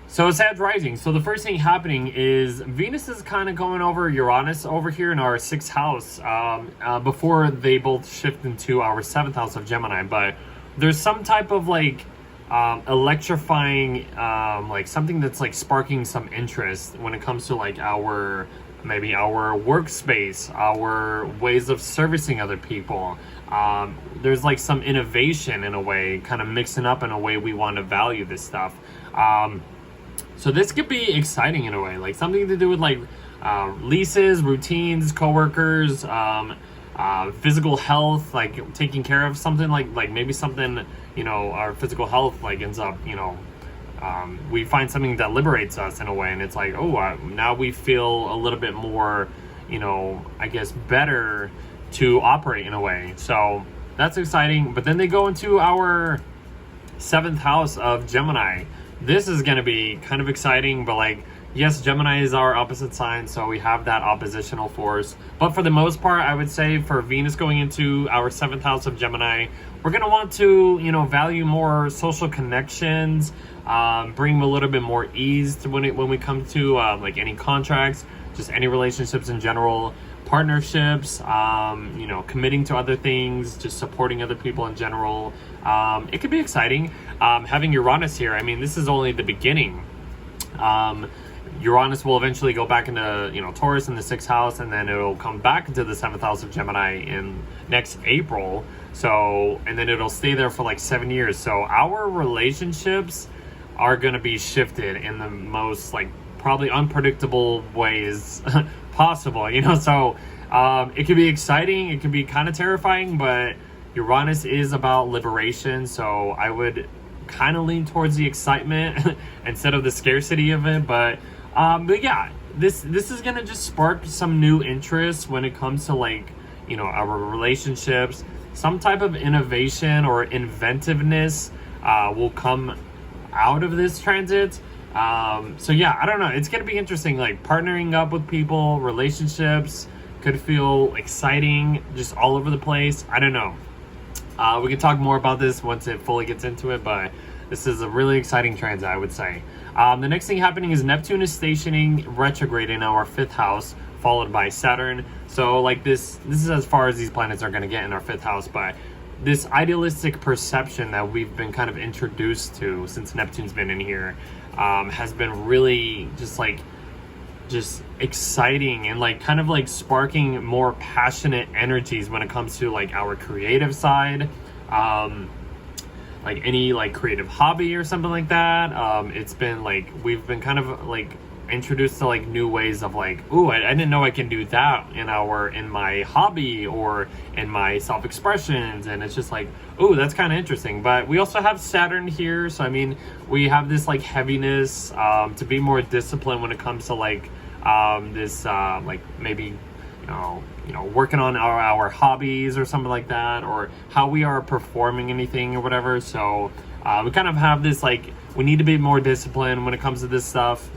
So Sag rising. So the first thing happening is Venus is kind of going over Uranus over here in our 6th house before they both shift into our 7th house of Gemini. But there's some type of like electrifying, like something that's like sparking some interest when it comes to like maybe our workspace, our ways of servicing other people. There's like some innovation in a way, kind of mixing up in a way we want to value this stuff. So this could be exciting in a way, like something to do with like leases, routines, coworkers, physical health, like taking care of something, like maybe something, you know, our physical health like ends up, you know, we find something that liberates us in a way, and it's like, oh, now we feel a little bit more, you know, I guess better to operate in a way. So that's exciting. But then they go into our 7th house of Gemini. This is going to be kind of exciting, but like yes, Gemini is our opposite sign, so we have that oppositional force. But for the most part, I would say for Venus going into our 7th house of Gemini, we're going to want to, you know, value more social connections, bring a little bit more ease to when we come to like any contracts, just any relationships in general, partnerships, you know, committing to other things, just supporting other people in general. It could be exciting. Having Uranus here, I mean, this is only the beginning. Uranus will eventually go back into, you know, Taurus in the 6th house, and then it'll come back into the 7th house of Gemini in next April. So, and then it'll stay there for like 7 years. So our relationships are going to be shifted in the most like probably unpredictable ways possible, you know. So it could be exciting, it could be kind of terrifying, but Uranus is about liberation, so I would kind of lean towards the excitement instead of the scarcity of it. But yeah, this is gonna just spark some new interest when it comes to, like, you know, our relationships. Some type of innovation or inventiveness will come out of this transit. So yeah, I don't know, it's gonna be interesting. Like, partnering up with people, relationships could feel exciting, just all over the place. I don't know. We can talk more about this once it fully gets into it, but this is a really exciting transit, I would say. The next thing happening is Neptune is stationing retrograde in our 5th house, followed by Saturn. So like this is as far as these planets are going to get in our 5th house. But this idealistic perception that we've been kind of introduced to since Neptune's been in here has been really just exciting, and like kind of like sparking more passionate energies when it comes to like our creative side, like any like creative hobby or something like that. It's been like we've been kind of like introduced to like new ways of like, ooh, I didn't know I can do that in my hobby or in my self-expressions, and it's just like, ooh, that's kind of interesting. But we also have Saturn here, so I mean, we have this like heaviness to be more disciplined when it comes to like this like maybe you know working on our hobbies or something like that, or how we are performing anything or whatever. So we kind of have this like, we need to be more disciplined when it comes to this stuff.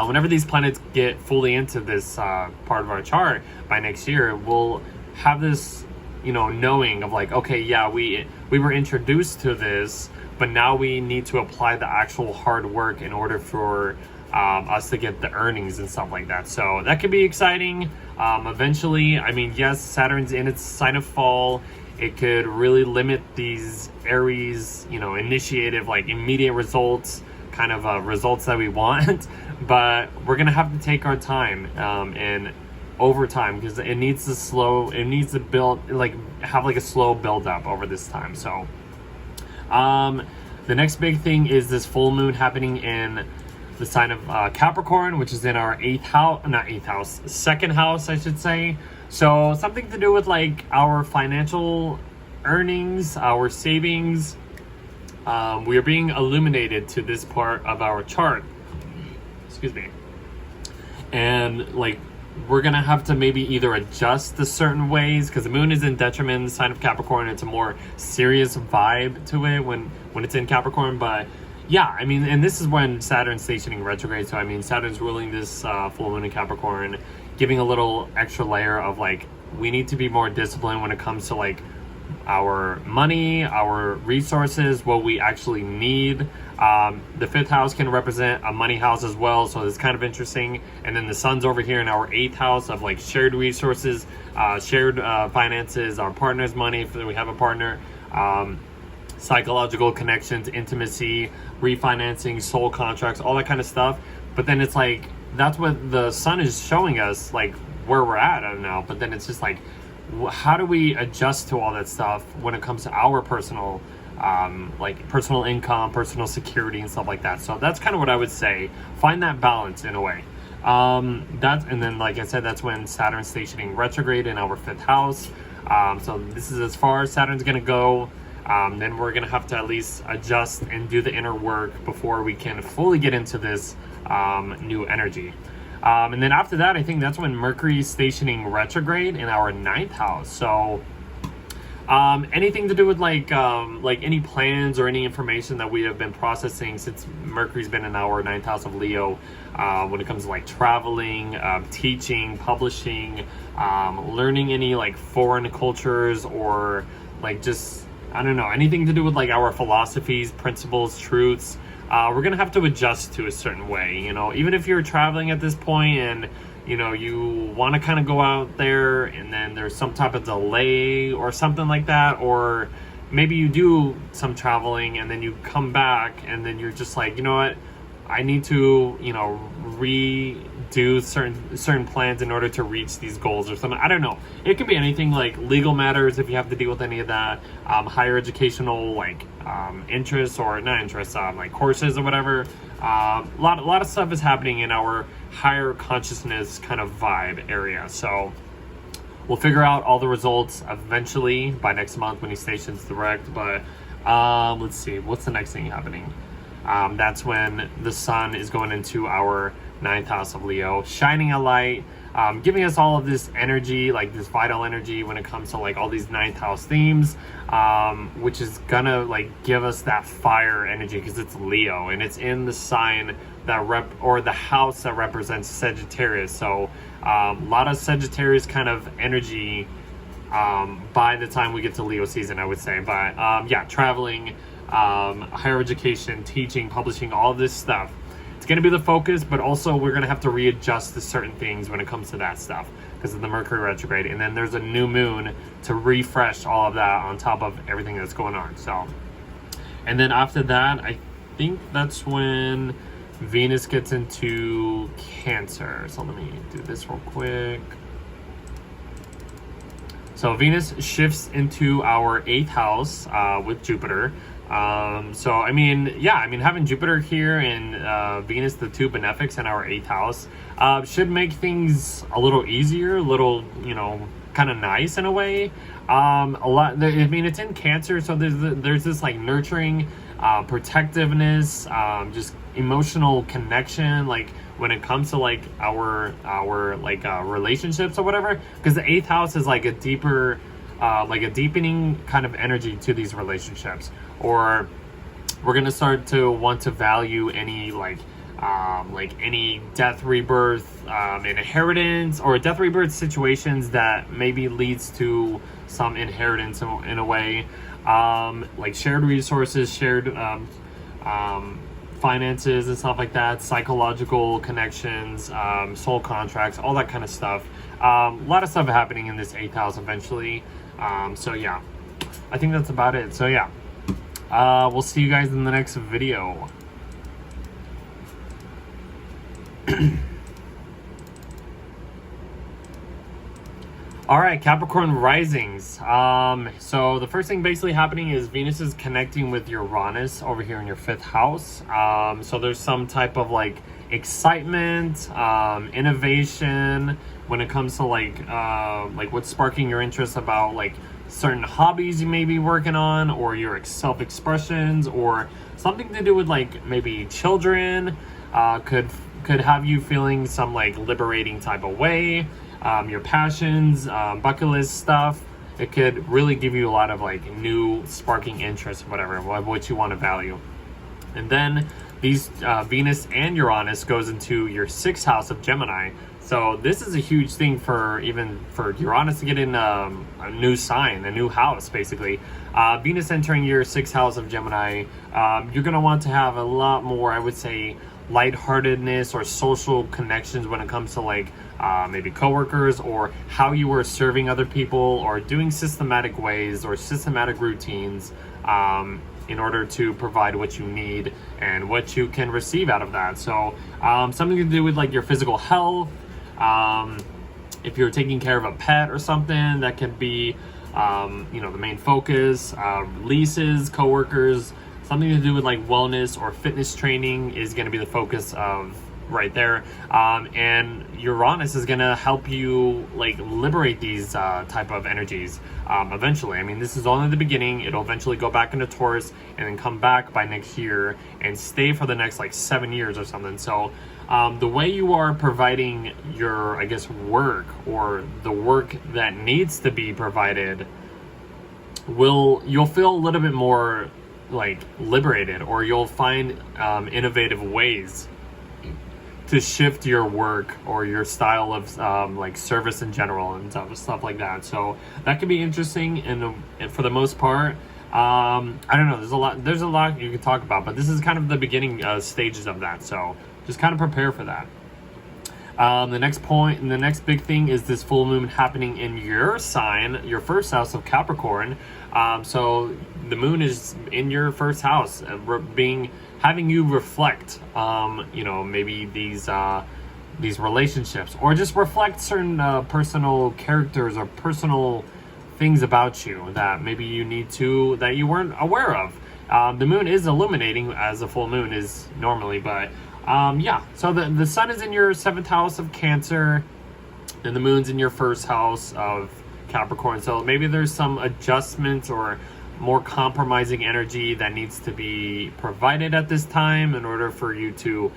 Whenever these planets get fully into this part of our chart by next year, we'll have this, you know, knowing of like, okay, yeah, we were introduced to this, but now we need to apply the actual hard work in order for us to get the earnings and stuff like that. So that could be exciting. Eventually, I mean, yes, Saturn's in its sign of fall. It could really limit these Aries, you know, initiative, like immediate results, kind of results that we want. But we're gonna have to take our time and over time, because it needs to build, like have like a slow build up over this time. So the next big thing is this full moon happening in the sign of Capricorn, which is in our 2nd house, I should say. So something to do with like our financial earnings, our savings. We are being illuminated to this part of our chart. Excuse me. And like, we're gonna have to maybe either adjust to certain ways, because the moon is in detriment in the sign of Capricorn. It's a more serious vibe to it when it's in Capricorn. But yeah, I mean, and this is when Saturn's stationing retrograde. So I mean, Saturn's ruling this full moon in Capricorn, giving a little extra layer of like, we need to be more disciplined when it comes to like our money, our resources, what we actually need. The 5th house can represent a money house as well, so it's kind of interesting. And then the sun's over here in our 8th house of like shared resources, shared finances, our partner's money if we have a partner, psychological connections, intimacy, refinancing, soul contracts, all that kind of stuff. But then it's like, that's what the sun is showing us, like where we're at now. But then it's just like, how do we adjust to all that stuff when it comes to our personal like personal income, personal security, and stuff like that? So that's kind of what I would say. Find that balance in a way. And then, like I said, that's when Saturn's stationing retrograde in our 5th house. So this is as far as Saturn's going to go. Then we're going to have to at least adjust and do the inner work before we can fully get into this new energy. And then after that, I think that's when Mercury is stationing retrograde in our 9th house. So Anything to do with like any plans or any information that we have been processing since Mercury's been in our 9th house of Leo, when it comes to like traveling, teaching, publishing, learning any like foreign cultures, or like just, I don't know, anything to do with like our philosophies, principles, truths. We're gonna have to adjust to a certain way, you know, even if you're traveling at this point and you know, you want to kind of go out there and then there's some type of delay or something like that, or maybe you do some traveling and then you come back and then you're just like, you know what, I need to, you know, redo certain plans in order to reach these goals or something. I don't know. It could be anything, like legal matters if you have to deal with any of that, higher educational like interests, or not interests, like courses or whatever. A lot of stuff is happening in our higher consciousness kind of vibe area. So we'll figure out all the results eventually by next month when he stations direct. But let's see, what's the next thing happening? That's when the sun is going into our 9th house of Leo, shining a light, giving us all of this energy, like this vital energy when it comes to like all these 9th house themes, which is gonna like give us that fire energy because it's Leo and it's in the sign that the house that represents Sagittarius. So a lot of Sagittarius kind of energy by the time we get to Leo season, I would say. But yeah, traveling, higher education, teaching, publishing, all this stuff. It's going to be the focus, but also we're going to have to readjust to certain things when it comes to that stuff because of the Mercury retrograde. And then there's a new moon to refresh all of that on top of everything that's going on. So, and then after that, I think that's when Venus gets into Cancer. So let me do this real quick. So Venus shifts into our 8th house with Jupiter. So, I mean, yeah, I mean, having Jupiter here and Venus, the two benefics in our 8th house, should make things a little easier, a little, you know, kind of nice in a way. I mean, it's in Cancer, so there's this like nurturing, protectiveness, just emotional connection, like when it comes to like our like relationships or whatever, because the 8th house is like a deeper, like a deepening kind of energy to these relationships. Or we're gonna start to want to value any like any death, rebirth, inheritance, or death, rebirth situations that maybe leads to some inheritance in a way, like shared resources, shared finances and stuff like that, psychological connections, soul contracts, all that kind of stuff. A lot of stuff happening in this 8th house eventually. So yeah, I think that's about it. So yeah. We'll see you guys in the next video. All right, Capricorn risings. So the first thing basically happening is Venus is connecting with Uranus over here in your 5th house. So there's some type of like excitement, innovation when it comes to like what's sparking your interest about like certain hobbies you may be working on, or your self-expressions, or something to do with like maybe children, could have you feeling some like liberating type of way, your passions, bucket list stuff. It could really give you a lot of like new sparking interest, whatever, what you want to value. And then these Venus and Uranus goes into your 6th house of Gemini. So this is a huge thing for Uranus to get in a new sign, a new house, basically. Venus entering your 6th house of Gemini, you're going to want to have a lot more, I would say, lightheartedness or social connections when it comes to like maybe coworkers, or how you are serving other people, or doing systematic ways or systematic routines in order to provide what you need and what you can receive out of that. So something to do with like your physical health. If you're taking care of a pet or something, that can be, you know, the main focus. Leases, coworkers, something to do with like wellness or fitness training is going to be the focus of right there. And Uranus is going to help you like liberate these type of energies eventually. I mean, this is only the beginning. It'll eventually go back into Taurus and then come back by next year and stay for the next like 7 years or something. So the way you are providing your, I guess, work, or the work that needs to be provided, you'll feel a little bit more like liberated, or you'll find innovative ways to shift your work or your style of like service in general and stuff like that. So that could be interesting. And for the most part, I don't know, there's a lot you can talk about, but this is kind of the beginning stages of that. So just kind of prepare for that. The next big thing is this full moon happening in your sign, your first house of Capricorn. So the moon is in your first house, having you reflect, maybe these relationships, or just reflect certain personal characters or personal things about you that maybe that you weren't aware of. The moon is illuminating, as a full moon is normally, but so the sun is in your 7th house of Cancer, and the moon's in your first house of Capricorn. So maybe there's some adjustments or more compromising energy that needs to be provided at this time in order for you to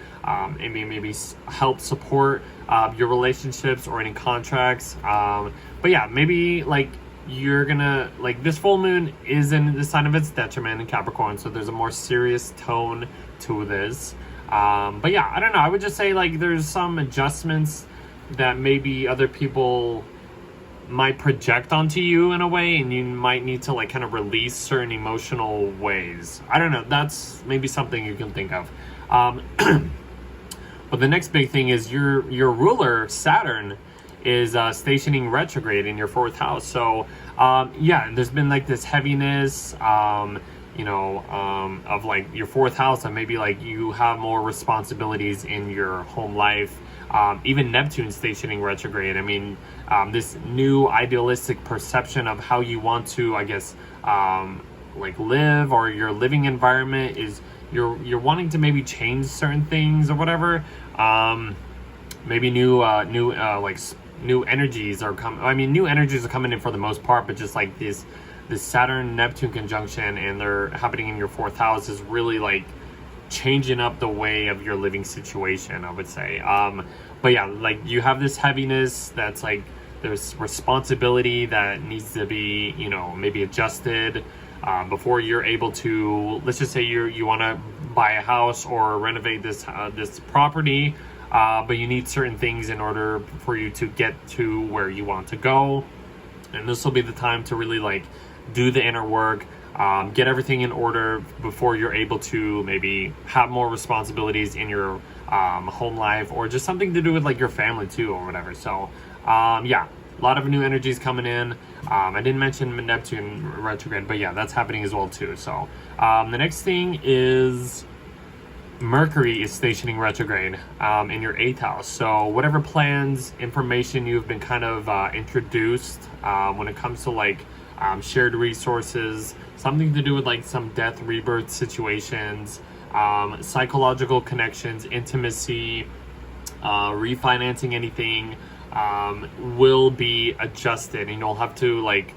maybe help support your relationships or any contracts. But yeah, maybe like you're gonna, like, this full moon is in the sign of its detriment in Capricorn, so there's a more serious tone to this. But yeah, I don't know, I would just say like there's some adjustments that maybe other people might project onto you in a way, and you might need to like kind of release certain emotional ways. I don't know, that's maybe something you can think of. But the next big thing is your ruler Saturn is stationing retrograde in your 4th house. So there's been like this heaviness of like your 4th house, and maybe like you have more responsibilities in your home life. Even Neptune stationing retrograde. I mean, this new idealistic perception of how you want to, I guess, like live, or your living environment is you're wanting to maybe change certain things or whatever. Maybe new energies are coming. I mean, new energies are coming in for the most part, but just like this Saturn Neptune conjunction, and they're happening in your 4th house, is really like changing up the way of your living situation, I would say. But yeah, like you have this heaviness that's like there's responsibility that needs to be, maybe adjusted before you're able to, let's just say you want to buy a house or renovate this property, but you need certain things in order for you to get to where you want to go. And this will be the time to really like do the inner work, get everything in order before you're able to maybe have more responsibilities in your home life, or just something to do with like your family too, or whatever. So a lot of new energies coming in. I didn't mention Neptune retrograde, but yeah, that's happening as well too. So the next thing is Mercury is stationing retrograde in your 8th house. So whatever plans, information you've been kind of introduced when it comes to like shared resources, something to do with like some death, rebirth situations, psychological connections, intimacy, refinancing anything, will be adjusted, and you'll have to like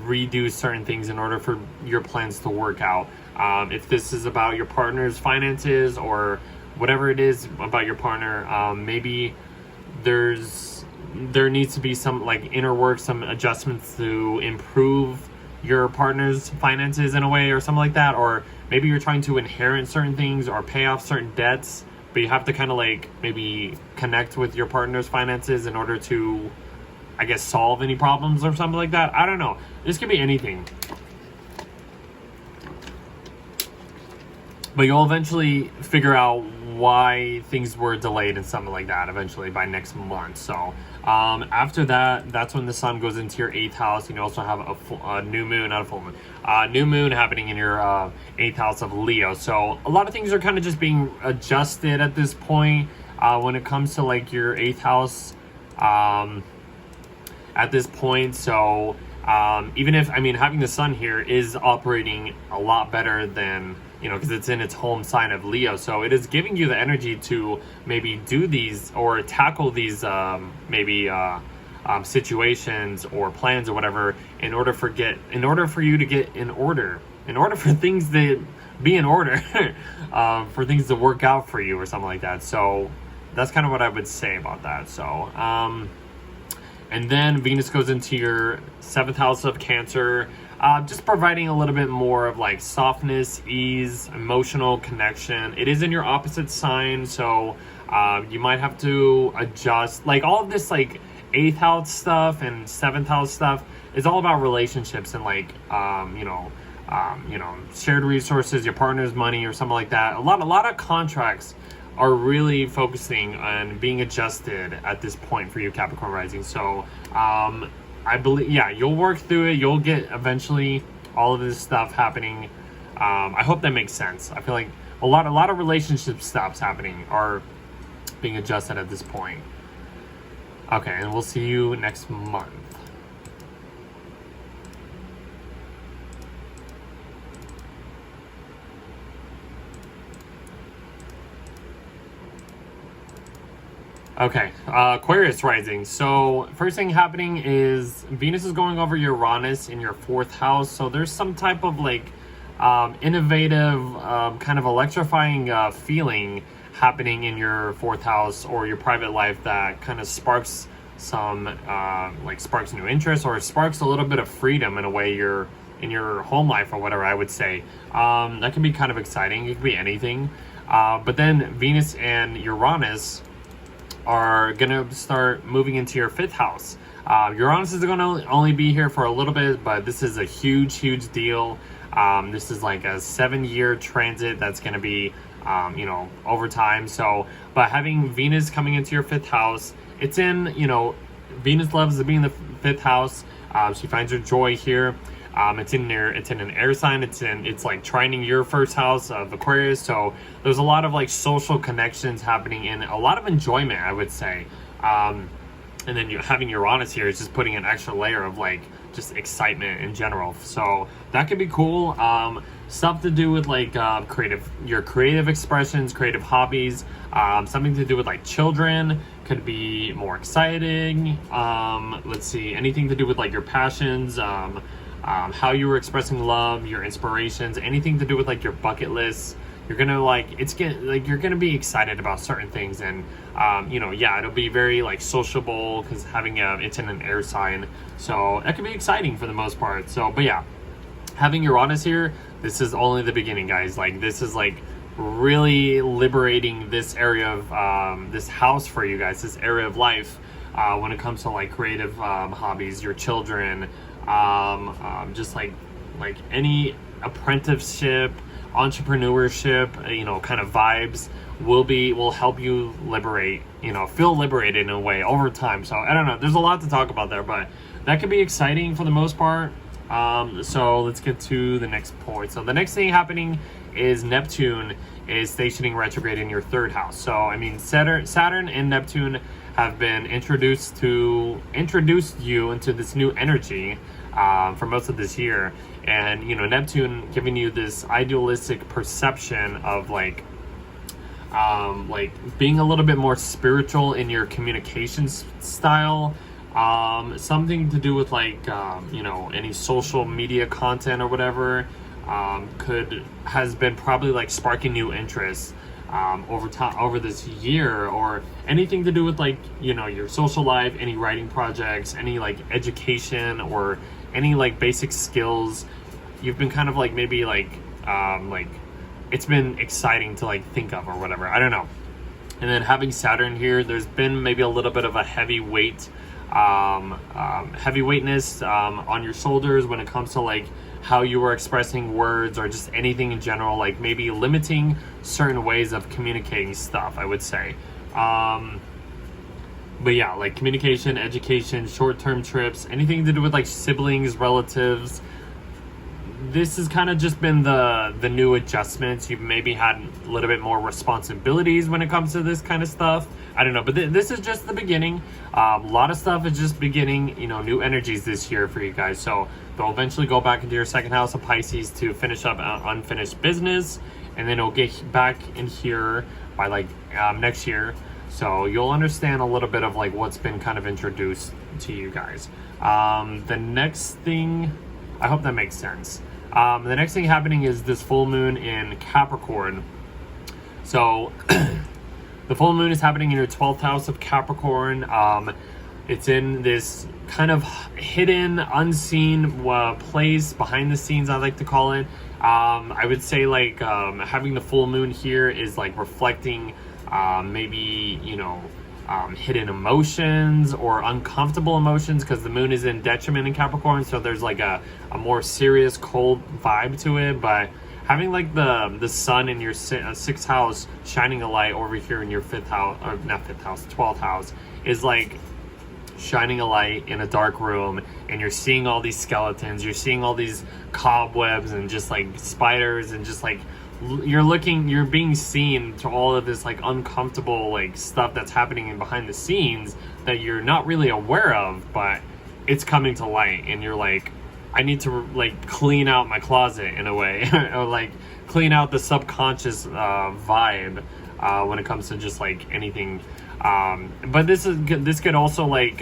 redo certain things in order for your plans to work out. If this is about your partner's finances or whatever it is about your partner, maybe there needs to be some like inner work, some adjustments to improve your partner's finances in a way, or something like that. Or maybe you're trying to inherit certain things or pay off certain debts, but you have to kind of like maybe connect with your partner's finances in order to, I guess, solve any problems or something like that. I don't know. This could be anything. But you'll eventually figure out why things were delayed and something like that eventually by next month. So after that, that's when the sun goes into your 8th house, and you also have a new moon, not a full moon, new moon happening in your 8th house of Leo. So a lot of things are kind of just being adjusted at this point when it comes to like your 8th house at this point. So even if, I mean, having the sun here is operating a lot better than, because it's in its home sign of Leo. So it is giving you the energy to maybe do these or tackle these situations or plans or whatever in order for you to get in order, in order for things to be in order, for things to work out for you or something like that. So that's kind of what I would say about that. So And then Venus goes into your 7th house of Cancer, just providing a little bit more of like softness, ease, emotional connection. It is in your opposite sign, so you might have to adjust. Like all of this like 8th house stuff and 7th house stuff is all about relationships and like shared resources, your partner's money or something like that. A lot of contracts are really focusing on being adjusted at this point for you, Capricorn rising. So I believe, yeah, you'll work through it. You'll get eventually all of this stuff happening. I hope that makes sense. I feel like a lot of relationship stuffs happening are being adjusted at this point. Okay, and we'll see you next month. Okay, Aquarius rising. So first thing happening is Venus is going over Uranus in your 4th house. So there's some type of like innovative, kind of electrifying feeling happening in your 4th house or your private life that kind of sparks some sparks new interest or sparks a little bit of freedom in a way you're in your home life or whatever, I would say. That can be kind of exciting. It could be anything. But then Venus and Uranus are gonna start moving into your 5th house. Uranus is gonna only be here for a little bit, but this is a huge deal. This is like a 7-year transit that's gonna be over time. So but having Venus coming into your 5th house, it's in, Venus loves to be in the 5th house. She finds her joy here. It's in an air sign. It's like trining your 1st house of Aquarius. So there's a lot of like social connections happening and a lot of enjoyment, I would say. And then having Uranus here is just putting an extra layer of like just excitement in general. So that could be cool. Stuff to do with like your creative expressions, creative hobbies, something to do with like children could be more exciting. Let's see, anything to do with like your passions, how you were expressing love, your inspirations, anything to do with like your bucket list. You're gonna you're gonna be excited about certain things, and it'll be very like sociable because it's in an air sign, so that could be exciting for the most part. So, but yeah, having Uranus here, this is only the beginning, guys. Like this is like really liberating this area of this house for you guys, this area of life when it comes to like creative hobbies, your children, just like any apprenticeship, entrepreneurship, kind of vibes will help you feel liberated in a way over time. So I don't know, there's a lot to talk about there, but that could be exciting for the most part. So let's get to the next point. So the next thing happening is Neptune is stationing retrograde in your 3rd house. So I mean, Saturn and Neptune have been introduced you into this new energy for most of this year. And Neptune giving you this idealistic perception of like being a little bit more spiritual in your communications style, something to do with like any social media content or whatever, has been probably like sparking new interest over this year, or anything to do with like your social life, any writing projects, any like education, or any like basic skills. You've been kind of like maybe like it's been exciting to like think of or whatever, I don't know. And then having Saturn here, there's been maybe a little bit of a heavyweightness on your shoulders when it comes to like how you were expressing words or just anything in general, like maybe limiting certain ways of communicating stuff, I would say. But yeah, like communication, education, short-term trips, anything to do with like siblings, relatives. This has kind of just been the new adjustments. You've maybe had a little bit more responsibilities when it comes to this kind of stuff. I don't know, but this is just the beginning. A lot of stuff is just beginning, new energies this year for you guys. So they'll eventually go back into your 2nd house of Pisces to finish up unfinished business. And then it'll get back in here by like next year. So you'll understand a little bit of like what's been kind of introduced to you guys. The next thing, I hope that makes sense. The next thing happening is this full moon in Capricorn. So the full moon is happening in your 12th house of Capricorn. It's in this kind of hidden, unseen place behind the scenes, I like to call it. I would say like having the full moon here is like reflecting maybe, you know, hidden emotions or uncomfortable emotions, because the moon is in detriment in Capricorn, so there's like a more serious, cold vibe to it. But having like the sun in your sixth house shining a light over here in your fifth house, or not fifth house, 12th house, is like shining a light in a dark room, and you're seeing all these skeletons, you're seeing all these cobwebs and just like spiders, and just like you're being seen to all of this like uncomfortable like stuff that's happening in behind the scenes that you're not really aware of, but it's coming to light, and you're like, I need to like clean out my closet in a way, or like clean out the subconscious vibe when it comes to just like anything. But this could also like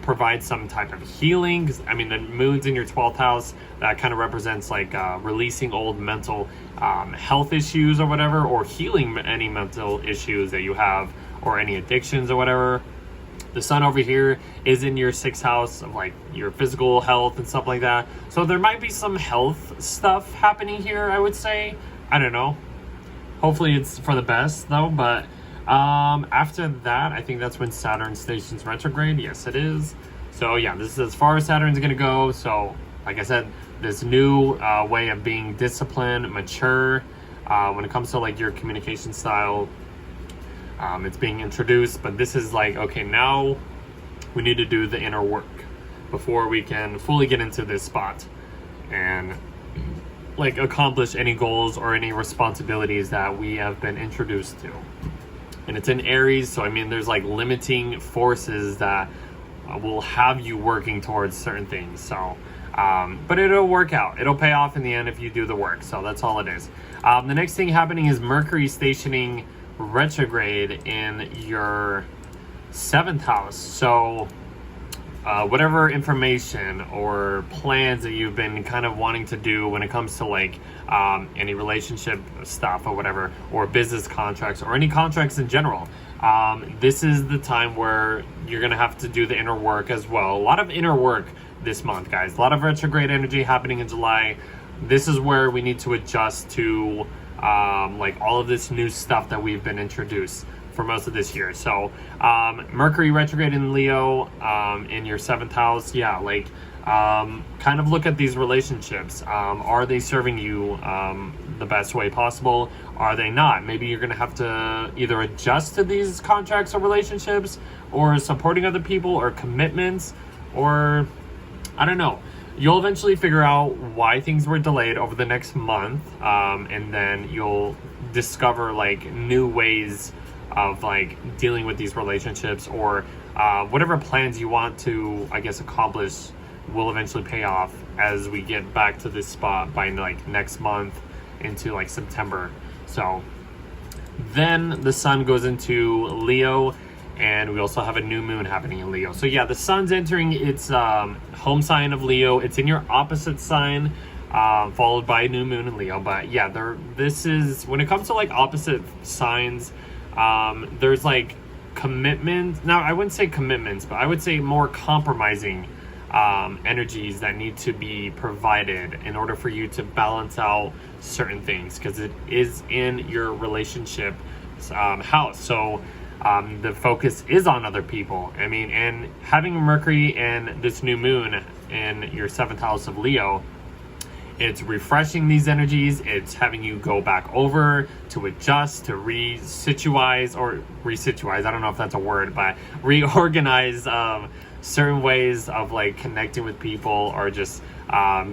provide some type of healing, 'cause, I mean, the moon's in your 12th house. That kind of represents like releasing old mental health issues or whatever, or healing any mental issues that you have, or any addictions or whatever. The sun over here is in your sixth house of like your physical health and stuff like that. So there might be some health stuff happening here, I would say. I don't know. Hopefully it's for the best though. But after that, I think that's when Saturn stations retrograde. Yes, it is. So yeah, this is as far as Saturn's going to go. So like I said, this new way of being disciplined, mature, when it comes to like your communication style, it's being introduced. But this is like, okay, now we need to do the inner work before we can fully get into this spot and like accomplish any goals or any responsibilities that we have been introduced to. And it's in Aries, so I mean there's like limiting forces that will have you working towards certain things. So but it'll work out, it'll pay off in the end if you do the work. So that's all it is. The next thing happening is Mercury stationing retrograde in your 7th house. So whatever information or plans that you've been kind of wanting to do when it comes to like any relationship stuff or whatever, or business contracts or any contracts in general, this is the time where you're gonna have to do the inner work as well. A lot of inner work this month, guys. A lot of retrograde energy happening in July. This is where we need to adjust to like all of this new stuff that we've been introduced for most of this year. So Mercury retrograde in Leo in your 7th house. Yeah, like kind of look at these relationships. Are they serving you the best way possible? Are they not? Maybe you're gonna have to either adjust to these contracts or relationships, or supporting other people, or commitments, or I don't know. You'll eventually figure out why things were delayed over the next month, and then you'll discover like new ways of like dealing with these relationships, or whatever plans you want to, I guess, accomplish will eventually pay off as we get back to this spot by like next month into like September. So then the sun goes into Leo, and we also have a new moon happening in Leo. So yeah, the sun's entering its home sign of Leo. It's in your opposite sign, followed by a new moon in Leo. But yeah, this is, when it comes to like opposite signs, there's like commitment. Now, I wouldn't say commitments, but I would say more compromising energies that need to be provided in order for you to balance out certain things, because it is in your relationship house. So the focus is on other people. I mean, and having Mercury and this new moon in your 7th house of Leo, it's refreshing these energies. It's having you go back over to adjust, to resituize. I don't know if that's a word, but reorganize certain ways of like connecting with people, or just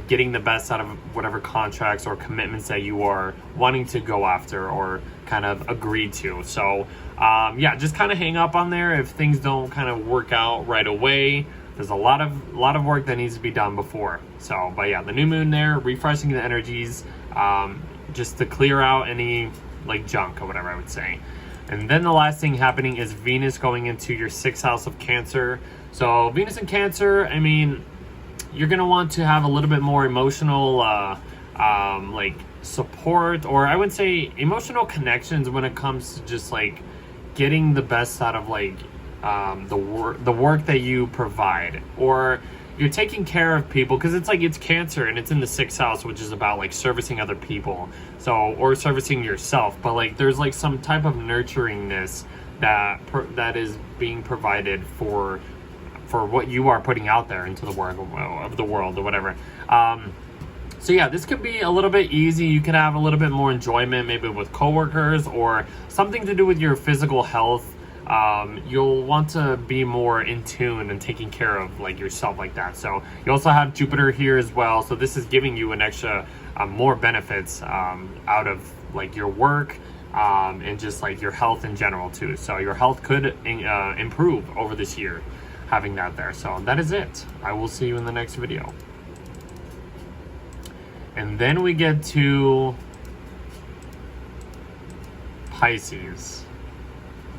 getting the best out of whatever contracts or commitments that you are wanting to go after or kind of agree to. So yeah, just kind of hang up on there if things don't kind of work out right away. There's a lot of work that needs to be done before. So, but yeah, the new moon there, refreshing the energies, just to clear out any like junk or whatever, I would say. And then the last thing happening is Venus going into your 6th house of Cancer. So Venus in Cancer, I mean, you're gonna want to have a little bit more emotional like support, or I would say emotional connections when it comes to just like getting the best out of like the work that you provide, or you're taking care of people, because it's like it's Cancer and it's in the 6th house, which is about like servicing other people, so, or servicing yourself, but like there's like some type of nurturingness that is being provided for what you are putting out there into the world or whatever. So yeah, this could be a little bit easy. You could have a little bit more enjoyment, maybe with coworkers, or something to do with your physical health. You'll want to be more in tune and taking care of like yourself like that. So you also have Jupiter here as well. So this is giving you an extra more benefits out of like your work and just like your health in general too. So your health could improve over this year having that there. So that is it. I will see you in the next video. And then we get to Pisces.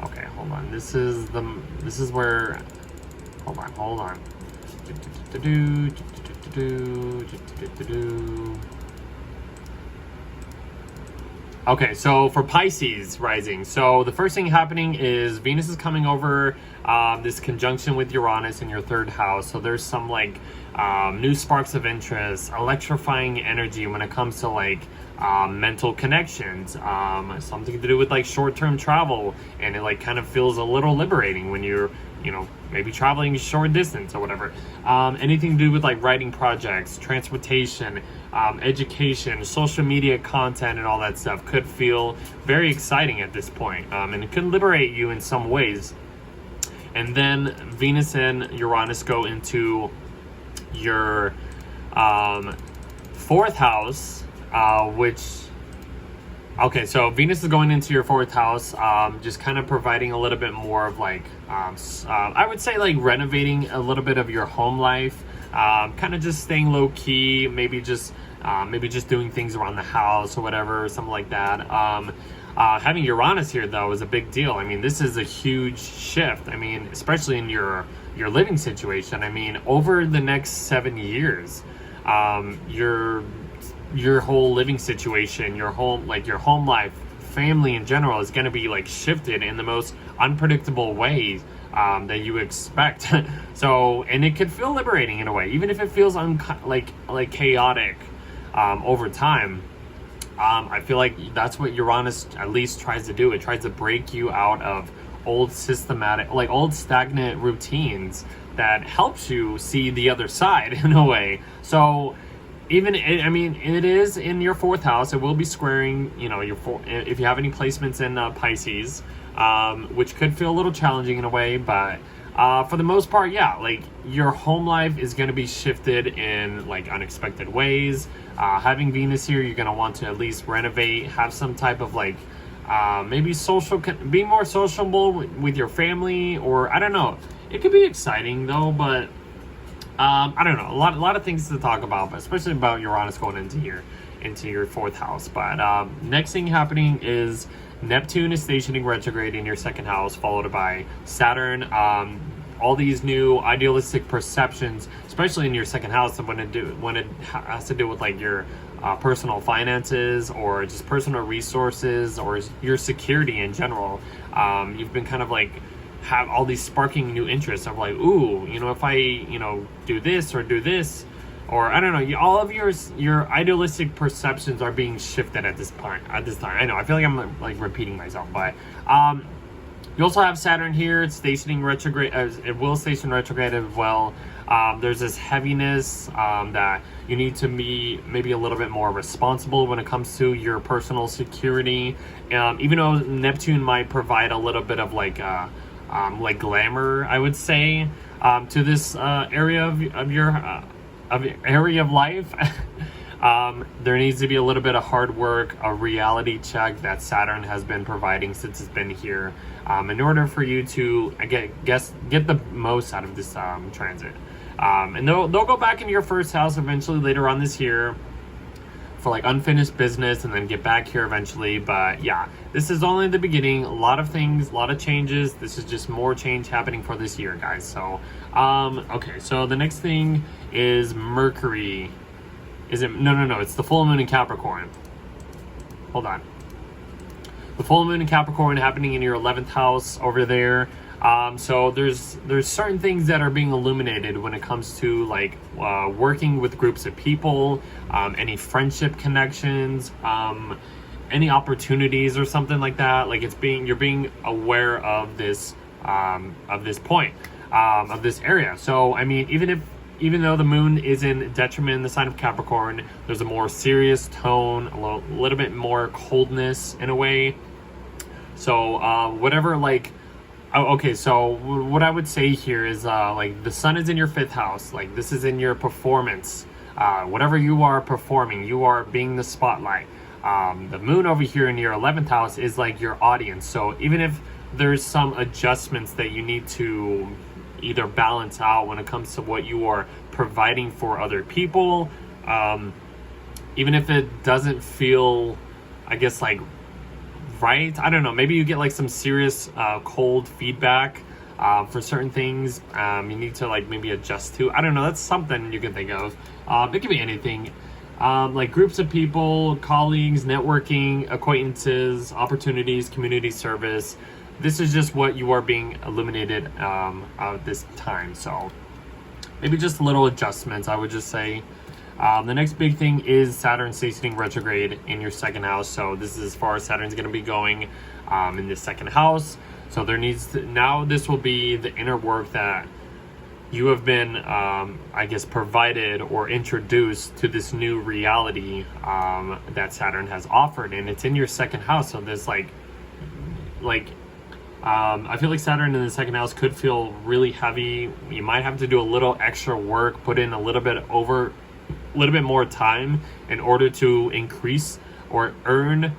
Okay, hold on. This is where, hold on. Okay, so for Pisces rising, so the first thing happening is Venus is coming over this conjunction with Uranus in your 3rd house. So there's some like new sparks of interest, electrifying energy when it comes to like mental connections, something to do with like short-term travel, and it like kind of feels a little liberating when you're, you know, maybe traveling short distance or whatever. Anything to do with like writing projects, transportation, education, social media content, and all that stuff could feel very exciting at this point, and it could liberate you in some ways. And then Venus and Uranus go into your 4th house, which, okay, so Venus is going into your 4th house, just kind of providing a little bit more of like, I would say like renovating a little bit of your home life, kind of just staying low key, maybe just doing things around the house or whatever, something like that. Having Uranus here though is a big deal. I mean, this is a huge shift. I mean, especially in your living situation. I mean, over the next 7 years, your whole living situation, your home life, family in general is going to be like shifted in the most unpredictable ways that you expect. So, and it could feel liberating in a way, even if it feels like chaotic over time. I feel like that's what Uranus at least tries to do. It tries to break you out of old stagnant routines that helps you see the other side in a way. So it is in your 4th house. It will be squaring, you know, if you have any placements in Pisces, which could feel a little challenging in a way, but for the most part, yeah, like your home life is going to be shifted in like unexpected ways. Having Venus here, you're going to want to at least renovate, have some type of like maybe be more sociable with your family, or I don't know. It could be exciting though, but I don't know. A lot of things to talk about, but especially about Uranus going into your 4th house. But next thing happening is Neptune is stationing retrograde in your 2nd house, followed by Saturn. All these new idealistic perceptions, especially in your 2nd house, when it has to do with like your personal finances or just personal resources or your security in general. You've been kind of like have all these sparking new interests of like, ooh, you know, if I, you know, do this or do this, or I don't know, all of your idealistic perceptions are being shifted at this time. I know, I feel like I'm like repeating myself, but you also have Saturn here. It's stationing retrograde. It will station retrograde as well. There's this heaviness that you need to be maybe a little bit more responsible when it comes to your personal security. Even though Neptune might provide a little bit of like glamour, I would say, to this area of your area of life. There needs to be a little bit of hard work, a reality check that Saturn has been providing since it's been here, in order for you to get the most out of this transit. And they'll go back into your 1st house eventually later on this year for like unfinished business, and then get back here eventually. But yeah, this is only the beginning. A lot of things, a lot of changes. This is just more change happening for this year, guys. So okay, so the next thing is Mercury. Is it? No, it's the full moon in Capricorn. Hold on. The full moon in Capricorn happening in your 11th house over there. So there's certain things that are being illuminated when it comes to like working with groups of people, any friendship connections, any opportunities or something like that. Like you're being aware of this point, of this area. So I mean, even though the moon is in detriment in the sign of Capricorn, there's a more serious tone, a little bit more coldness in a way. So whatever, like, okay, so what I would say here is like the sun is in your 5th house. Like this is in your performance. Whatever you are performing, you are being the spotlight. The moon over here in your 11th house is like your audience. So even if there's some adjustments that you need to either balance out when it comes to what you are providing for other people, even if it doesn't feel, I guess, like right, I don't know, maybe you get like some serious cold feedback for certain things you need to like maybe adjust to. I don't know, that's something you can think of. It could be anything, like groups of people, colleagues, networking, acquaintances, opportunities, community service. This is just what you are being illuminated at this time. So maybe just little adjustments, I would just say. The next big thing is Saturn stationing retrograde in your 2nd house. So this is as far as Saturn's going to be going in the 2nd house. So there needs to, now this will be the inner work that you have been, I guess, provided or introduced to this new reality that Saturn has offered. And it's in your 2nd house. So there's like I feel like Saturn in the 2nd house could feel really heavy. You might have to do a little extra work, put in a little bit more time in order to increase or earn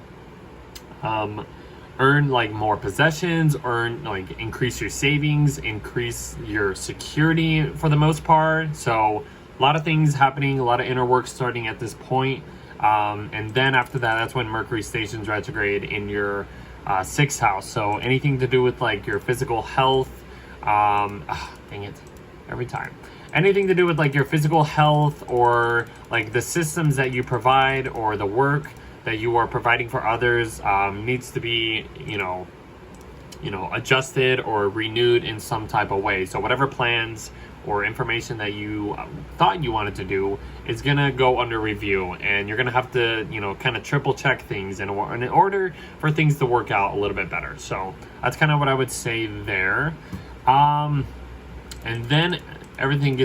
like more possessions, increase your savings, increase your security for the most part. So a lot of things happening, a lot of inner work starting at this point. And then after that, that's when Mercury stations retrograde in your 6th house. So anything to do with like your physical health, dang it, every time. Anything to do with like your physical health or like the systems that you provide or the work that you are providing for others needs to be, adjusted or renewed in some type of way. So whatever plans or information that you thought you wanted to do is gonna go under review, and you're gonna have to, kind of triple check things in order for things to work out a little bit better. So that's kind of what I would say there. And then everything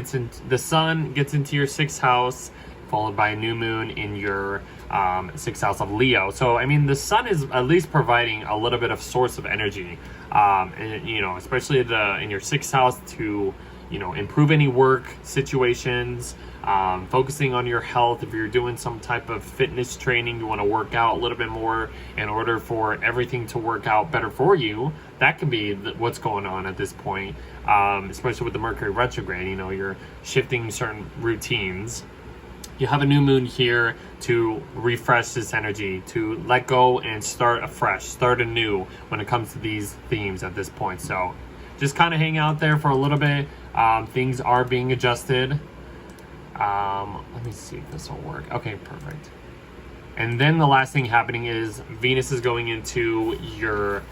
the sun gets into your 6th house, followed by a new moon in your 6th house of Leo. So I mean, the sun is at least providing a little bit of source of energy, and especially in your 6th house to improve any work situations, focusing on your health. If you're doing some type of fitness training, you want to work out a little bit more in order for everything to work out better for you. That can be what's going on at this point, especially with the Mercury retrograde. You're shifting certain routines. You have a new moon here to refresh this energy, to let go and start afresh, start anew when it comes to these themes at this point. So just kind of hang out there for a little bit. Things are being adjusted. Let me see if this will work. Okay, perfect. And then the last thing happening is Venus is going into your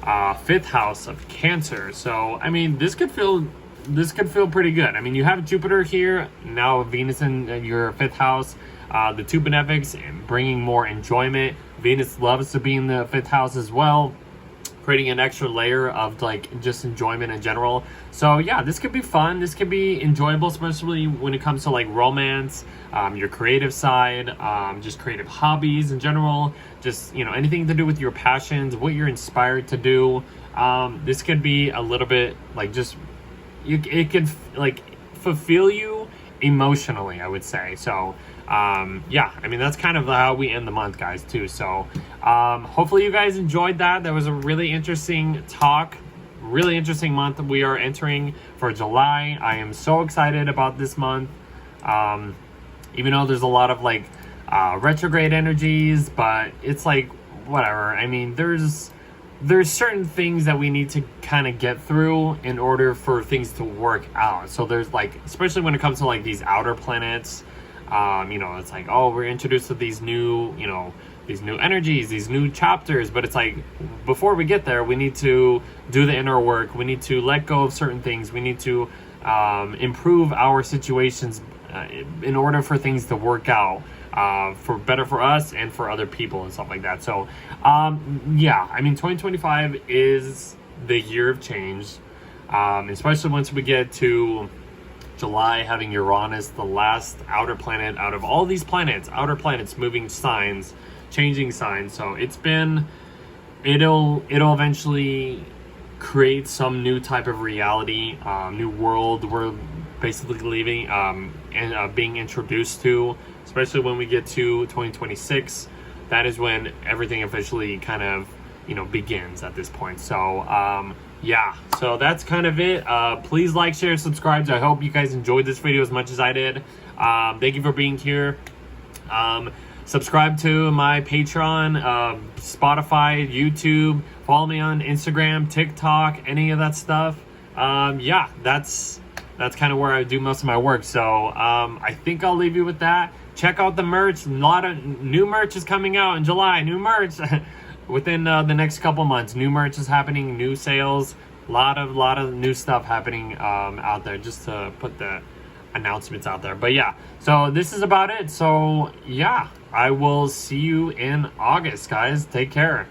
5th house of Cancer. So I mean, this could feel pretty good. I mean, you have Jupiter here, now Venus in your 5th house, the two benefics, bringing more enjoyment. Venus loves to be in the 5th house as well, creating an extra layer of like just enjoyment in general. So yeah, this could be fun. This could be enjoyable, especially when it comes to like romance, your creative side, just creative hobbies in general, just anything to do with your passions, what you're inspired to do. This could be a little bit like just it could like fulfill you emotionally, I would say. So yeah, I mean, that's kind of how we end the month, guys, too. So hopefully you guys enjoyed that. That was a really interesting talk, really interesting month we are entering for July. I am so excited about this month, even though there's a lot of like retrograde energies, but it's like whatever. I mean, there's certain things that we need to kind of get through in order for things to work out. So there's like, especially when it comes to like these outer planets, it's like, oh, we're introduced to these new, these new energies, these new chapters. But it's like, before we get there, we need to do the inner work. We need to let go of certain things. We need to improve our situations in order for things to work out for better for us and for other people and stuff like that. So yeah, I mean, 2025 is the year of change, especially once we get to July, having Uranus, the last outer planet out of all these planets, outer planets moving signs, changing signs. So it'll eventually create some new type of reality, new world we're basically leaving and being introduced to, especially when we get to 2026. That is when everything officially kind of, begins at this point. So yeah, so that's kind of it. Please like, share, subscribe. I hope you guys enjoyed this video as much as I did. Thank you for being here. Subscribe to my Patreon, Spotify, YouTube. Follow me on Instagram, TikTok, any of that stuff. Yeah, that's kind of where I do most of my work. So I think I'll leave you with that. Check out the merch. A lot of new merch is coming out in July. New merch within the next couple months. New merch is happening. New sales. A lot of new stuff happening out there, just to put the announcements out there. But yeah, so this is about it. So yeah, I will see you in August, guys. Take care.